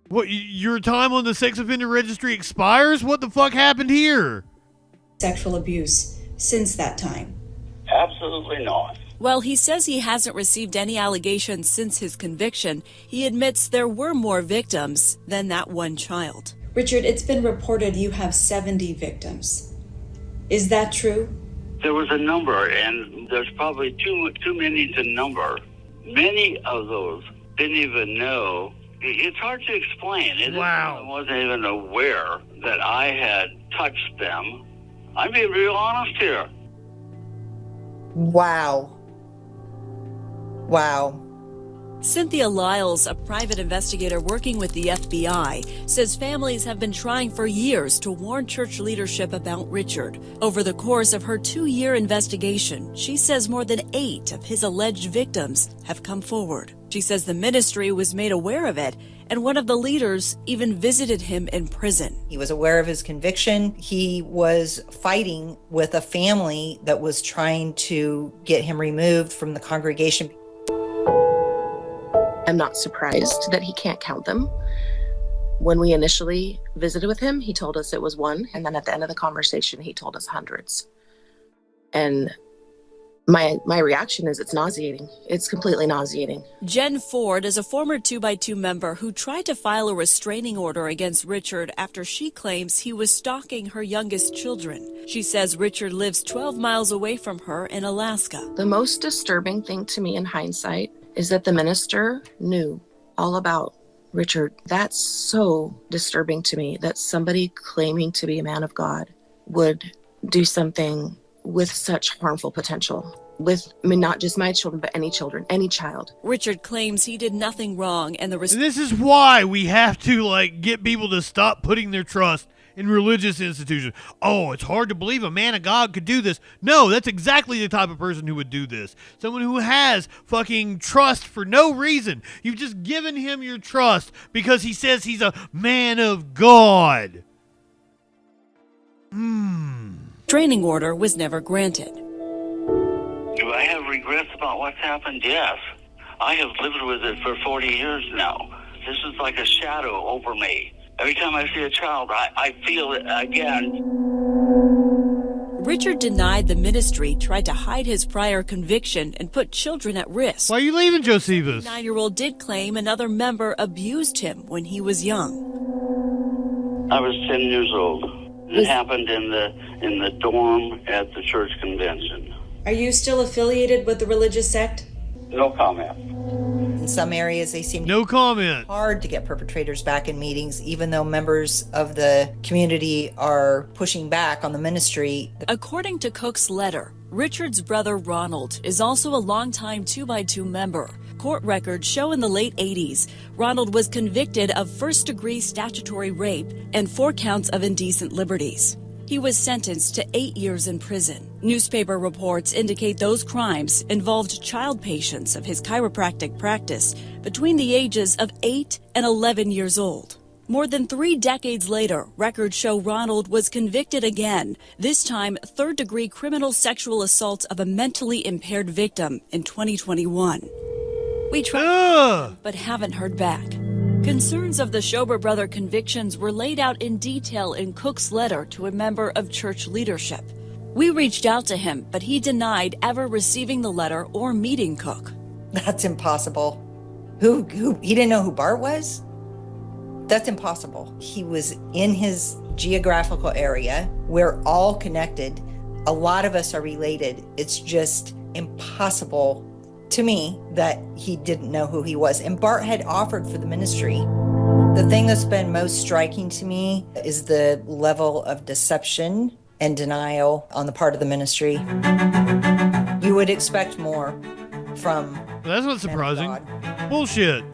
What, your time on the sex offender registry expires? What the fuck happened here? sexual abuse since that time? Absolutely not. While he says he hasn't received any allegations since his conviction, he admits there were more victims than that one child. Richard, it's been reported you have 70 victims. Is that true? There was a number, and there's probably too many to number. Many of those didn't even know. It's hard to explain. I wasn't even aware that I had touched them. I'm being real honest here. Wow. Wow. Cynthia Lyles, a private investigator working with the FBI, says families have been trying for years to warn church leadership about Richard. Over the course of her 2-year investigation, she says more than 8 of his alleged victims have come forward. She says the ministry was made aware of it, and one of the leaders even visited him in prison. He was aware of his conviction. He was fighting with a family that was trying to get him removed from the congregation. I'm not surprised that he can't count them. When we initially visited with him, he told us it was 1, and then at the end of the conversation, he told us hundreds. And my reaction is it's nauseating. It's completely nauseating. Jen Ford is a former 2x2 member who tried to file a restraining order against Richard after she claims he was stalking her youngest children. She says Richard lives 12 miles away from her in Alaska. The most disturbing thing to me in hindsight is that the minister knew all about Richard. That's so disturbing to me that somebody claiming to be a man of God would do something with such harmful potential. Not just my children, but any children, any child. Richard claims he did nothing wrong, and And this is why we have to get people to stop putting their trust in religious institutions. Oh, it's hard to believe a man of God could do this. No, that's exactly the type of person who would do this. Someone who has fucking trust for no reason. You've just given him your trust because he says he's a man of God. Training order was never granted. Do I have regrets about what's happened? Yes. I have lived with it for 40 years now. This is like a shadow over me. Every time I see a child, I feel it again. Richard denied the ministry tried to hide his prior conviction and put children at risk. Why are you leaving, Josephus? The 9-year-old did claim another member abused him when he was young. I was 10 years old. It happened in the dorm at the church convention. Are you still affiliated with the religious sect? No comment. In some areas, they seem no comment. Hard to get perpetrators back in meetings, even though members of the community are pushing back on the ministry. According to Cook's letter, Richard's brother Ronald is also a longtime 2x2 member. Court records show in the late 80s, Ronald was convicted of first-degree statutory rape and 4 counts of indecent liberties. He was sentenced to 8 years in prison. Newspaper reports indicate those crimes involved child patients of his chiropractic practice between the ages of 8 and 11 years old. More than 3 decades later, records show Ronald was convicted again, this time third-degree criminal sexual assault of a mentally impaired victim in 2021. We tried, but haven't heard back. Concerns of the Schober brother convictions were laid out in detail in Cook's letter to a member of church leadership. We reached out to him, but he denied ever receiving the letter or meeting Cook. That's impossible. Who he didn't know who Bart was? That's impossible. He was in his geographical area. We're all connected. A lot of us are related. It's just impossible to me that he didn't know who he was. And Bart had offered for the ministry. The thing that's been most striking to me is the level of deception and denial on the part of the ministry. You would expect more from... Well, that's not surprising. Bullshit.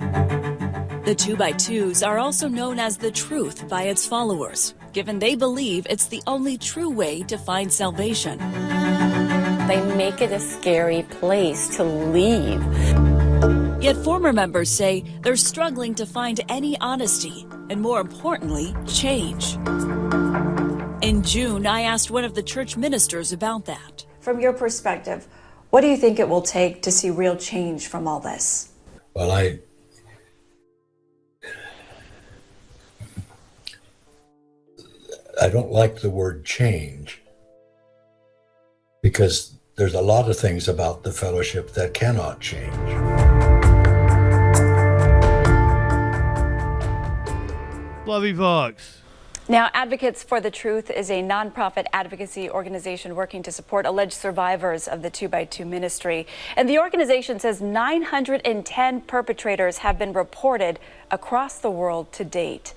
The 2x2s are also known as the truth by its followers, given they believe it's the only true way to find salvation. They make it a scary place to leave. Yet former members say they're struggling to find any honesty and, more importantly, change. In June, I asked one of the church ministers about that. From your perspective, what do you think it will take to see real change from all this? Well, I don't like the word change, because there's a lot of things about the fellowship that cannot change. Fluffy Fox. Now, Advocates for the Truth is a nonprofit advocacy organization working to support alleged survivors of the 2x2 ministry. And the organization says 910 perpetrators have been reported across the world to date.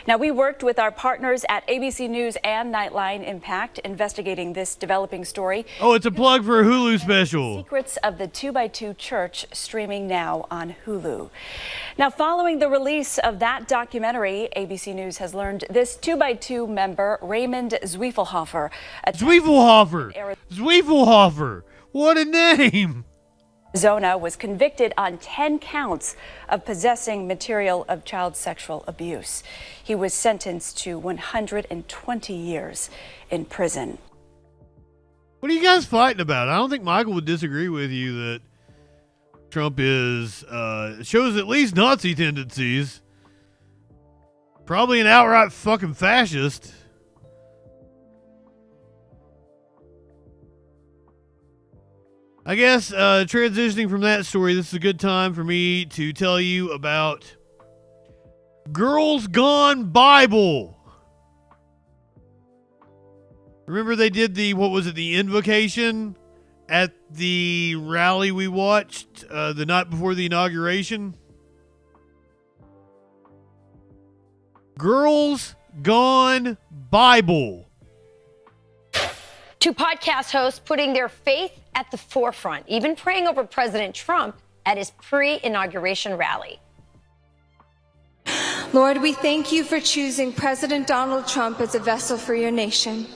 Now, we worked with our partners at ABC News and Nightline Impact investigating this developing story. Oh, it's a plug for a Hulu special. Secrets of the 2x2 Church, streaming now on Hulu. Now, following the release of that documentary, ABC News has learned this 2x2 member, Raymond Zwiefelhofer. Zwiefelhofer. What a name. Arizona was convicted on 10 counts of possessing material of child sexual abuse. He was sentenced to 120 years in prison. What are you guys fighting about? I don't think Michael would disagree with you that Trump shows at least Nazi tendencies. Probably an outright fucking fascist. I guess transitioning from that story, this is a good time for me to tell you about Girls Gone Bible. Remember they did the invocation at the rally we watched the night before the inauguration? Girls Gone Bible. Two podcast hosts putting their faith at the forefront, even praying over President Trump at his pre-inauguration rally. Lord, we thank you for choosing President Donald Trump as a vessel for your nation.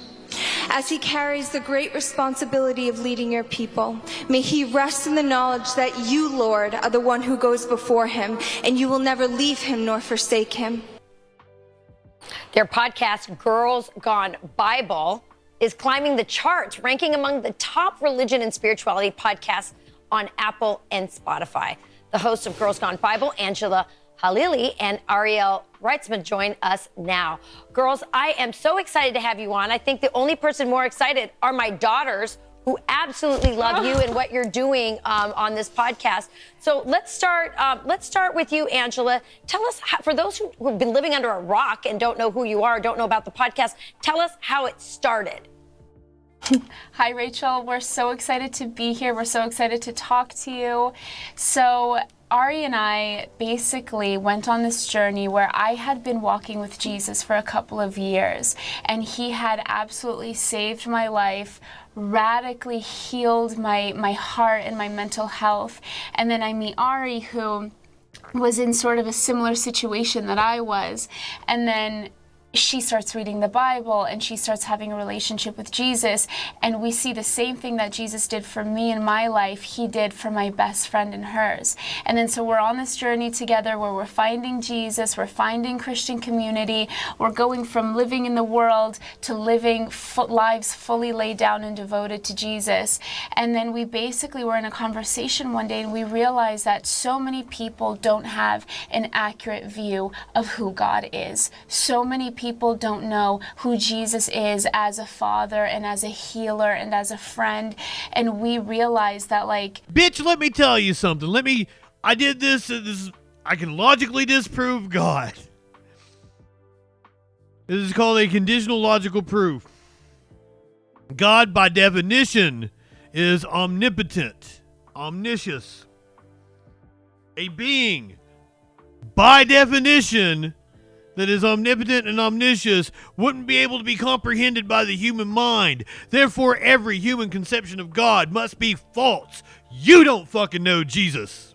As he carries the great responsibility of leading your people, may he rest in the knowledge that you, Lord, are the one who goes before him, and you will never leave him nor forsake him. Their podcast, Girls Gone Bible, is climbing the charts, ranking among the top religion and spirituality podcasts on Apple and Spotify. The hosts of Girls Gone Bible, Angela Halili and Ariel Reitzman, join us now. Girls, I am so excited to have you on. I think the only person more excited are my daughters, who absolutely love you and what you're doing on this podcast. So let's start with you, Angela. Tell us, for those who've been living under a rock and don't know who you are, don't know about the podcast, tell us how it started. Hi, Rachel. We're so excited to be here. We're so excited to talk to you. So Ari and I basically went on this journey where I had been walking with Jesus for a couple of years, and he had absolutely saved my life, radically healed my heart and my mental health. And then I meet Ari, who was in sort of a similar situation that I was. And then she starts reading the Bible and she starts having a relationship with Jesus, and we see the same thing that Jesus did for me in my life, he did for my best friend in hers. And then so we're on this journey together where we're finding Jesus, we're finding Christian community, we're going from living in the world to living lives fully laid down and devoted to Jesus. And then we basically were in a conversation one day and we realized that so many people don't have an accurate view of who God is. So many people don't know who Jesus is as a father and as a healer and as a friend. And we realized that, like, bitch, let me tell you something. I did this, I can logically disprove God. This is called a conditional logical proof. God, by definition, is omnipotent, omniscious. A being, by definition, that is omnipotent and omniscious wouldn't be able to be comprehended by the human mind. Therefore, every human conception of God must be false. You don't fucking know Jesus.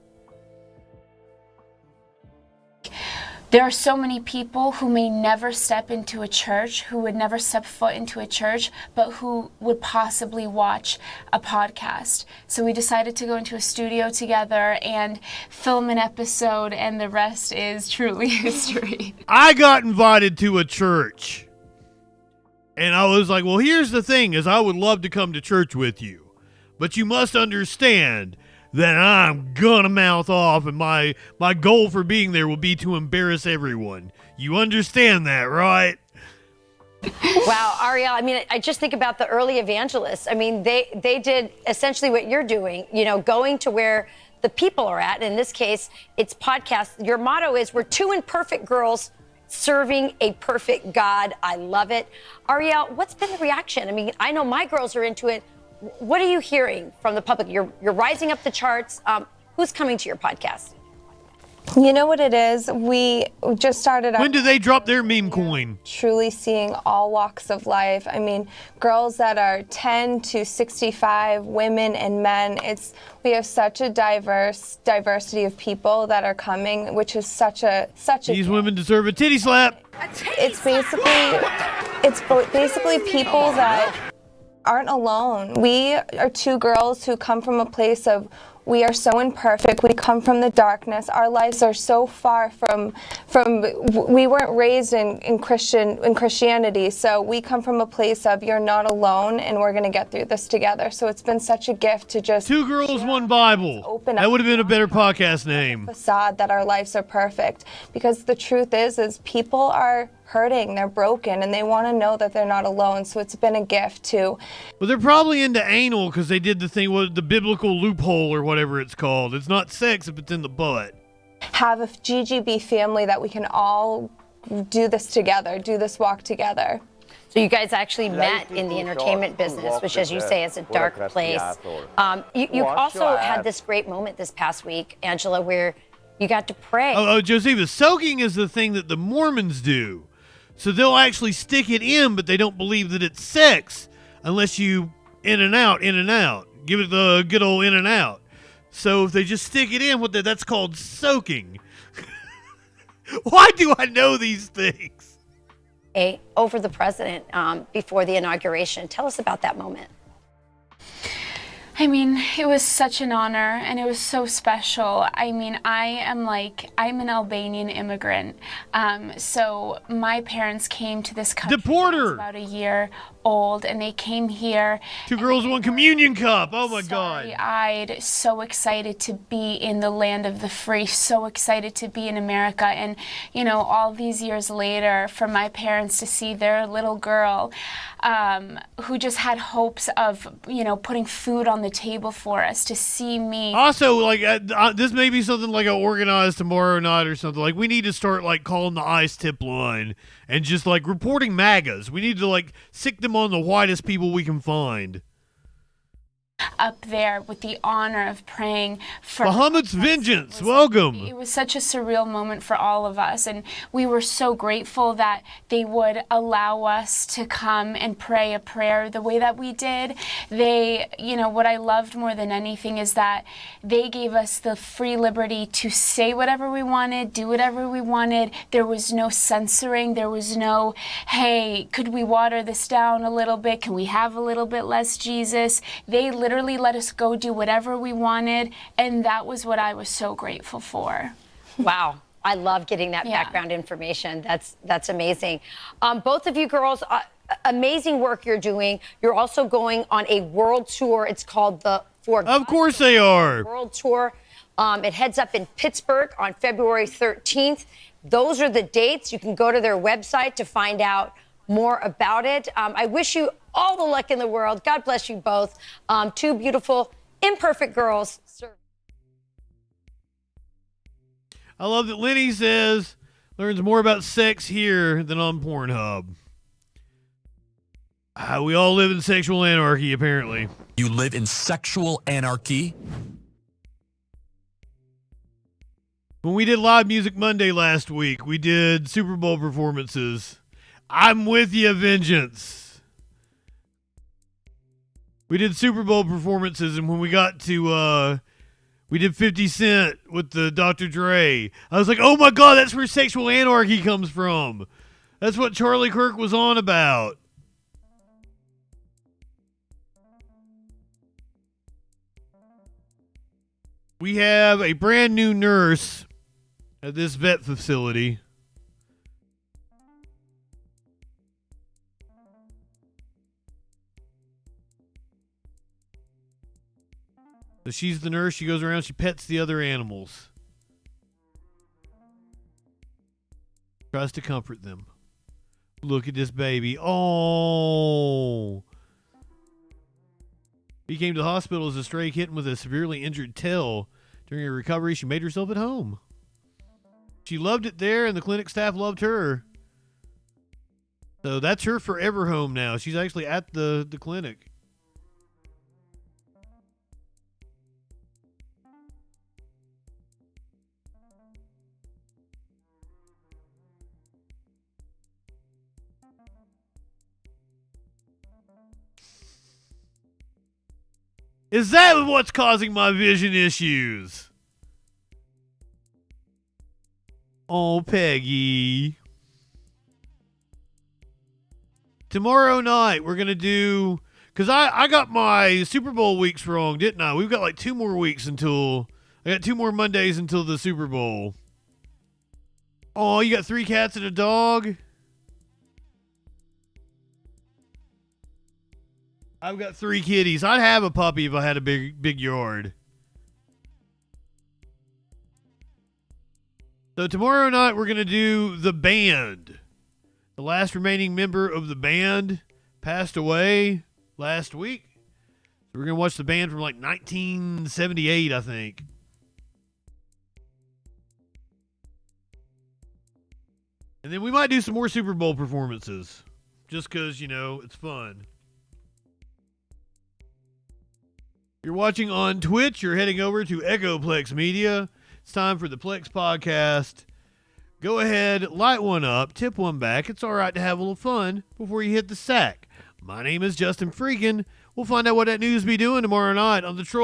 there are so many people who may never step into a church, who would never step foot into a church, but who would possibly watch a podcast. So we decided to go into a studio together and film an episode, and the rest is truly history. I got invited to a church, and I was like, well, here's the thing, is I would love to come to church with you, but you must understand that I'm gonna mouth off, and my goal for being there will be to embarrass everyone. You understand that, right? Wow, Ariel, I mean, I just think about the early evangelists. I mean, they did essentially what you're doing, you know, going to where the people are at. In this case, it's podcasts. Your motto is, we're two imperfect girls serving a perfect God. I love it. Ariel, what's been the reaction? I mean, I know my girls are into it. What are you hearing from the public? You're rising up the charts. Who's coming to your podcast? You know what it is? We just started. When do they drop their meme coin? Truly seeing all walks of life. I mean, girls that are 10 to 65, women and men. We have such a diversity of people that are coming, which is such a. These women deserve a titty slap. It's basically people that aren't alone. We are two girls who come from a place of, we are so imperfect. We come from the darkness. Our lives are so far from we weren't raised in Christianity. So we come from a place of, you're not alone, and we're going to get through this together. So it's been such a gift to just Two Girls, One Bible. That would have been a better podcast name. Facade that our lives are perfect, because the truth is people are hurting, they're broken, and they want to know that they're not alone. So it's been a gift too. Well, they're probably into anal because they did the thing with the biblical loophole or whatever it's called. It's not sex if it's in the butt. Have a GGB family that we can all do this together, do this walk together. So you guys actually met in the entertainment business, which, as you say, is a dark place. You also had this great moment this past week, Angela, where you got to pray. Oh, Josephus, soaking is the thing that the Mormons do. So they'll actually stick it in, but they don't believe that it's sex unless you in and out. Give it the good old in and out. So if they just stick it in, that's called soaking. Why do I know these things? Over the president before the inauguration. Tell us about that moment. I mean, it was such an honor and it was so special. I mean, I'm an Albanian immigrant. So my parents came to this country when I was about a year old, and they came here. 2 girls, 1 communion cup. Oh my God. Starry-eyed, so excited to be in the land of the free, so excited to be in America. And, you know, all these years later, for my parents to see their little girl who just had hopes of, you know, putting food on the table for us, to see me. Also, like, this may be something like I organized tomorrow night or something. Like, we need to start, like, calling the ICE tip line and just, like, reporting MAGAs. We need to, like, sick them on the whitest people we can find. Up there with the honor of praying for Muhammad's vengeance. Welcome. It was such a surreal moment for all of us, and we were so grateful that they would allow us to come and pray a prayer the way that we did. They, you know, what I loved more than anything is that they gave us the free liberty to say whatever we wanted, do whatever we wanted. There was no censoring. There was no, hey, could we water this down a little bit? Can we have a little bit less Jesus? They literally let us go do whatever we wanted, and that was what I was so grateful for. Wow. I love getting that background information. That's amazing. Both of you girls, amazing work you're doing. You're also going on a world tour. It's called the For God Of course they are. World Tour. It heads up in Pittsburgh on February 13th. Those are the dates. You can go to their website to find out more about it. I wish you all the luck in the world. God bless you both. 2 beautiful, imperfect girls. I love that Lenny says learns more about sex here than on Pornhub. We all live in sexual anarchy, apparently. You live in sexual anarchy? When we did Live Music Monday last week, we did Super Bowl performances. I'm with you, Vengeance. We did Super Bowl performances, and when we got to, we did 50 Cent with the Dr. Dre. I was like, oh my God, that's where sexual anarchy comes from. That's what Charlie Kirk was on about. We have a brand new nurse at this vet facility. So she's the nurse. She goes around. She pets the other animals. Tries to comfort them. Look at this baby. Oh. He came to the hospital as a stray kitten with a severely injured tail. During her recovery, she made herself at home. She loved it there, and the clinic staff loved her. So that's her forever home now. She's actually at the clinic. Is that what's causing my vision issues? Oh, Peggy. Tomorrow night, we're going to do... Because I got my Super Bowl weeks wrong, didn't I? We've got like 2 more weeks until... I got 2 more Mondays until the Super Bowl. Oh, you got 3 cats and a dog? I've got 3 kitties. I'd have a puppy if I had a big yard. So tomorrow night we're going to do The Band. The last remaining member of the band passed away last week. So we're going to watch The Band from like 1978, I think. And then we might do some more Super Bowl performances. Just because, you know, it's fun. You're watching on Twitch. You're heading over to Echoplex Media. It's time for the Plex Podcast. Go ahead, light one up, tip one back. It's all right to have a little fun before you hit the sack. My name is Justin Freakin. We'll find out what that news be doing tomorrow night on the Troll